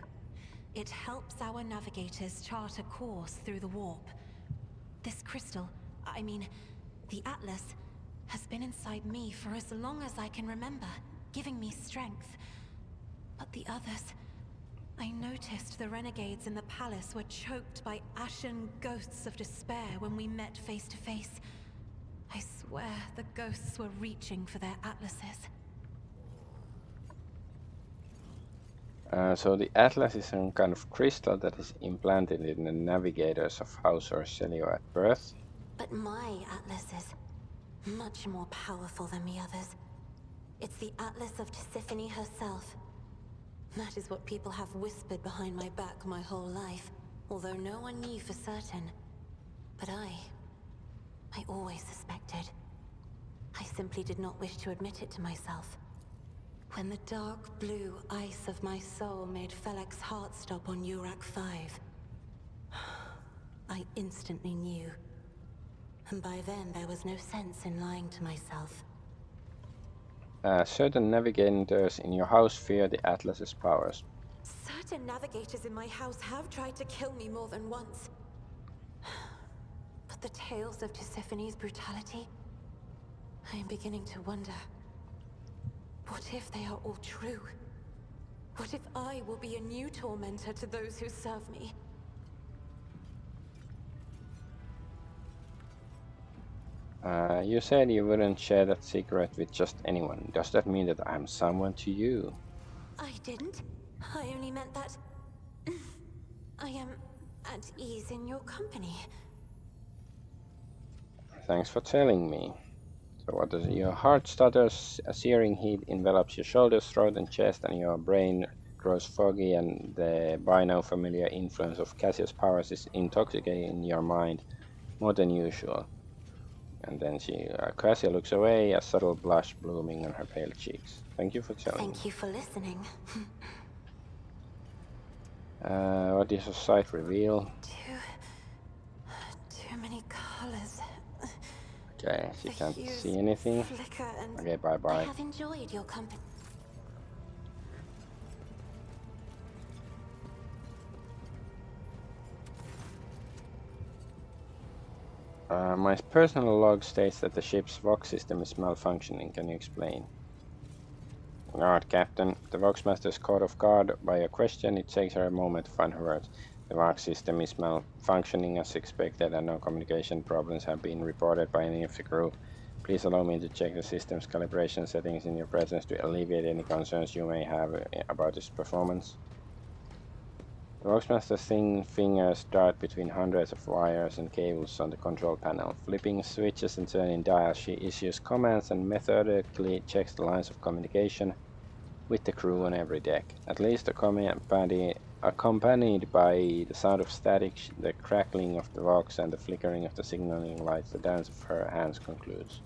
It helps our navigators chart a course through the warp. This crystal, the Atlas, has been inside me for as long as I can remember, giving me strength. But the others... I noticed the renegades in the palace were choked by ashen ghosts of despair when we met face to face. I swear the ghosts were reaching for their atlases. So the Atlas is some kind of crystal that is implanted in the navigators of House Orselio at birth. But my Atlas is much more powerful than the others. It's the Atlas of Tisiphone herself. That is what people have whispered behind my back my whole life, although no one knew for certain. But I always suspected. I simply did not wish to admit it to myself. When the dark blue ice of my soul made Felek's heart stop on Urak 5, I instantly knew. And by then there was no sense in lying to myself. Certain navigators in your house fear the Atlas's powers. Certain navigators in my house have tried to kill me more than once. But the tales of Tisiphone's brutality, I am beginning to wonder. What if they are all true? What if I will be a new tormentor to those who serve me? You said you wouldn't share that secret with just anyone. Does that mean that I'm someone to you? I didn't. I only meant that I am at ease in your company. Thanks for telling me. So what does your heart stutters, a searing heat envelops your shoulders, throat and chest, and your brain grows foggy, and the by now familiar influence of Cassius' powers is intoxicating your mind more than usual. And then Cassia looks away, a subtle blush blooming on her pale cheeks. Thank you for telling me. Thank you for listening. What does your sight reveal? Too many colors. Okay, she The can't hues see anything. flicker and Okay, I bye-bye. have enjoyed your company. My personal log states that the ship's Vox system is malfunctioning. Can you explain? Guard, Captain. The Voxmaster is caught off guard by a question. It takes her a moment to find her words. The Vox system is malfunctioning as expected, and no communication problems have been reported by any of the crew. Please allow me to check the system's calibration settings in your presence to alleviate any concerns you may have about its performance. The Voxmaster's thin fingers dart between hundreds of wires and cables on the control panel. Flipping switches and turning dials, she issues commands and methodically checks the lines of communication with the crew on every deck. At least accompanied by the sound of static, the crackling of the Vox, and the flickering of the signaling lights, the dance of her hands concludes.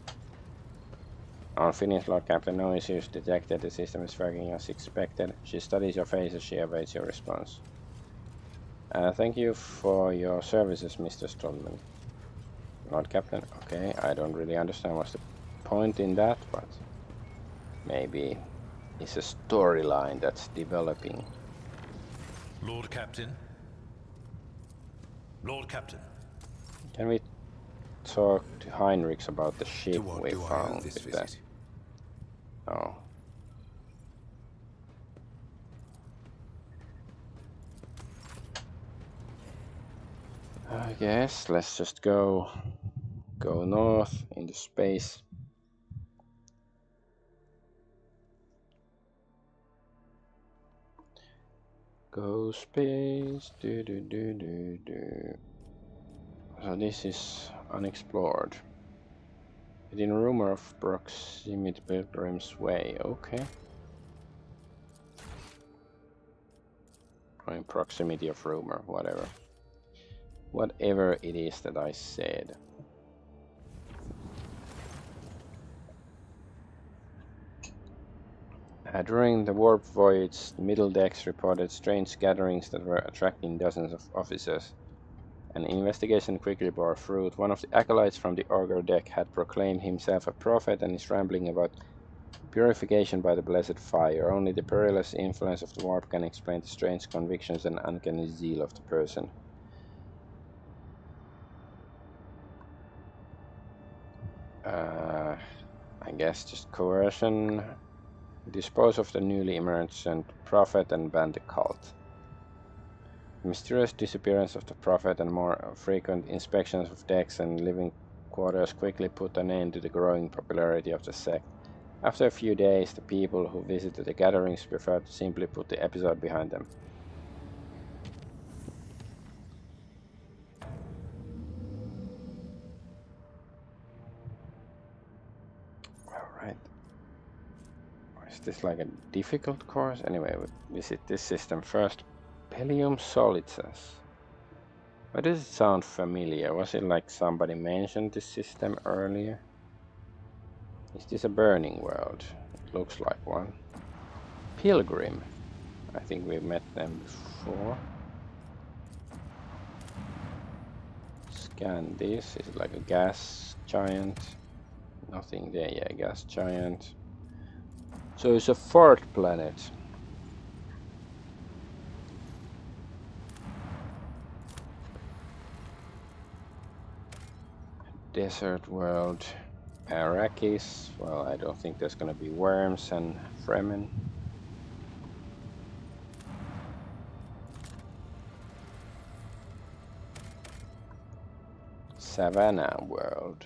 All finished, Lord Captain. No issues detected. The system is working as expected. She studies your face as she awaits your response. Thank you for your services, Mr. Stolman. Lord Captain, okay, I don't really understand what's the point in that, but maybe it's a storyline that's developing. Lord Captain. Lord Captain. Can we talk to Heinrichs about the ship To what we do I owe found this with visit? that? Oh. I guess let's just go north into space. Go space, do do do do do. So this is unexplored. Within rumor of proximity Pilgrim's Way, okay. Or in proximity of rumor, whatever. Whatever it is that I said. During the warp voyage, the middle decks reported strange gatherings that were attracting dozens of officers. An investigation quickly bore fruit. One of the acolytes from the Augur deck had proclaimed himself a prophet and is rambling about purification by the blessed fire. Only the perilous influence of the warp can explain the strange convictions and uncanny zeal of the person. I guess just coercion. Dispose of the newly emergent prophet and ban the cult. The mysterious disappearance of the prophet and more frequent inspections of decks and living quarters quickly put an end to the growing popularity of the sect. After a few days, the people who visited the gatherings preferred to simply put the episode behind them. Alright. Is this like a difficult course? Anyway, we'll visit this system first. Pelium Solitus. Why does it sound familiar? Was it like somebody mentioned this system earlier? Is this a burning world? It looks like one. Pilgrim. I think we've met them before. Scan this. Is it like a gas giant? Nothing there. Yeah, gas giant. So it's a fart planet. Desert world. Arrakis. Well, I don't think there's gonna be worms and Fremen. Savannah world.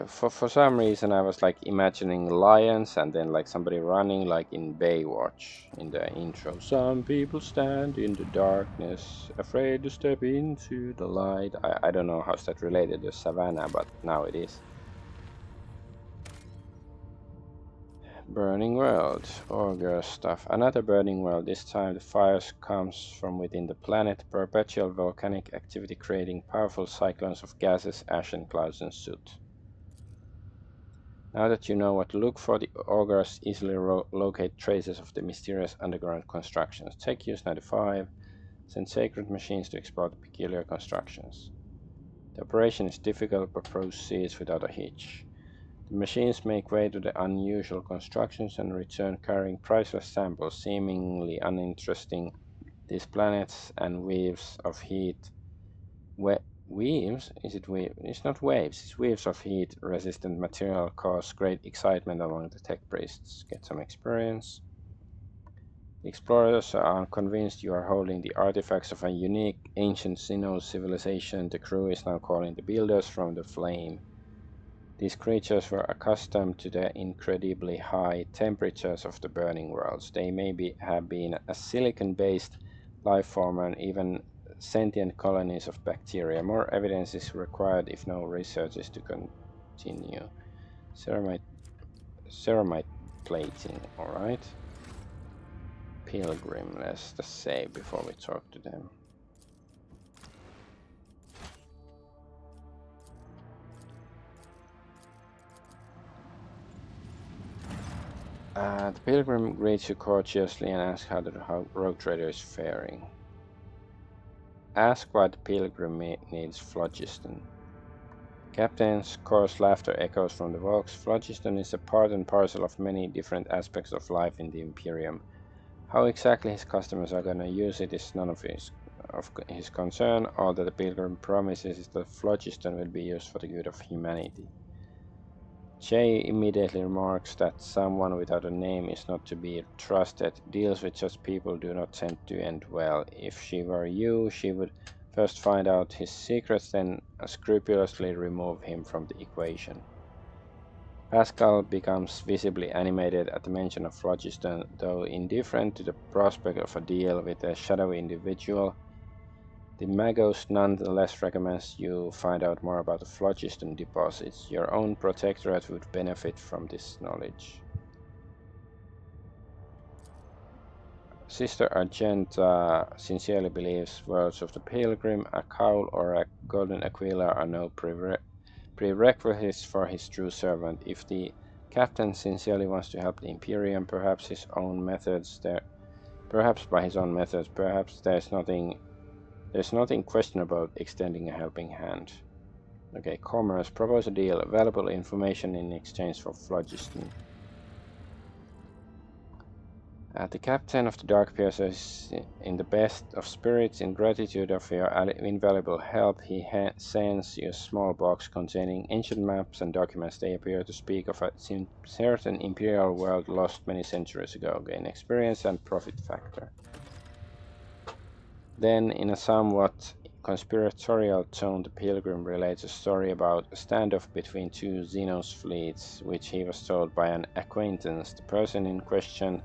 For some reason I was like imagining lions and then like somebody running like in Baywatch in the intro. Some people stand in the darkness, afraid to step into the light. I don't know how's that related to Savannah, but now it is. Burning world, ogre stuff. Another burning world. This time the fires comes from within the planet. Perpetual volcanic activity creating powerful cyclones of gases, ash and clouds and soot. Now that you know what to look for, the augurs easily locate traces of the mysterious underground constructions. Take use 95. Send sacred machines to explore the peculiar constructions. The operation is difficult but proceeds without a hitch. The machines make way to the unusual constructions and return carrying priceless samples, seemingly uninteresting. These planets and waves of heat. Weaves? Is it wave? It's not waves, it's waves of heat resistant material cause great excitement among the tech priests. Get some experience. The explorers are convinced you are holding the artifacts of a unique ancient Sinnoh civilization. The crew is now calling the builders from the flame. These creatures were accustomed to the incredibly high temperatures of the burning worlds. They may have been a silicon-based life form and even sentient colonies of bacteria. More evidence is required if no research is to continue. Ceramite plating, alright. Pilgrim, let's just save before we talk to them. The pilgrim greets you courteously and asks how the rogue trader is faring. Ask why the pilgrim needs phlogiston. Captain's coarse laughter echoes from the walks. Phlogiston is a part and parcel of many different aspects of life in the Imperium. How exactly his customers are going to use it is none of his concern. All that the pilgrim promises is that phlogiston will be used for the good of humanity. Jay immediately remarks that someone without a name is not to be trusted. Deals with such people do not tend to end well. If she were you, she would first find out his secrets, then scrupulously remove him from the equation. Pascal becomes visibly animated at the mention of phlogiston, though indifferent to the prospect of a deal with a shadowy individual. The Magos nonetheless recommends you find out more about the phlogiston deposits. Your own protectorate would benefit from this knowledge. Sister Argenta sincerely believes words of the pilgrim, a cowl or a golden aquila are no prerequisites for his true servant. If the captain sincerely wants to help the Imperium, perhaps by his own methods, there's nothing questionable about extending a helping hand. Okay, commerce. Propose a deal. Valuable information in exchange for phlogiston. The captain of the Dark Piercer is in the best of spirits. In gratitude of your invaluable help, he sends you a small box containing ancient maps and documents. They appear to speak of a certain imperial world lost many centuries ago. Gain experience and profit factor. Then, in a somewhat conspiratorial tone, the pilgrim relates a story about a standoff between two Xenos fleets, which he was told by an acquaintance. The person in question,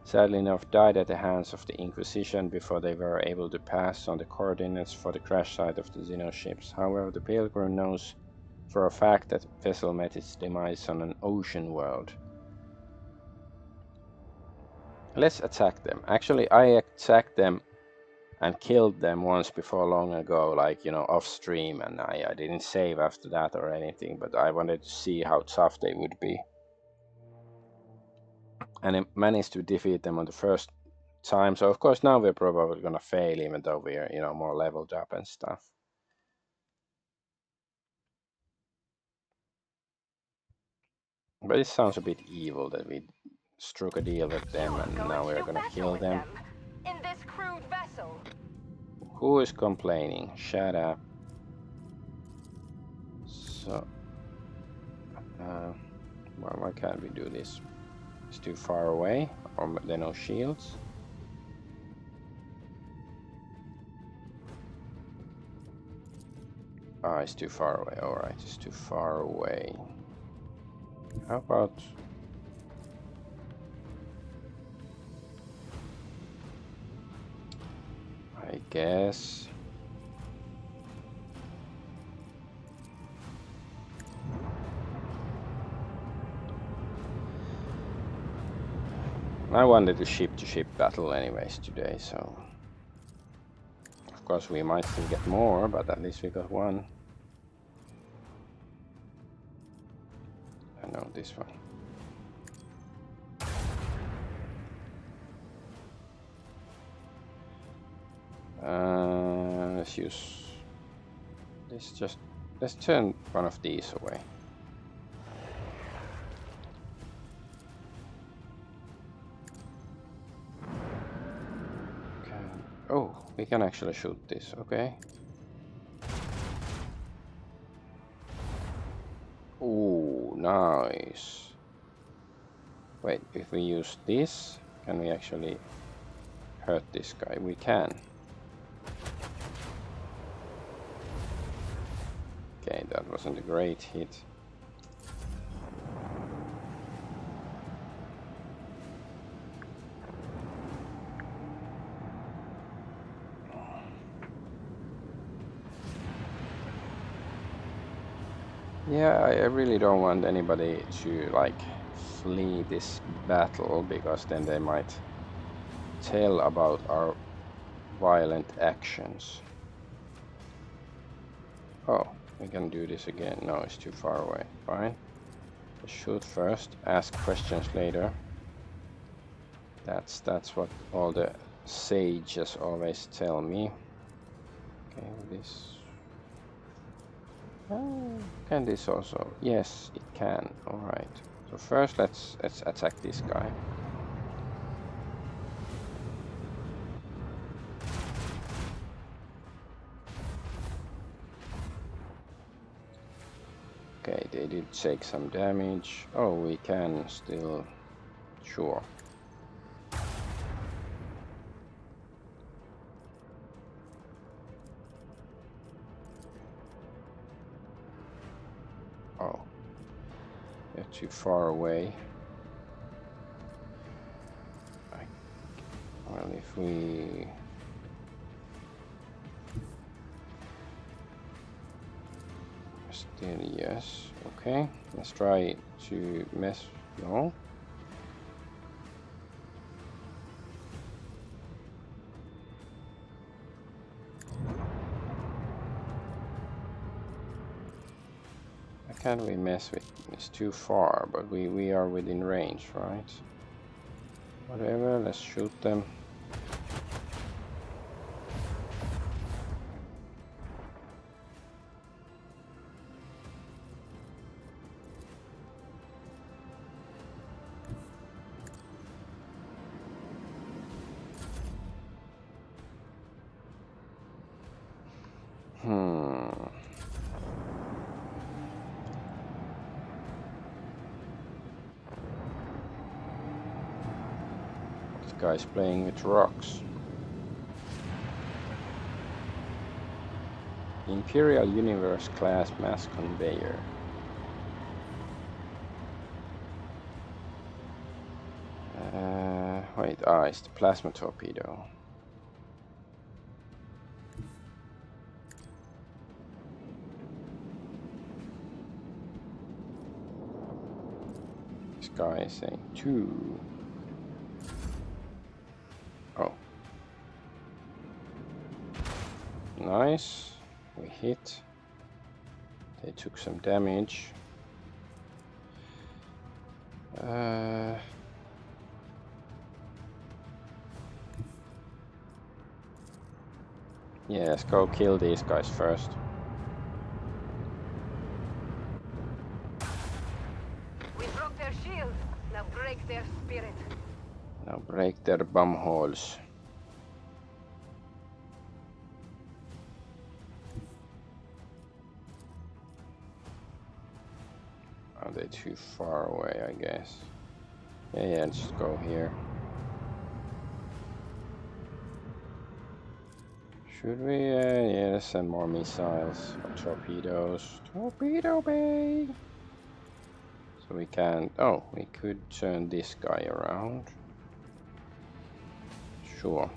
sadly enough, died at the hands of the Inquisition before they were able to pass on the coordinates for the crash site of the Xenos ships. However, the pilgrim knows for a fact that the vessel met its demise on an ocean world. Let's attack them. Actually, I attacked them and killed them once before long ago, like, you know, off stream, and I didn't save after that or anything, but I wanted to see how tough they would be. And I managed to defeat them on the first time, so of course now we're probably gonna fail, even though we're, you know, more leveled up and stuff. But it sounds a bit evil that we struck a deal with them and now we're gonna kill them. In this crude vessel. Who is complaining? Shut up. So, well, why can't we do this? It's too far away, or there are no shields. Ah, it's too far away. Alright, it's too far away. How about... I guess... I wanted to ship-to-ship battle anyways today, so... Of course we might still get more, but at least we got one. I know this one. Let's use... Let's turn one of these away. Oh, we can actually shoot this, okay. Oh, nice. Wait, if we use this, can we actually hurt this guy? We can. Okay, that wasn't a great hit. Yeah, I really don't want anybody to like flee this battle, because then they might tell about our violent actions. Oh, we can do this again. No, it's too far away. Fine. Shoot first, ask questions later. That's what all the sages always tell me. Okay, this... can this also? Yes, it can. Alright. So first let's attack this guy. Okay, they did take some damage. Oh, we can still... Sure. Oh. They're too far away. Well, if we... Still, yes. Okay, let's try to mess... No. Why can't we mess with... It's too far, but we are within range, right? Whatever, let's shoot them. This guy's playing with rocks. Imperial Universe class mass conveyor. Wait, it's the plasma torpedo. This guy is saying 2. Oh. Nice. We hit. They took some damage. Yeah, let's go kill these guys first. We broke their shield. Now break their spirit. Now break their bum holes. Are they too far away, I guess? Yeah, let's just go here. Should we? Yeah, let's send more missiles or torpedoes. Torpedo bay! So we can, oh, we could turn this guy around. Sure.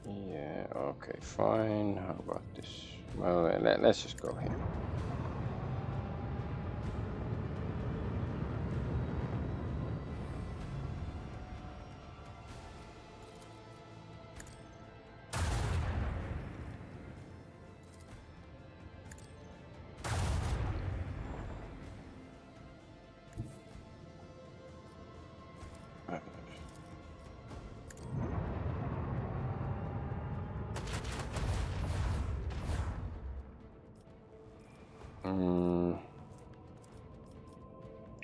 Yeah, okay, fine. How about this? Well, let's just go here.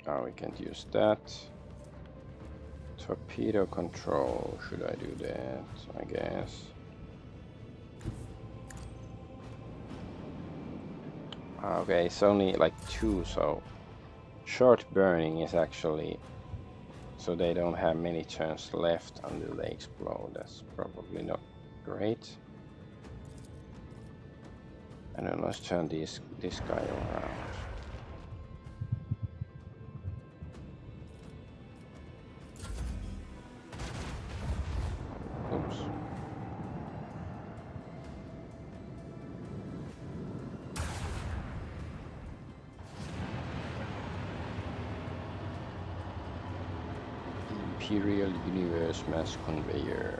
Oh, we can't use that. Torpedo control. Should I do that? I guess. Okay, it's only like 2, so short burning is actually, so they don't have many turns left until they explode. That's probably not great. And then let's turn this guy around. Oops. Imperial Universe Mass Conveyor.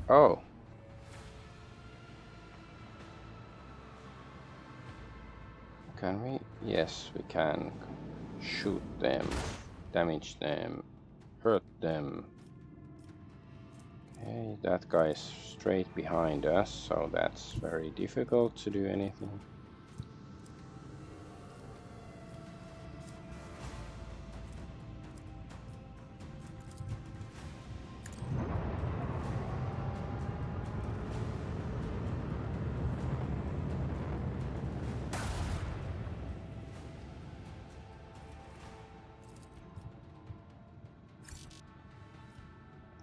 Oh. Can we? Yes, we can shoot them, damage them, hurt them. Okay, that guy is straight behind us, so that's very difficult to do anything.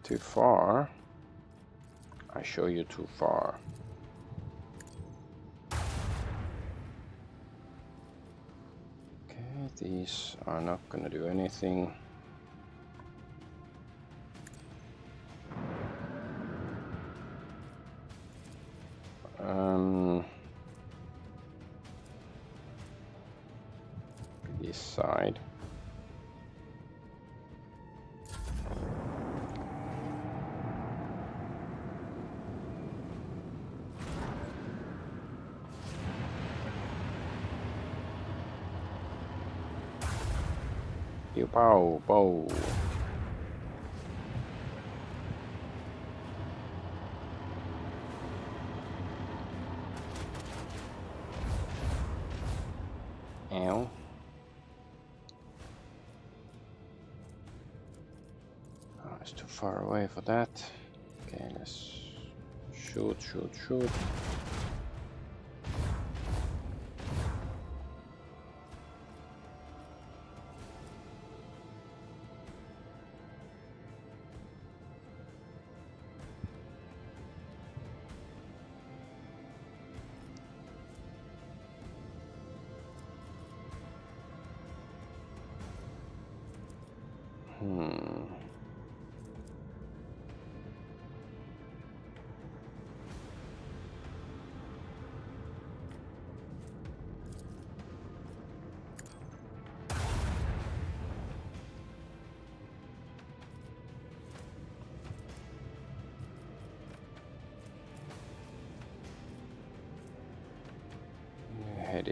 Too far. I show you too far. Okay, these are not gonna do anything. This side. Pew pow pow. Ow. Oh, it's too far away for that. Okay, let's shoot, shoot, shoot.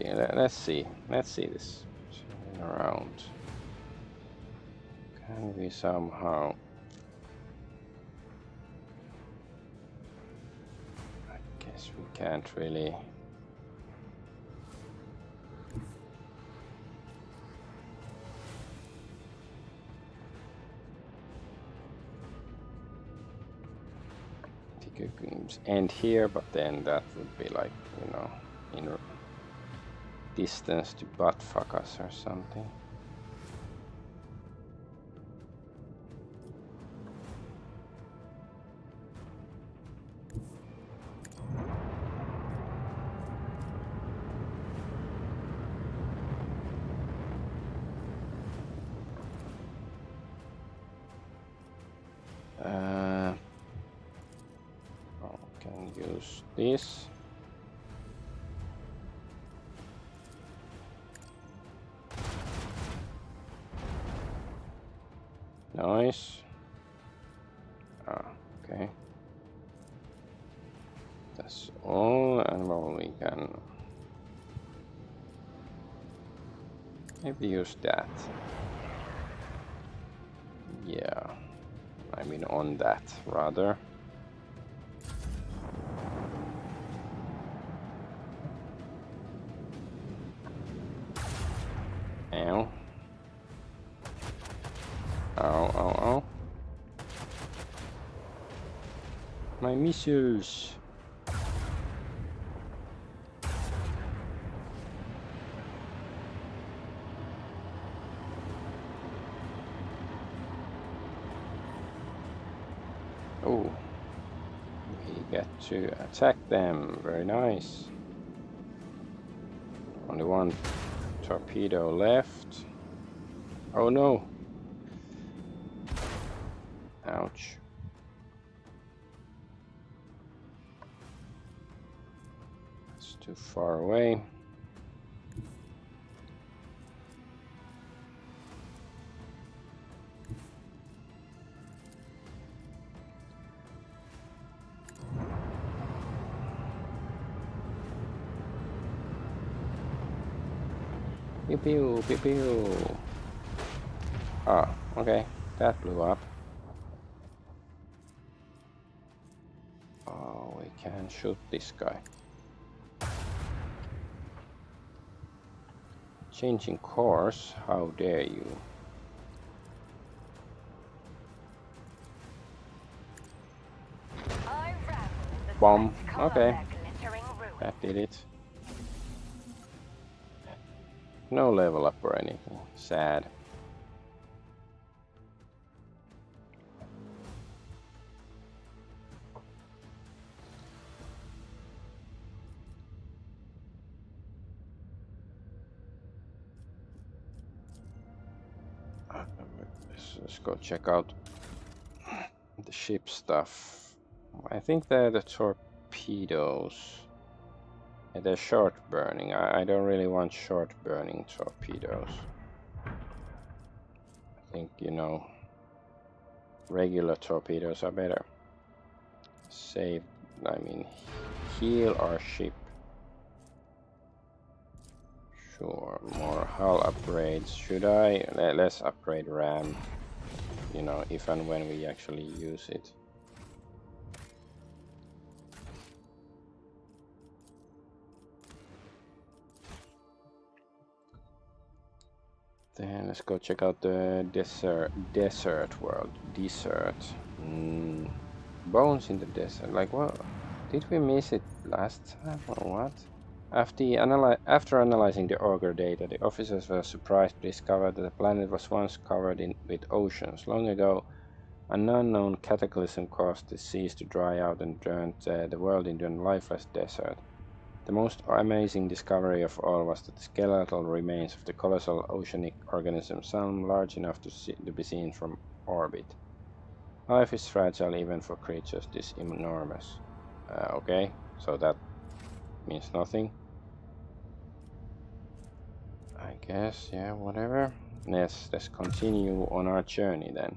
already. Let's see. Let's see this around. Can we somehow? I guess we can't really. It could end here, but then that would be like, you know, in distance to butt fuck us or something. Can use this. Nice. Okay. That's all, and well, we can maybe use that. Yeah, I mean on that rather. Ow. Ow, ow, ow. My missiles. Oh, we get to attack them. Very nice. Only one torpedo left. Oh no. Ouch. It's too far away. Pew pew pew pew. Ah, okay. That blew up. Oh, we can shoot this guy. Changing course? How dare you? Bomb. Okay. That did it. No level up or anything. Sad. Let's go check out the ship stuff. I think they're the torpedoes. Yeah, they're short burning. I don't really want short burning torpedoes. I think, you know, regular torpedoes are better. Save, I mean, heal our ship. Sure, more hull upgrades. Should I? Let's upgrade RAM, you know, if and when we actually use it. Then let's go check out the desert world. Bones in the desert. Like, what? Did we miss it last time or what? After analyzing the auger data, the officers were surprised to discover that the planet was once covered with oceans. Long ago, an unknown cataclysm caused the seas to dry out and turned the world into a lifeless desert. The most amazing discovery of all was that the skeletal remains of the colossal oceanic organism, some large enough to be seen from orbit. Life is fragile even for creatures this enormous. Okay, so that means nothing. I guess, yeah, whatever. Let's continue on our journey then.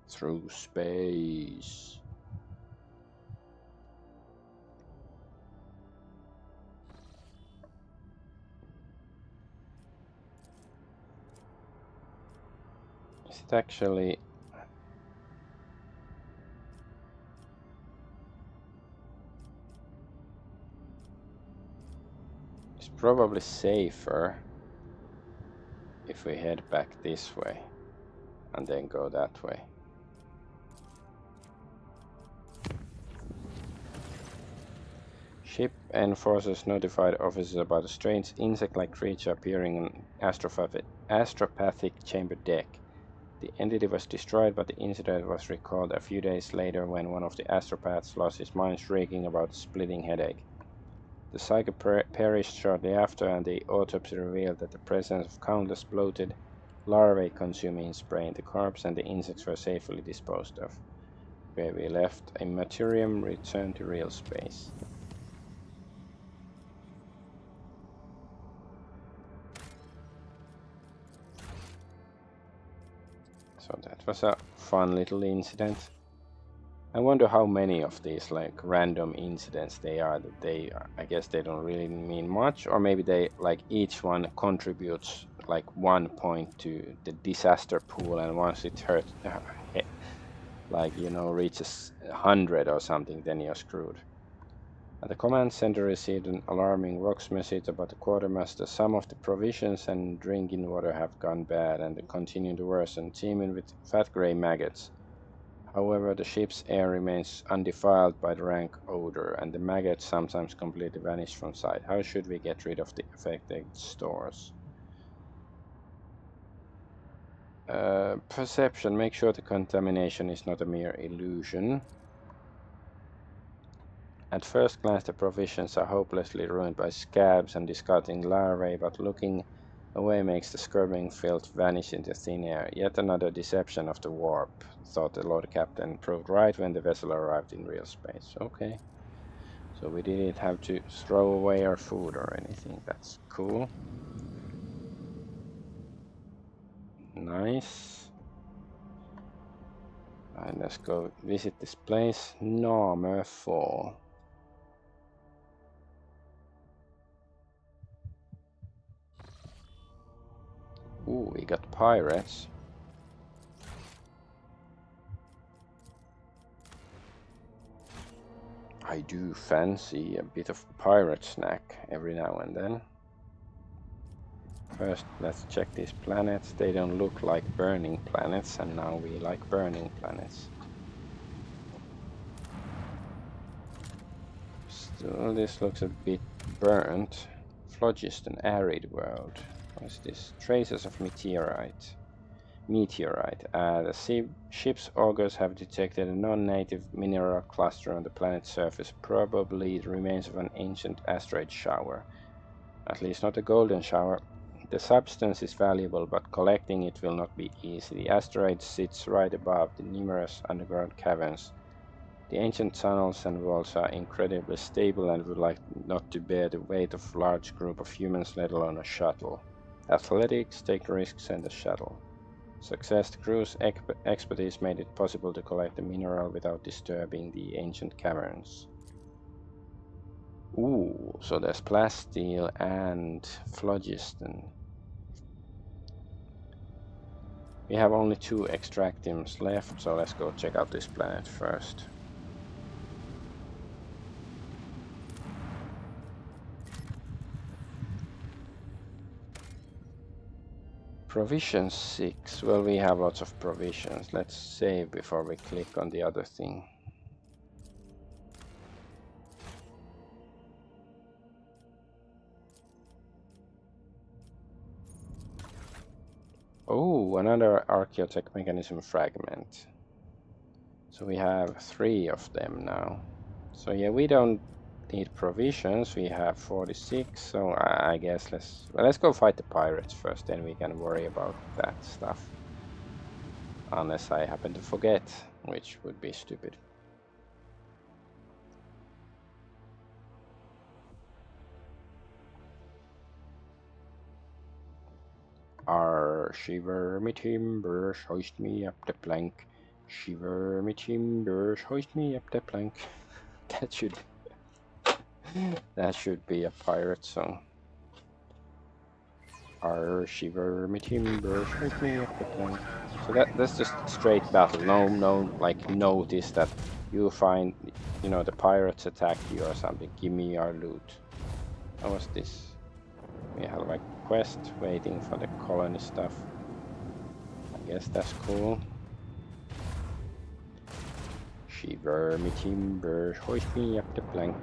Through space. It actually... It's probably safer if we head back this way and then go that way. Ship enforcers notified officers about a strange insect-like creature appearing on astropathic chamber deck. The entity was destroyed, but the incident was recalled a few days later when one of the astropaths lost his mind, shrieking about a splitting headache. The psycho perished shortly after, and the autopsy revealed that the presence of countless bloated larvae consuming its brain. The corpse and the insects were safely disposed of. Where we left a Materium, returned to real space. So that was a fun little incident. I wonder how many of these like random incidents they are that they, I guess they don't really mean much, or maybe they like each one contributes like 1 point to the disaster pool, and once it hurts, like, you know, reaches 100 or something, then you're screwed. The command center received an alarming Vox message about the quartermaster. Some of the provisions and drinking water have gone bad and continue to worsen, teeming with fat gray maggots. However, the ship's air remains undefiled by the rank odor, and the maggots sometimes completely vanish from sight. How should we get rid of the affected stores? Perception. Make sure the contamination is not a mere illusion. At first glance, the provisions are hopelessly ruined by scabs and discarding larvae, but looking away makes the skirming filth vanish into thin air. Yet another deception of the warp, thought the Lord Captain, proved right when the vessel arrived in real space. Okay. So we didn't have to throw away our food or anything. That's cool. Nice. And let's go visit this place, Normer 4. Ooh, we got pirates. I do fancy a bit of pirate snack every now and then. First, let's check these planets. They don't look like burning planets, and now we like burning planets. Still, this looks a bit burnt. Phlogiston, arid world. What is this? Traces of meteorite. The ship's augurs have detected a non-native mineral cluster on the planet's surface, probably the remains of an ancient asteroid shower. At least not a golden shower. The substance is valuable, but collecting it will not be easy. The asteroid sits right above the numerous underground caverns. The ancient tunnels and walls are incredibly stable and would like not to bear the weight of a large group of humans, let alone a shuttle. Athletics, take risks, and the shuttle. Success. The crew's expertise made it possible to collect the mineral without disturbing the ancient caverns. Ooh, so there's plasteel and phlogiston. We have only 2 extractiums left, so let's go check out this planet first. Provisions 6. Well, we have lots of provisions. Let's save before we click on the other thing. Oh, another archaeotech mechanism fragment. So we have 3 of them now. So yeah, we don't need provisions. We have 46, so I guess let's go fight the pirates first, then we can worry about that stuff. Unless I happen to forget, which would be stupid. Shiver me timbers, hoist me up the plank. Shiver me timbers, hoist me up the plank. That should be a pirate song. Shiver me timbers, hoist me up the plank. So that's just straight battle. No, like notice that you find, you know, the pirates attack you or something. Give me our loot. What was this? We have like quest waiting for the colony stuff. I guess that's cool. Shiver me timbers, hoist me up the plank.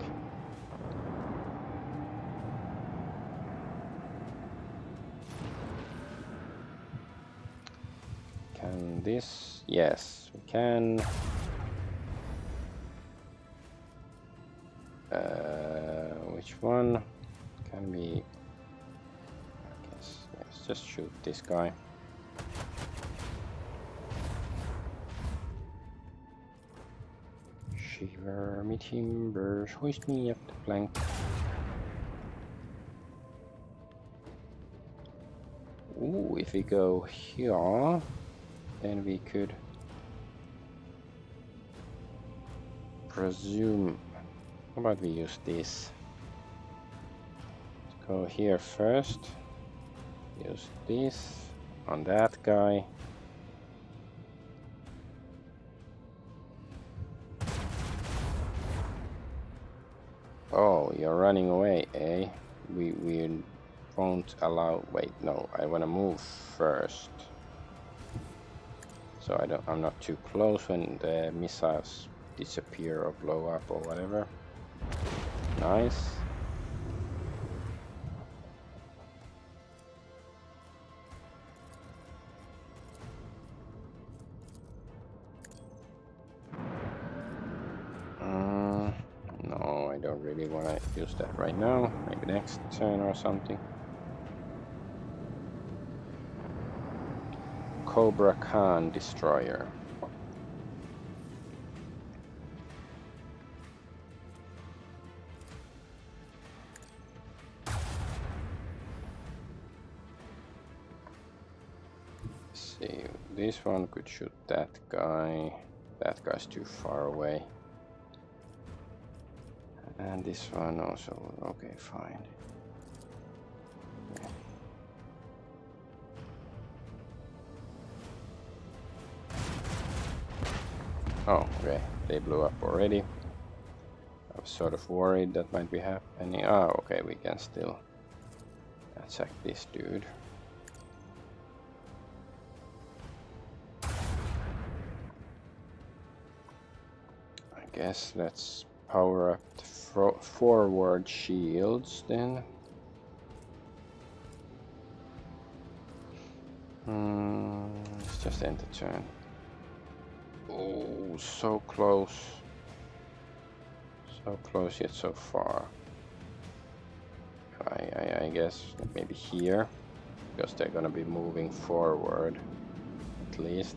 Can this? Yes, we can. Which one? Can we? I guess let's just shoot this guy. Shiver me timbers, hoist me up the plank. Ooh, if we go here, then we could presume. How about we use this? Let's go here first. Use this on that guy. Oh, you're running away, eh? We won't allow. Wait, no. I want to move first, so I'm not too close when the missiles disappear or blow up or whatever. Nice. No, I don't really want to use that right now. Maybe next turn or something. Cobra Khan Destroyer. Let's see, this one could shoot that guy. That guy's too far away. And this one also, okay, fine. Okay. Oh, okay, they blew up already. I was sort of worried that might be happening. Oh, okay, we can still attack this dude. I guess let's power up the forward shields then. Let's just end the turn. Oh, so close. So close yet so far. I guess maybe here, because they're gonna be moving forward at least.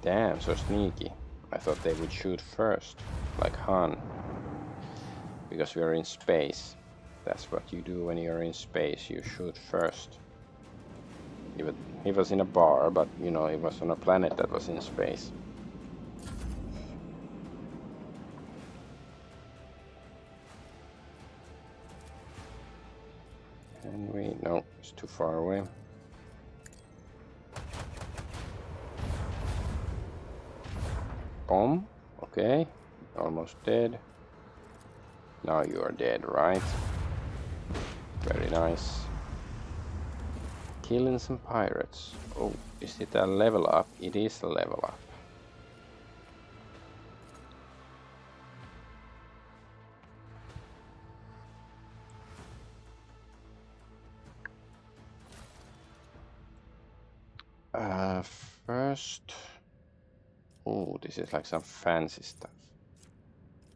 Damn, so sneaky. I thought they would shoot first, like Han, because we are in space. That's what you do when you're in space, you shoot first. He was in a bar, but you know, he was on a planet that was in space. And no, it's too far away. Bomb, okay, almost dead. Now you are dead, right? Very nice. Killing some pirates. Oh, is it a level up? It is a level up. First, oh, this is like some fancy stuff.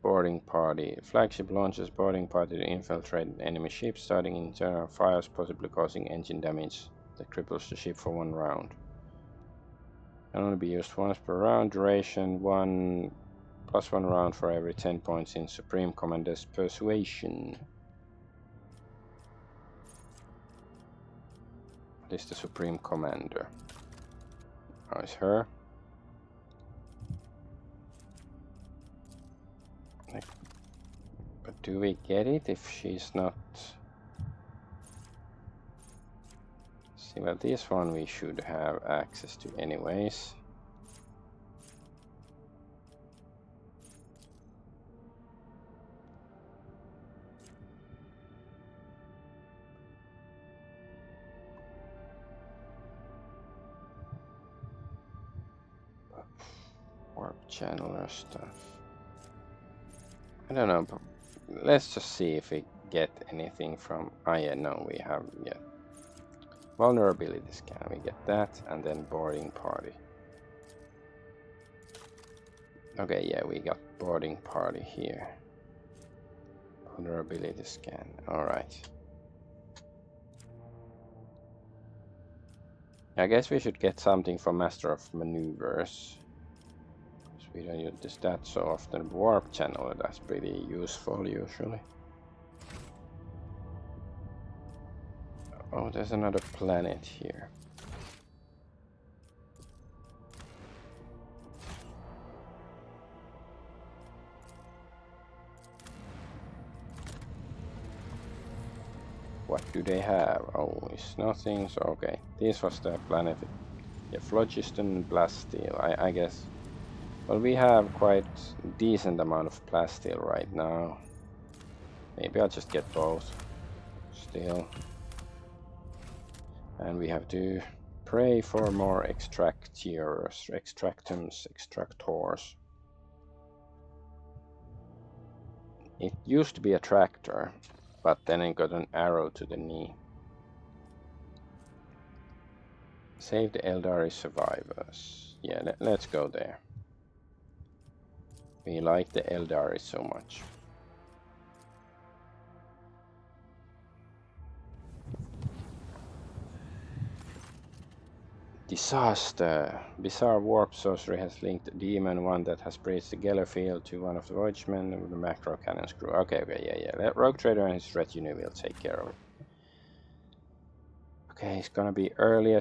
Boarding party. Flagship launches boarding party to infiltrate enemy ships, starting internal fires, possibly causing engine damage that cripples the ship for 1 round. Can only be used once per round. Duration 1 + 1 round for every 10 points in Supreme Commander's Persuasion. What is the Supreme Commander? Oh, it's her. But do we get it if she's not See, well, this one we should have access to anyways. Warp channeler stuff. I don't know, but let's just see if we get anything from... Ah, yeah, no, we haven't yet. Vulnerability scan, we get that, and then boarding party. Okay, yeah, we got boarding party here. Vulnerability scan, alright. I guess we should get something from Master of Maneuvers. We don't use that so often. Warp channel, that's pretty useful usually. Oh, there's another planet here. What do they have? Oh, it's nothing. So okay, this was the planet. Yeah, phlogiston, blasteel. I guess. Well, we have quite a decent amount of plasteel right now. Maybe I'll just get both. Still. And we have to pray for more extractors, extractors. It used to be a tractor, but then it got an arrow to the knee. Save the Eldari survivors. Yeah, let's go there. We like the Eldari so much. Disaster! Bizarre warp sorcery has linked a demon, one that has breached the Geller field, to one of the Voyagemen with the macro cannon screw. Okay, yeah. Let Rogue Trader and his retinue will take care of it. Okay, it's gonna be earlier.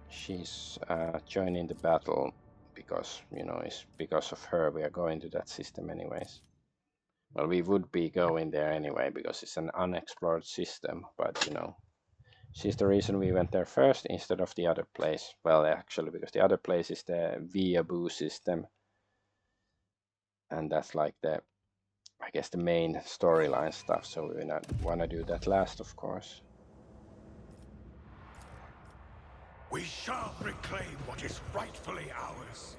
She's joining the battle because, you know, it's because of her we are going to that system anyways. Well, we would be going there anyway because it's an unexplored system, but you know, she's the reason we went there first instead of the other place. Well, actually, because the other place is the Viaboo system, and that's like the, I guess, the main storyline stuff, so we not want to do that last, of course. We shall reclaim what is rightfully ours.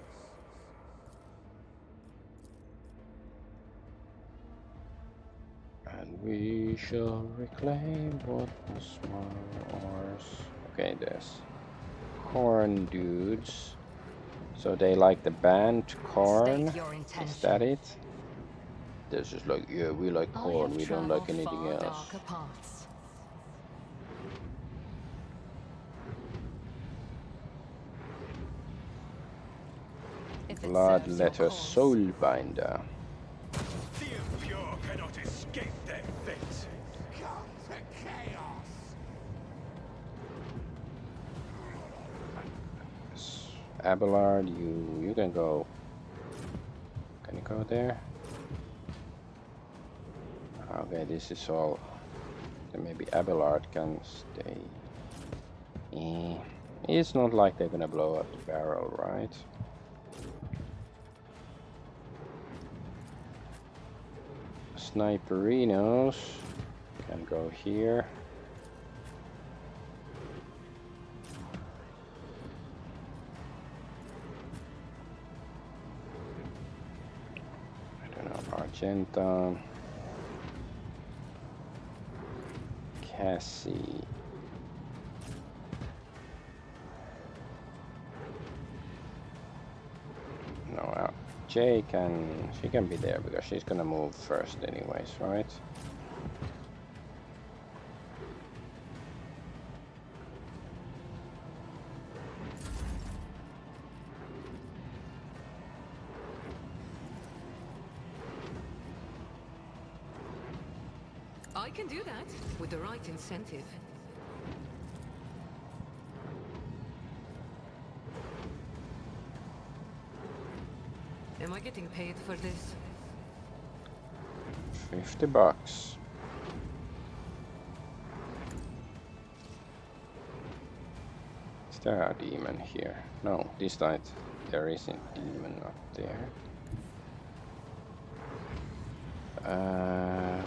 And we shall reclaim what was ours. Okay, there's corn dudes. So they like the band corn. Is that it? There's just like, yeah, we like corn. We don't like anything else. Bloodletter Soulbinder. The impure cannot escape their fate. Come to chaos. Abelard, you can go. Can you go there? Okay, this is all. Then maybe Abelard can stay. It's not like they're gonna blow up the barrel, right? Sniperinos can go here. I don't know, Argenta, Cassie. No, Jay she can be there because she's gonna move first anyways, right? I can do that with the right incentive. Am I getting paid for this? $50. there a demon here? No, this time there isn't demon up there.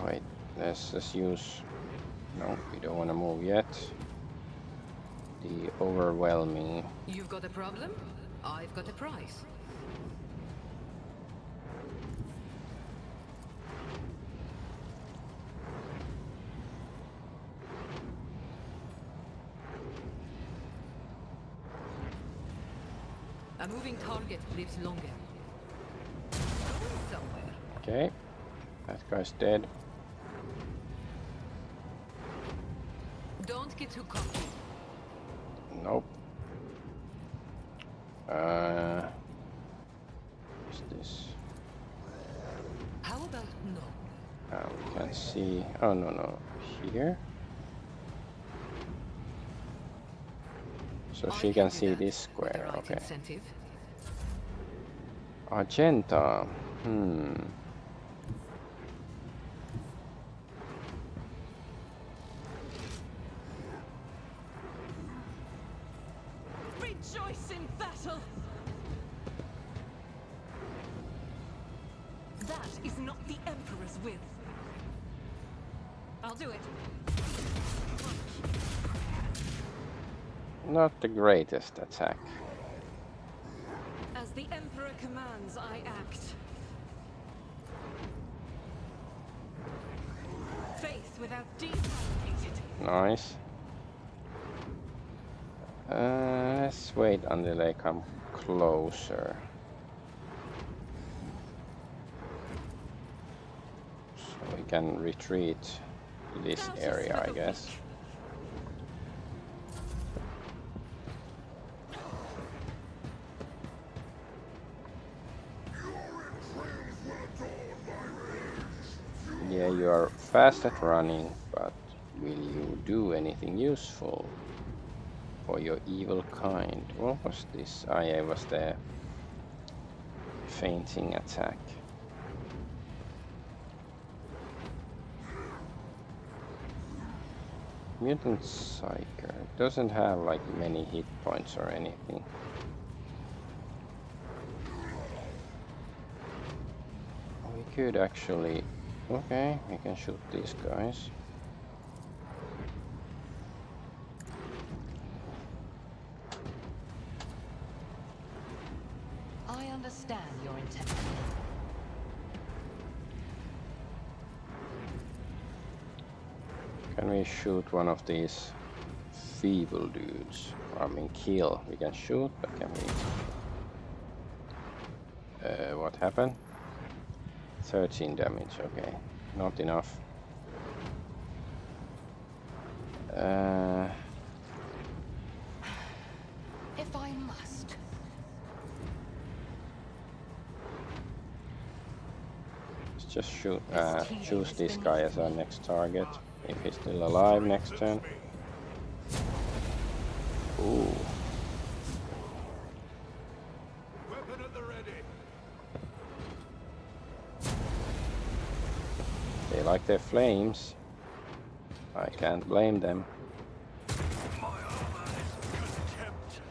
Wait, let's just use... No, we don't want to move yet. The overwhelming... You've got a problem? I've got a price. A moving target lives longer. Somewhere. Okay, that guy's dead. Don't get too cocky. Nope. What's this? How about no? We can see... Oh, no. Here? So she can see this square, okay. Incentive. Argenta. Rejoice in battle! That is not the Emperor's will. I'll do it. Not the greatest attack. As the Emperor commands, I act. Faith without deed fabricated. Nice. Let's wait until they come closer. So we can retreat to this area, I guess. Yeah, you are fast at running, but will you do anything useful for your evil kind? What was this? Ah, yeah, it was the fainting attack. Mutant Psyker doesn't have like many hit points or anything. We could actually... Okay, we can shoot these guys. I understand your intent. Can we shoot one of these feeble dudes? I mean, kill. We can shoot, but can we... what happened? 13 damage, okay. Not enough. If I must. Let's just shoot, choose this guy as our next target. If he's still alive next turn. Ooh. Weapon at the ready. They like their flames. I can't blame them. My armor is contempt.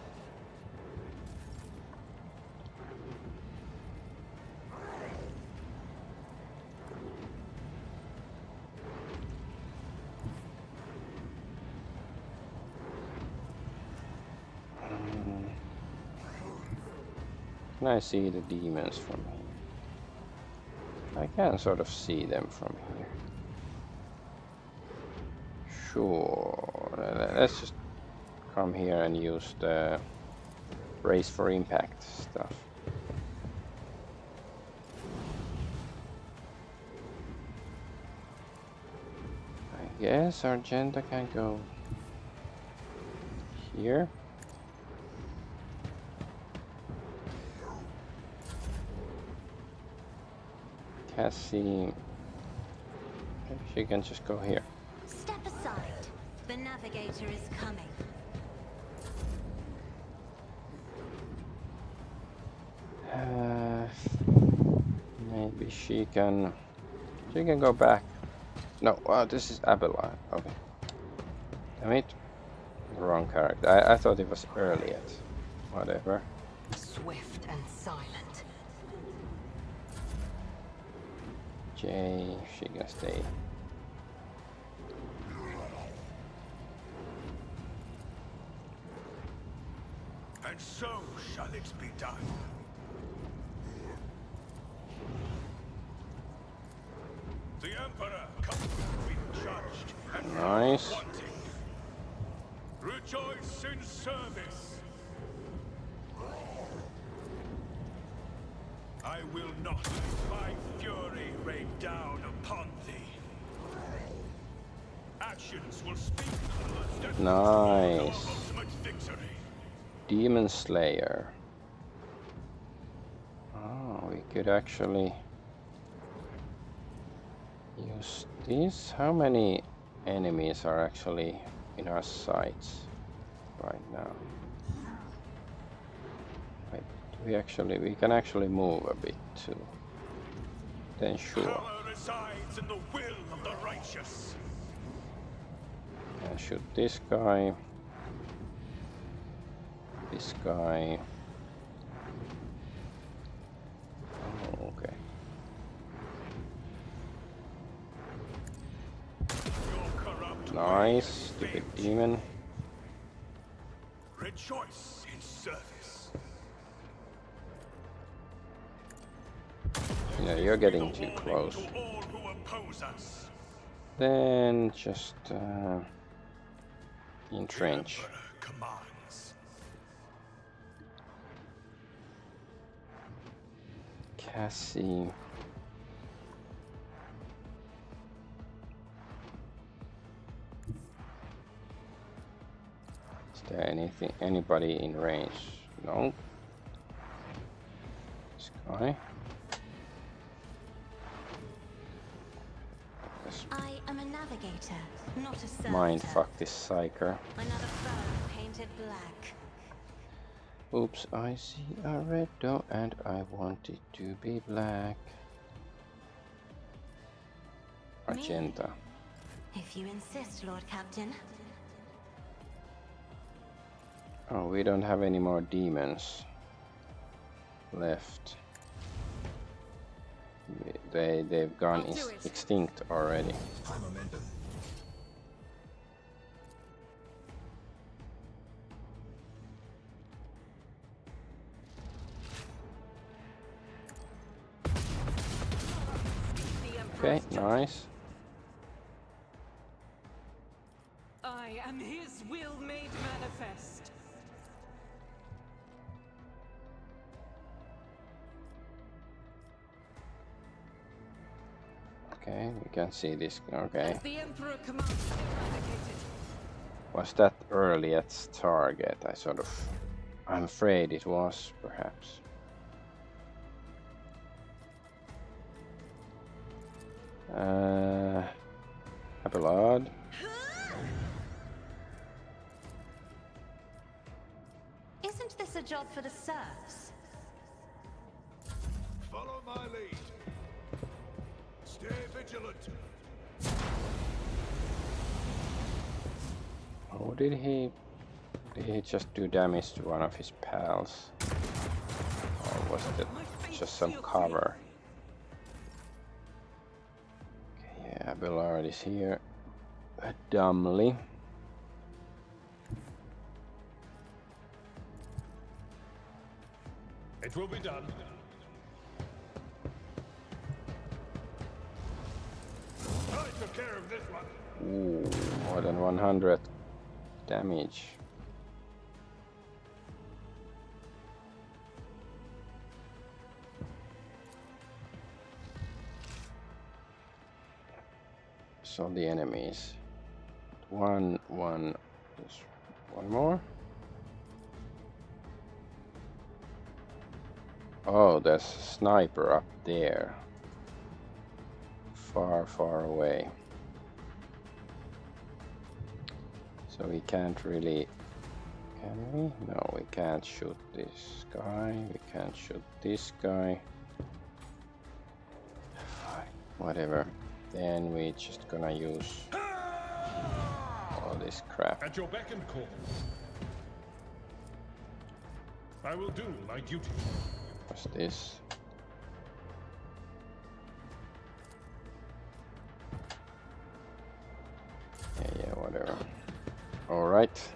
Can I see the demons from here? I can sort of see them from here. Sure. Let's just come here and use the brace for impact stuff. I guess Argenta can go here. Cassie, maybe she can just go here. Step aside. The navigator is coming. Maybe she can go back. No, this is Abelard. Okay. Damn it. Wrong wrong character. I thought it was Earliet. Whatever. Swift and silent. Jay, she gonna stay. And so shall it be done. The Emperor comes to be judged and Nice. wanting. Rejoice in service. I will not let my fury rain down upon thee. Actions will speak for Nice. ultimate victory. Demon Slayer. Oh, we could actually use this. How many enemies are actually in our sights right now? Wait, we can actually move a bit too. Then sure. Power resides in the will of the righteous. Can shoot this guy. This guy. Oh, okay. Your corrupt Nice, ways stupid fail. demon. Rejoice in service. Yeah, you're getting too close. To all who oppose us. Then just entrench. Emperor commands. Cassie. Is there anybody in range? No. This guy. Just I am a navigator, not a servitor. mind fuck this psyker. Another foe painted black. Oops, I see a red door and I want it to be black. Magenta. If you insist, Lord Captain. Oh, we don't have any more demons left. They've gone I'll do it. extinct already. High momentum. Okay, nice. I am his will made manifest. Okay, we can see this. Okay. As the Emperor commands, eradicated. Was that Earliet's target? I'm afraid it was, perhaps. Abelard. Isn't this a job for the serfs? Follow my lead. Stay vigilant. Oh, did he just do damage to one of his pals? Or was that just some cover? Okay, yeah, Abelard is here. Dumbly. It will be done. I took care of this one. Ooh, more than 100 damage. So the enemies. Just one more. Oh, there's a sniper up there. Far, far away. So we can't really... Can we? No, we can't shoot this guy. We can't shoot this guy. Fine, whatever. Then we just gonna use all this crap. At your beck and call. I will do my duty. What's this? Yeah, whatever. Alright.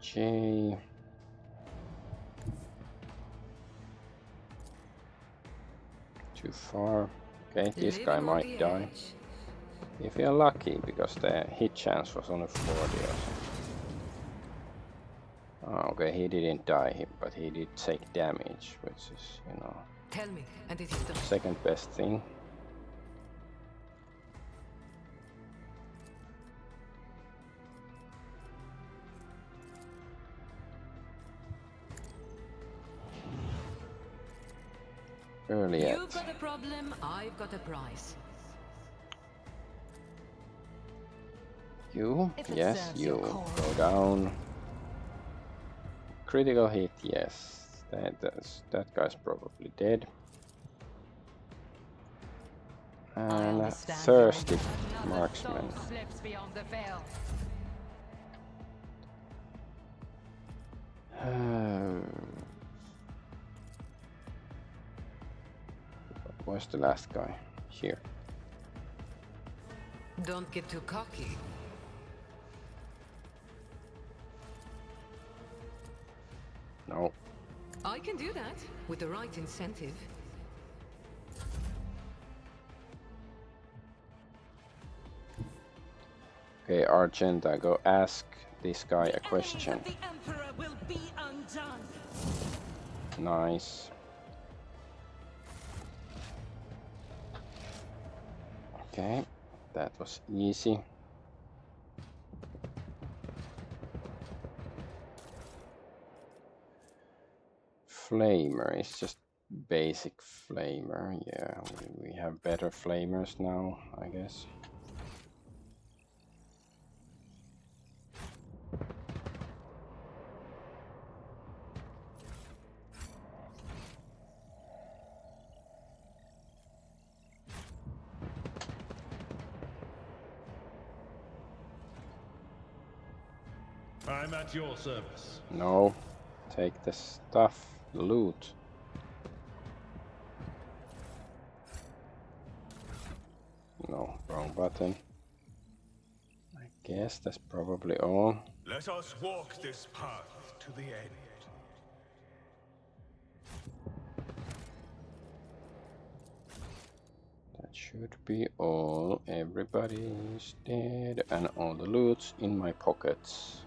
J. Too far. Okay, this guy might die. If you're lucky, because the hit chance was only 40 or something. Oh, okay, he didn't die, but he did take damage, which is, you know, Tell me, and it is done. second best thing. Early yet. You've got a problem, I've got a prize. You? If it Yes, serves you. your cause. Go down. Critical hit, yes. That guy's probably dead. And thirsty marksman. Slips beyond the veil. Where's the last guy? Here. Don't get too cocky. No. I can do that, with the right incentive. Okay, Argenta, go ask this guy a question. The Emperor will be undone. Nice. Okay, that was easy. Flamer is just basic flamer. Yeah, we have better flamers now, I guess. I'm at your service. No, take the stuff, the loot. No, wrong button. I guess that's probably all. Let us walk this path to the end. That should be all. Everybody's dead and all the loot's in my pockets.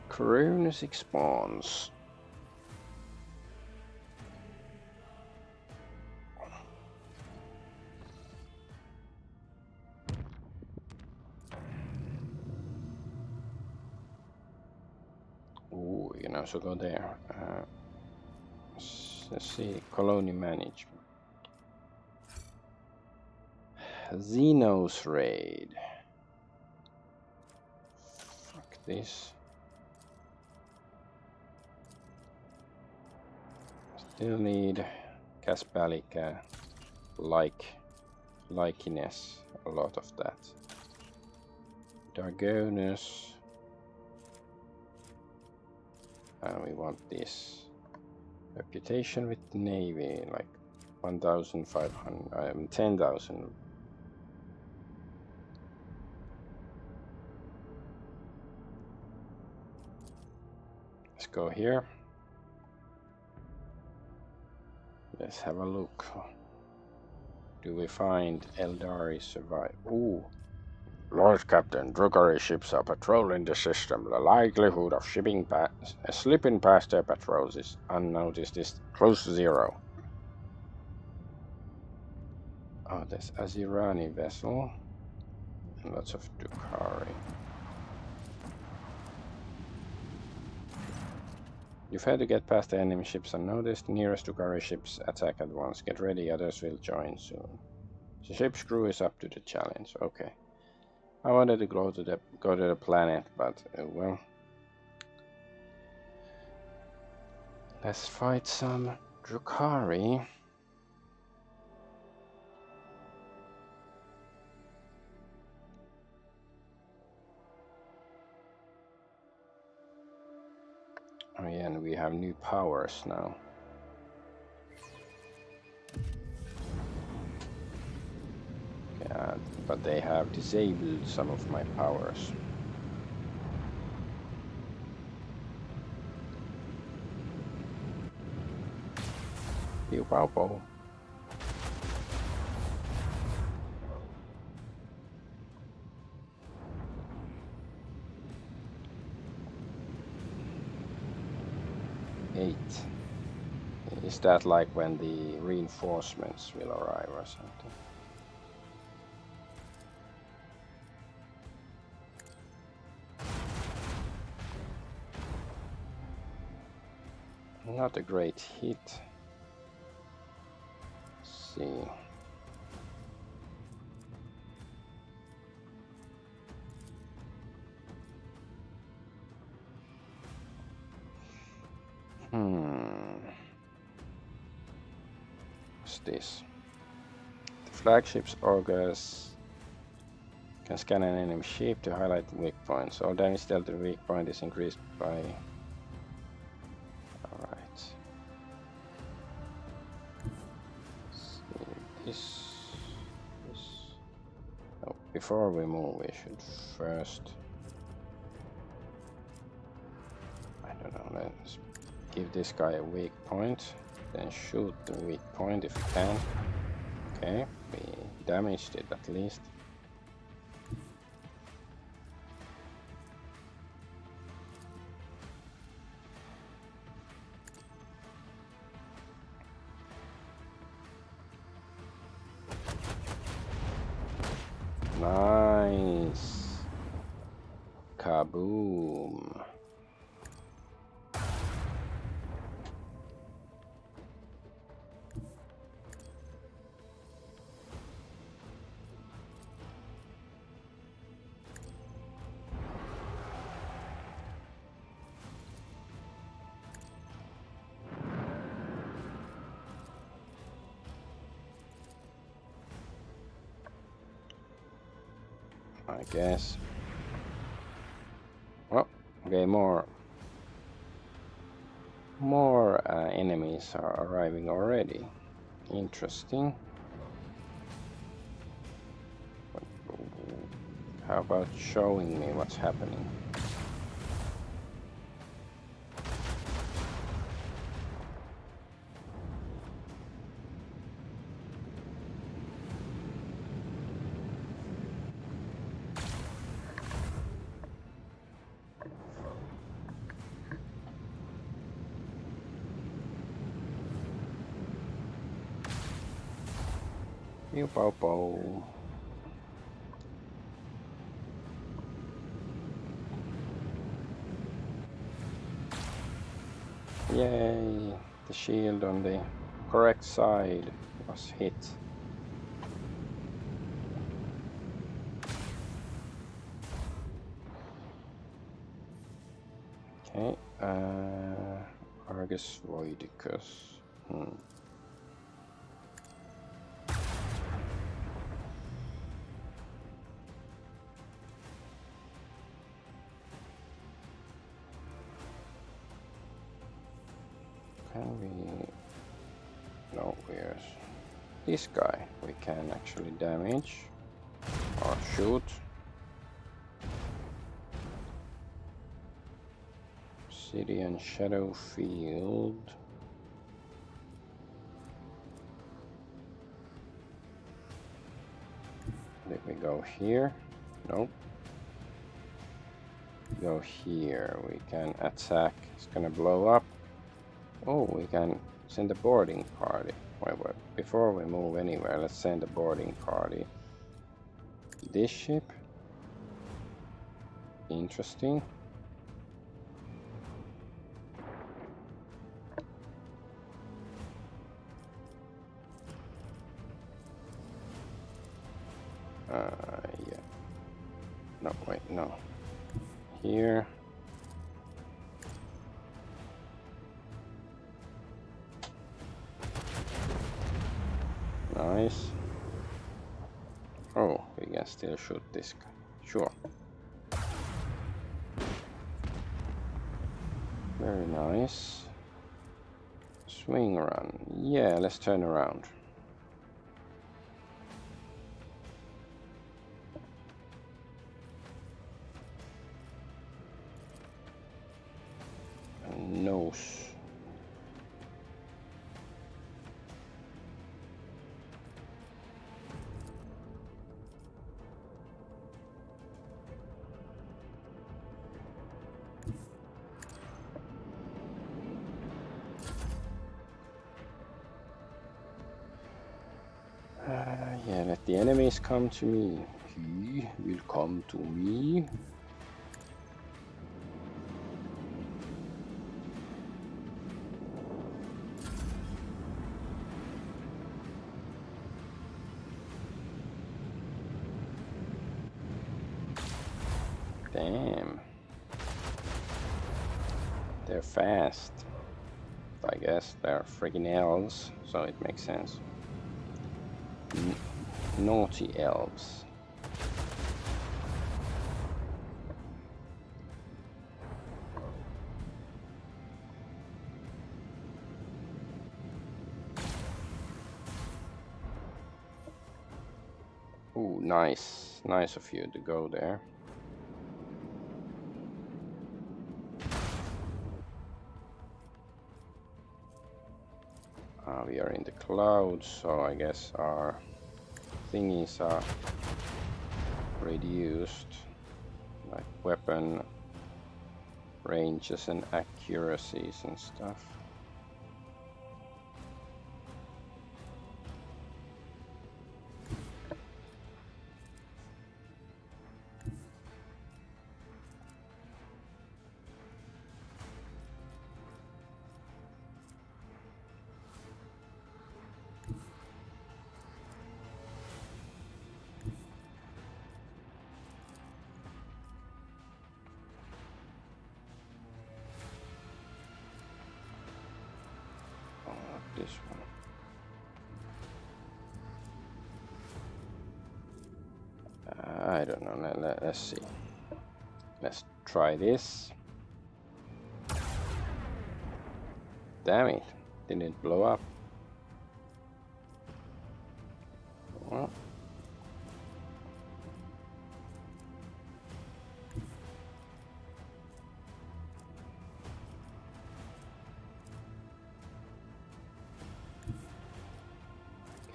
Coronis spawns. Ooh, you can also go there. Let's see, colony management. Xenos raid. Fuck this. Still need Caspalica, likiness, a lot of that. Dargonus. And we want this. Reputation with the Navy, like 1,500, 10,000. Let's go here. Let's have a look. Do we find Eldari survive? Ooh. Lord Captain, druggery ships are patrolling the system. The likelihood of slipping past their patrols is unnoticed is close to zero. Oh, there's Azirani vessel. And lots of Drukhari. You've had to get past the enemy ships unnoticed. Nearest Drukhari ships attack at once. Get ready, others will join soon. The ship's crew is up to the challenge. Okay. I wanted to go to the planet, but well. Let's fight some Drukhari. Oh yeah, and we have new powers now. Yeah, but they have disabled some of my powers. Pew pow pow. Is that like when the reinforcements will arrive or something? Not a great hit. Let's see. What's this? The flagship's Argus can scan an enemy ship to highlight the weak points. All damage dealt to the weak point is increased by... Alright. This... Oh, before we move, we should first... I don't know, let's give this guy a weak point. Then shoot the weak point if we can. Okay, we damaged it at least. Nice. Kaboom. I guess. Well, okay, more enemies are arriving already. Interesting. How about showing me what's happening? Pew pow pow. Yay! The shield on the correct side was hit. Okay, Argus Voidicus. Can we... No, where's this guy? We can actually damage or shoot. Obsidian Shadow Field. Did we go here? Nope. Go here. We can attack. It's gonna blow up. Oh, we can send a boarding party. Wait, before we move anywhere, let's send a boarding party. This ship. Interesting. Yeah. No, wait, no. Here. Nice. Oh, we can still shoot this guy. Sure. Very nice. Swing run. Yeah, let's turn around. Nose. Yeah, let the enemies come to me. He will come to me. Damn. They're fast. I guess they're friggin' elves, so it makes sense. Naughty elves. Ooh, nice. Nice of you to go there. We are in the clouds, so I guess our thingies are reduced, like weapon ranges and accuracies and stuff. This one. I don't know. Let's see. Let's try this. Damn it! Didn't blow up. Well.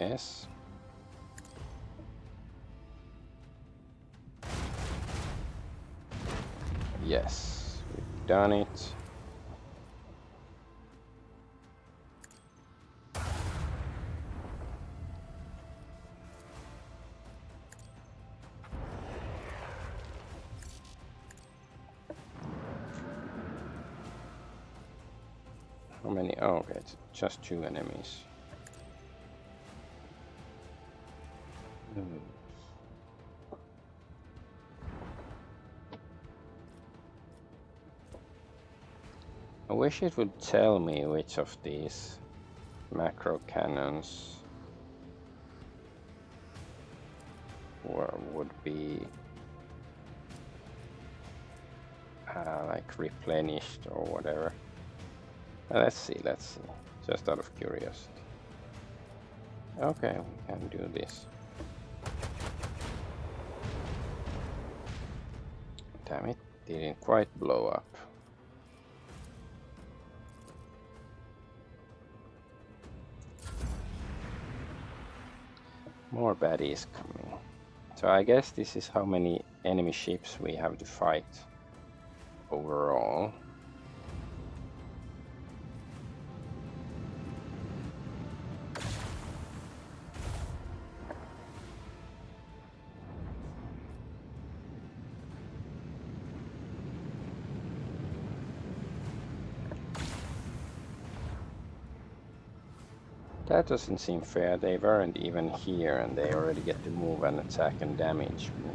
Yes. Yes, we've done it. How many? Oh, okay, it's just 2 enemies. I wish it would tell me which of these macro cannons would be like replenished or whatever. Let's see, just out of curiosity. Okay, we can do this. Damn it, didn't quite blow up. More baddies coming. So I guess this is how many enemy ships we have to fight overall. That doesn't seem fair. They weren't even here and they already get to move and attack and damage me.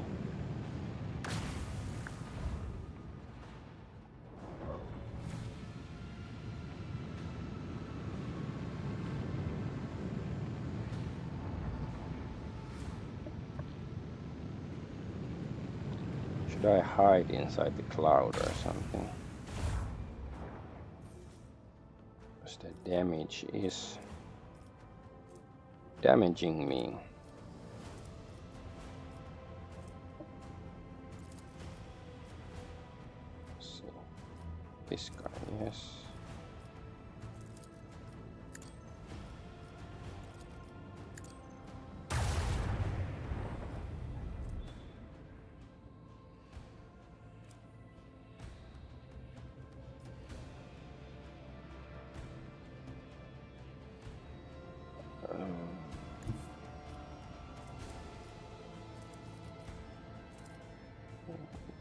Should I hide inside the cloud or something? Because the damage is damaging me. Let's see. This guy, yes.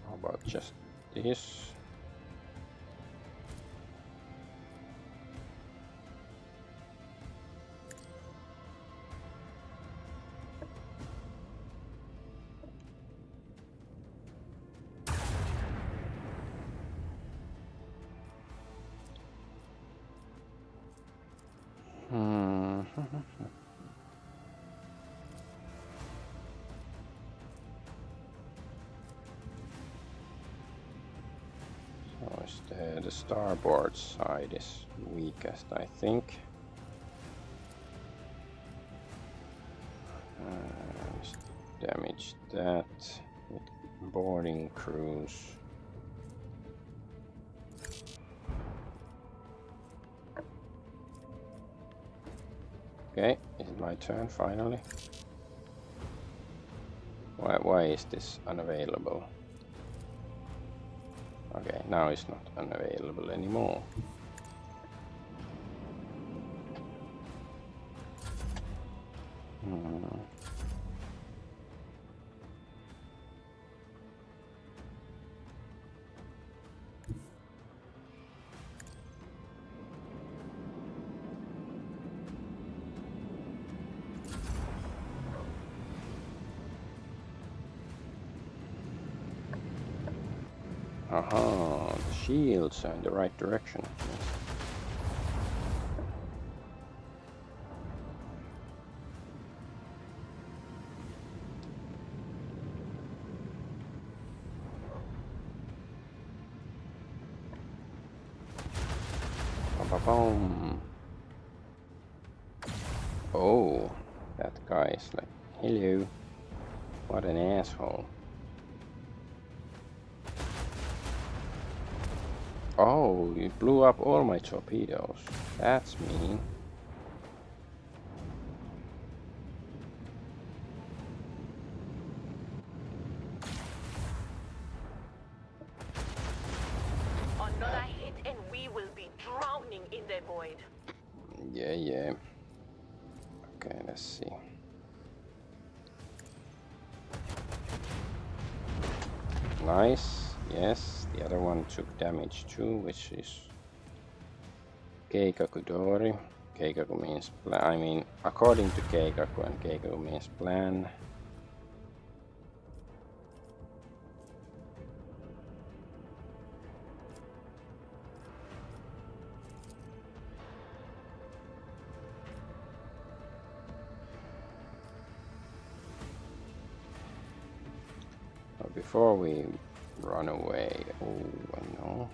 How about just this? So the starboard side is weakest, I think. Just damage that with boarding crews. Okay, is it my turn finally? Why is this unavailable? Okay, now it's not unavailable anymore. Aha, the shields are in the right direction. Ba-ba-boom. Oh, that guy is like, hello, what an asshole. Oh, you blew up all my torpedoes. That's mean. Another hit and we will be drowning in the void. Yeah. Okay, let's see. Nice. Yes, the other one took damage too, which is Keikakudori. Keikaku means plan. I mean, according to Keikaku, and Keikaku means plan. Before we run away, oh no.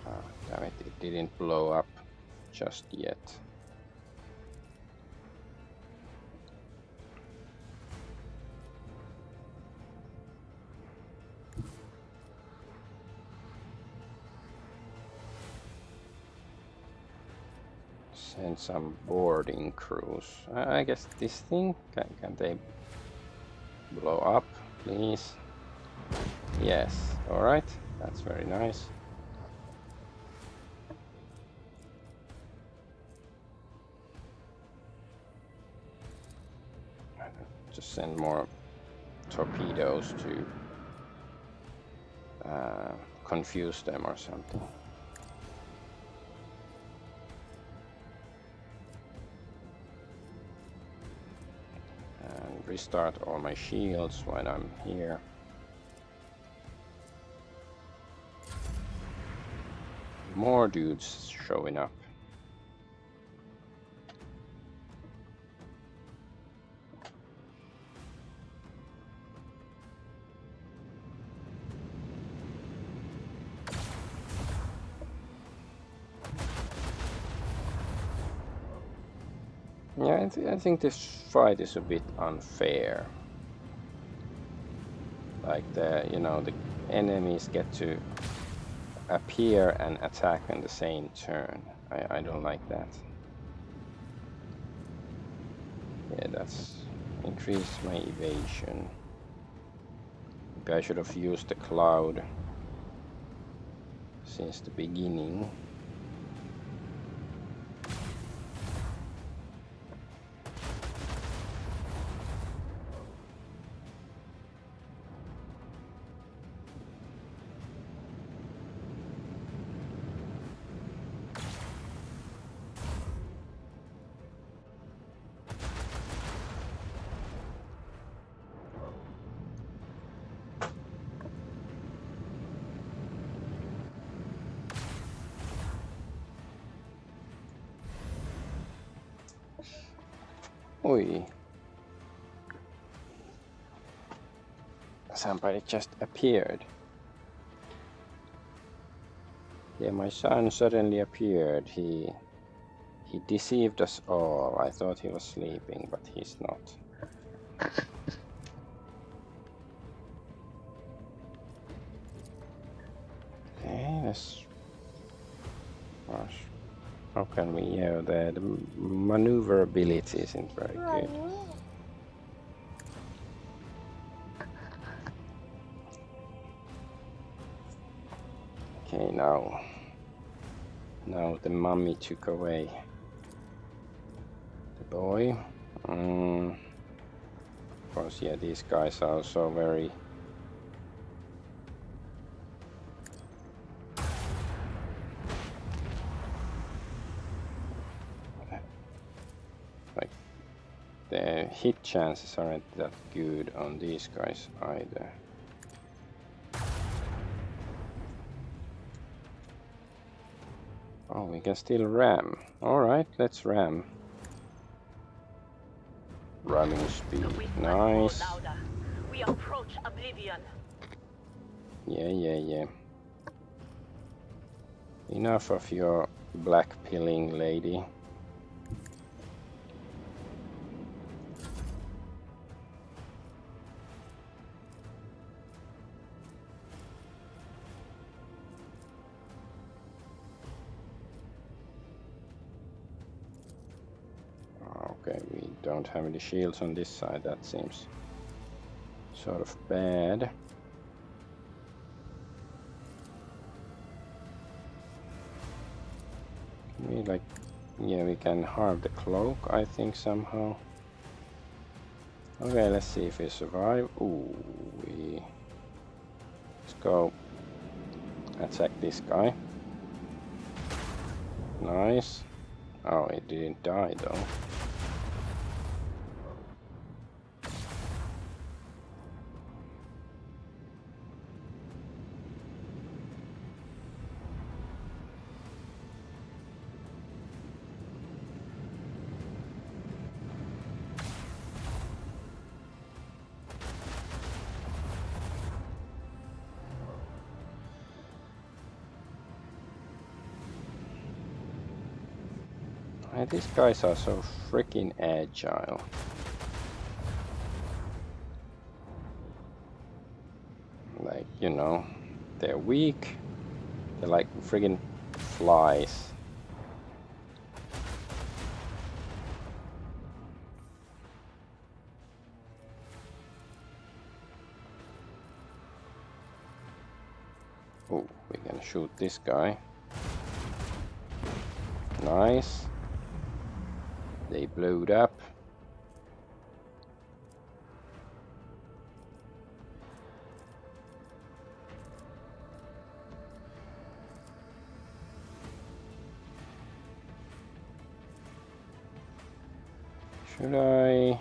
Ah, damn it, it didn't blow up just yet. Send some boarding crews. I guess this thing, can they blow up, please? Yes, alright, that's very nice. Just send more torpedoes to confuse them or something. And restart all my shields when I'm here. More dudes showing up. Yeah, I think this fight is a bit unfair. Like the enemies get to appear and attack on the same turn. I don't like that. Yeah, that's increased my evasion. Maybe I should have used the cloud since the beginning. Oi. Somebody just appeared. Yeah, my son suddenly appeared. He deceived us all. I thought he was sleeping, but he's not. Okay, let's... Gosh. How can we... Yeah, the maneuverability isn't very good. Okay, now the mummy took away the boy. Of course, yeah, these guys are also very... like, the hit chances aren't that good on these guys either. Oh, we can still ram. Alright, let's ram. Ramming speed, nice. We approach oblivion. Yeah. Enough of your black pilling, lady. Okay, we don't have any shields on this side. That seems sort of bad. Can we like... Yeah, we can harm the cloak, I think, somehow. Okay, let's see if we survive. Ooh, let's go attack this guy. Nice. Oh, it didn't die though. These guys are so freaking agile. Like, you know, they're weak. They're like friggin' flies. Oh, we can shoot this guy. Nice. They blew it up. Should I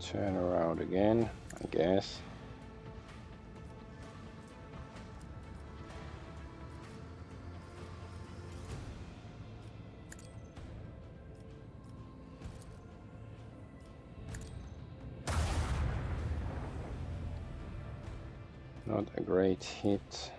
turn around again? I guess. Not a great hit.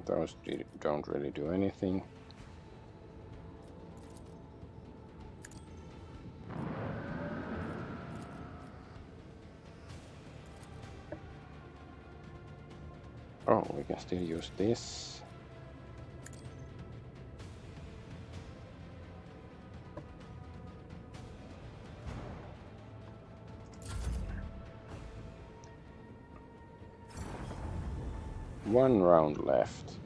Those don't really do anything. Oh, we can still use this. One round left.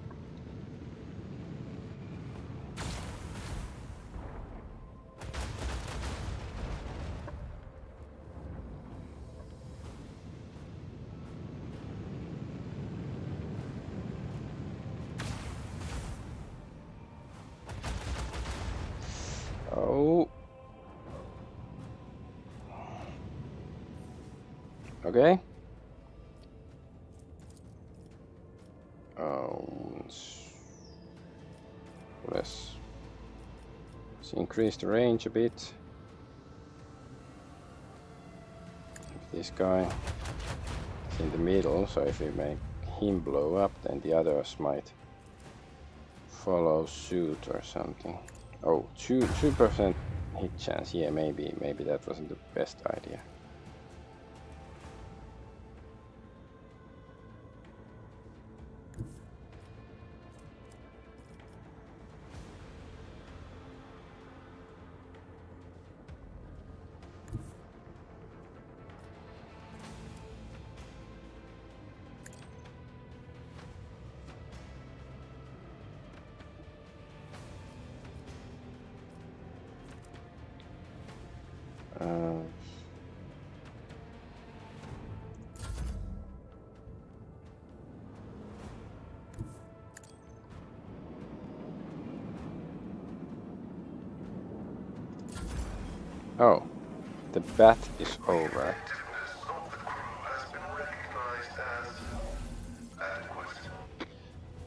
Oh. Okay. Let's increase the range a bit. If this guy is in the middle, so if we make him blow up, then the others might follow suit or something. Oh, 2% hit chance. Yeah, maybe that wasn't the best idea. Oh, the bat is over.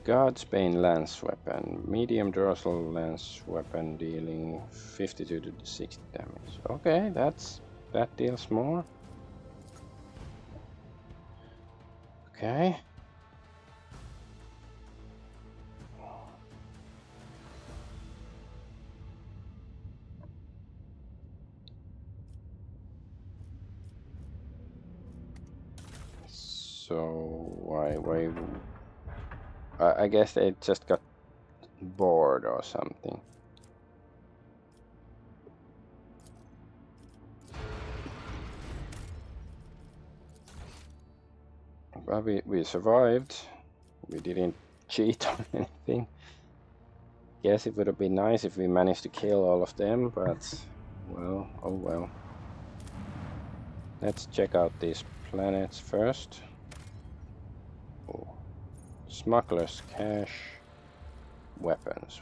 God'sbane lance weapon, medium dorsal lance weapon dealing 52 to 60 damage. Okay, that deals more. Okay. So why I guess they just got bored or something. Well, we survived. We didn't cheat on anything. Guess it would have been nice if we managed to kill all of them, but well, oh well. Let's check out these planets first. Oh. Smuggler's cache. Weapons.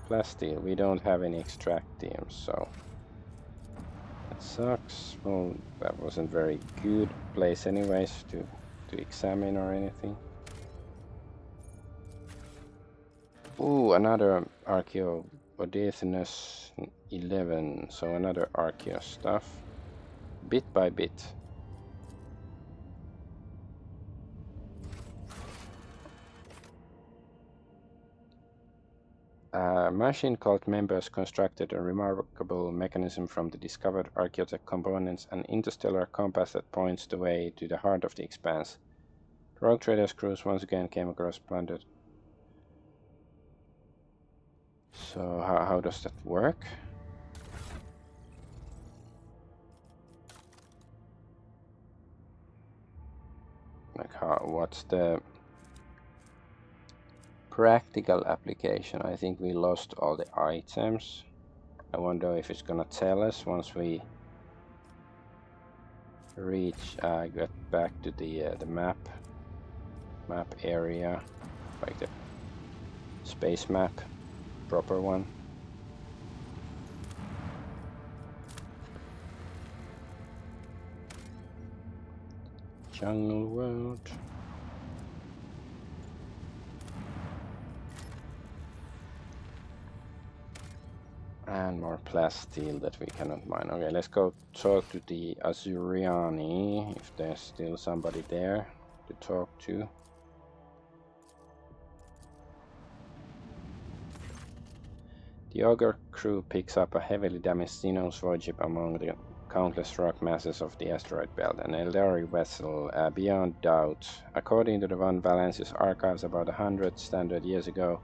Plasteel. We don't have any extract teams, so that sucks. Well, that wasn't very good place anyways to examine or anything. Ooh, another Archeo Odysseus 11, so another Archeo stuff. Bit by bit. Machine cult members constructed a remarkable mechanism from the discovered Archaeotech components, an interstellar compass that points the way to the heart of the expanse. The Rogue Trader's crews once again came across plundered. So how does that work? Like what's the Practical application. I think we lost all the items. I wonder if it's gonna tell us once we get back to the map area, like the space map, proper one. Jungle world. And more plasteel that we cannot mine. Okay, let's go talk to the Azuriani, if there's still somebody there to talk to. The Ogre crew picks up a heavily damaged Xenos void among the countless rock masses of the asteroid belt, an Eldari vessel beyond doubt. According to the Van Valencia's archives, about 100 standard years ago,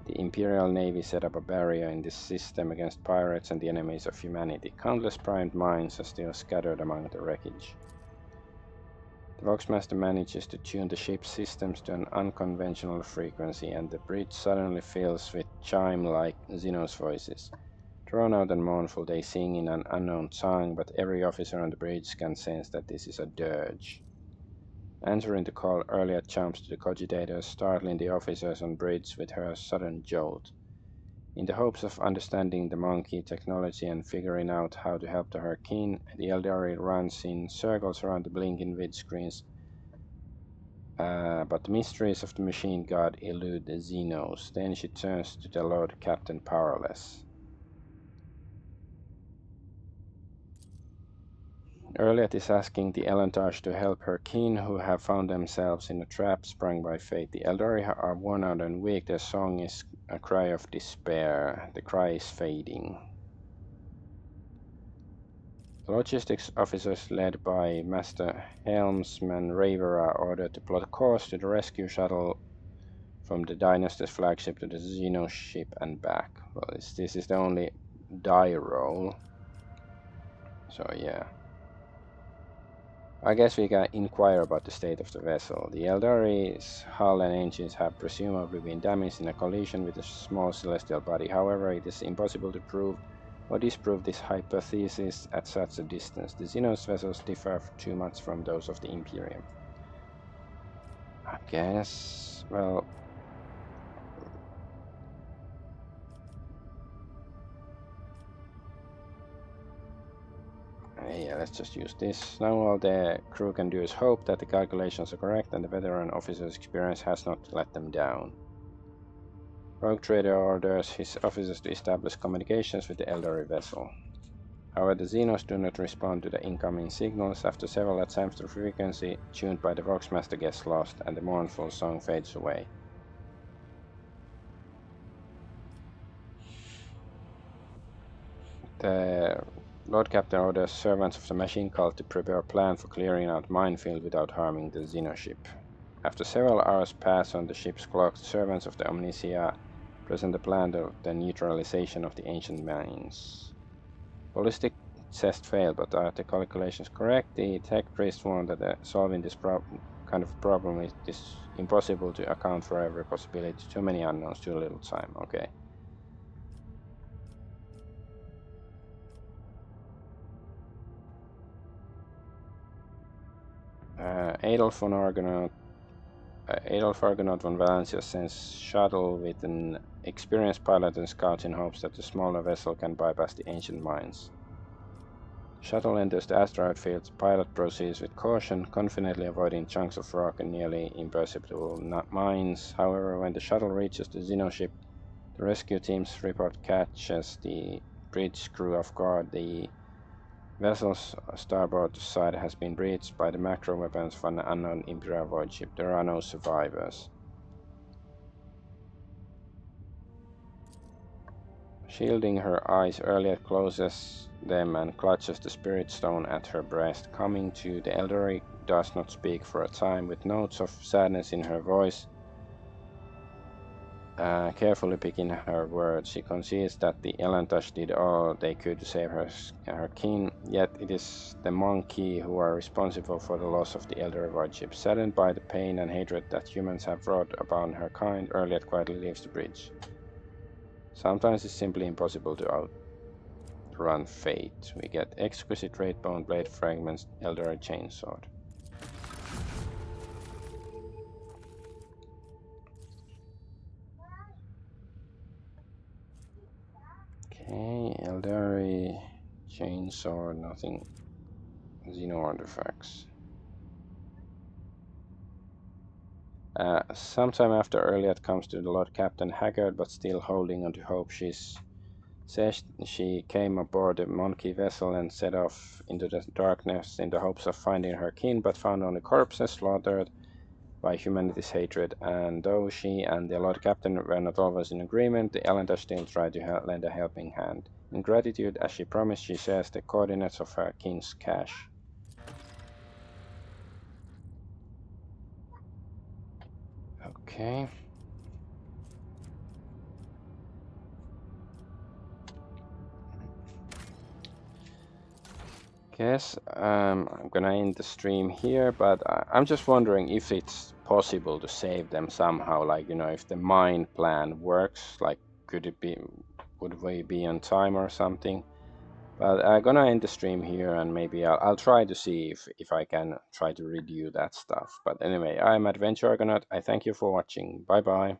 the Imperial Navy set up a barrier in this system against pirates and the enemies of humanity. Countless primed mines are still scattered among the wreckage. The Voxmaster manages to tune the ship's systems to an unconventional frequency, and the bridge suddenly fills with chime-like Xenos voices. Drawn out and mournful, they sing in an unknown tongue, but every officer on the bridge can sense that this is a dirge. Answering the call, Earlier jumps to the cogitators, startling the officers on bridge with her sudden jolt. In the hopes of understanding the monkey technology and figuring out how to help her kin, the Eldari runs in circles around the blinking vid screens. But the mysteries of the machine god elude the Xenos. Then she turns to the Lord Captain Powerless. Earlier is asking the Elantage to help her kin, who have found themselves in a trap sprung by fate. The Eldari are worn out and weak. Their song is a cry of despair. The cry is fading. The logistics officers, led by Master Helmsman Raver, are ordered to plot a course to the rescue shuttle from the Dynasty's flagship to the Xenos ship and back. Well, this is the only die roll. So yeah. I guess we can inquire about the state of the vessel. The Eldari's hull and engines have presumably been damaged in a collision with a small celestial body. However, it is impossible to prove or disprove this hypothesis at such a distance. The Xenos vessels differ too much from those of the Imperium. I guess, well... yeah, let's just use this. Now all the crew can do is hope that the calculations are correct and the veteran officer's experience has not let them down. Rogue Trader orders his officers to establish communications with the Eldari vessel. However, the Xenos do not respond to the incoming signals. After several attempts, the frequency tuned by the Voxmaster gets lost and the mournful song fades away. The Lord Captain orders servants of the machine cult to prepare a plan for clearing out minefield without harming the Xenoship. After several hours pass on the ship's clock, the servants of the Omnicia present a plan of the neutralization of the ancient mines. Ballistic test failed, but are the calculations correct? The tech priest warned that solving this kind of problem is impossible to account for every possibility. Too many unknowns, too little time. Okay. Adolf Argonaut von Valencia sends shuttle with an experienced pilot and scouts in hopes that the smaller vessel can bypass the ancient mines. The shuttle enters the asteroid field. The pilot proceeds with caution, confidently avoiding chunks of rock and nearly imperceptible mines. However, when the shuttle reaches the Xenoship, the rescue team's report catches the bridge crew off guard. The vessel's starboard side has been breached by the macro weapons of an unknown Imperial void ship. There are no survivors. Shielding her eyes, Earlier closes them and clutches the spirit stone at her breast. Coming to, the Eldari does not speak for a time. With notes of sadness in her voice, carefully picking her words. She concedes that the Elantash did all they could to save her kin, yet it is the monkey who are responsible for the loss of the Elder Revard. Saddened by the pain and hatred that humans have brought upon her kind, Argonaut quietly leaves the bridge. Sometimes it's simply impossible to outrun fate. We get exquisite red bone blade fragments, Elder chainsword. Okay, Eldari chainsaw, nothing. Xeno artifacts. Sometime after Argonaut comes to the Lord Captain haggard but still holding on to hope. She says she came aboard the monkey vessel and set off into the darkness in the hopes of finding her kin, but found only corpses slaughtered by humanity's hatred. And though she and the Lord Captain were not always in agreement, the Elender still tried to lend a helping hand. In gratitude, as she promised, she shares the coordinates of her kin's cache. Okay. Guess I'm gonna end the stream here, but I'm just wondering if it's possible to save them somehow, like, you know, if the mine plan works, like, would we be on time or something? But I'm gonna end the stream here, and maybe I'll try to see if I can try to redo that stuff. But anyway, I'm Adventure Argonaut. I thank you for watching. Bye bye.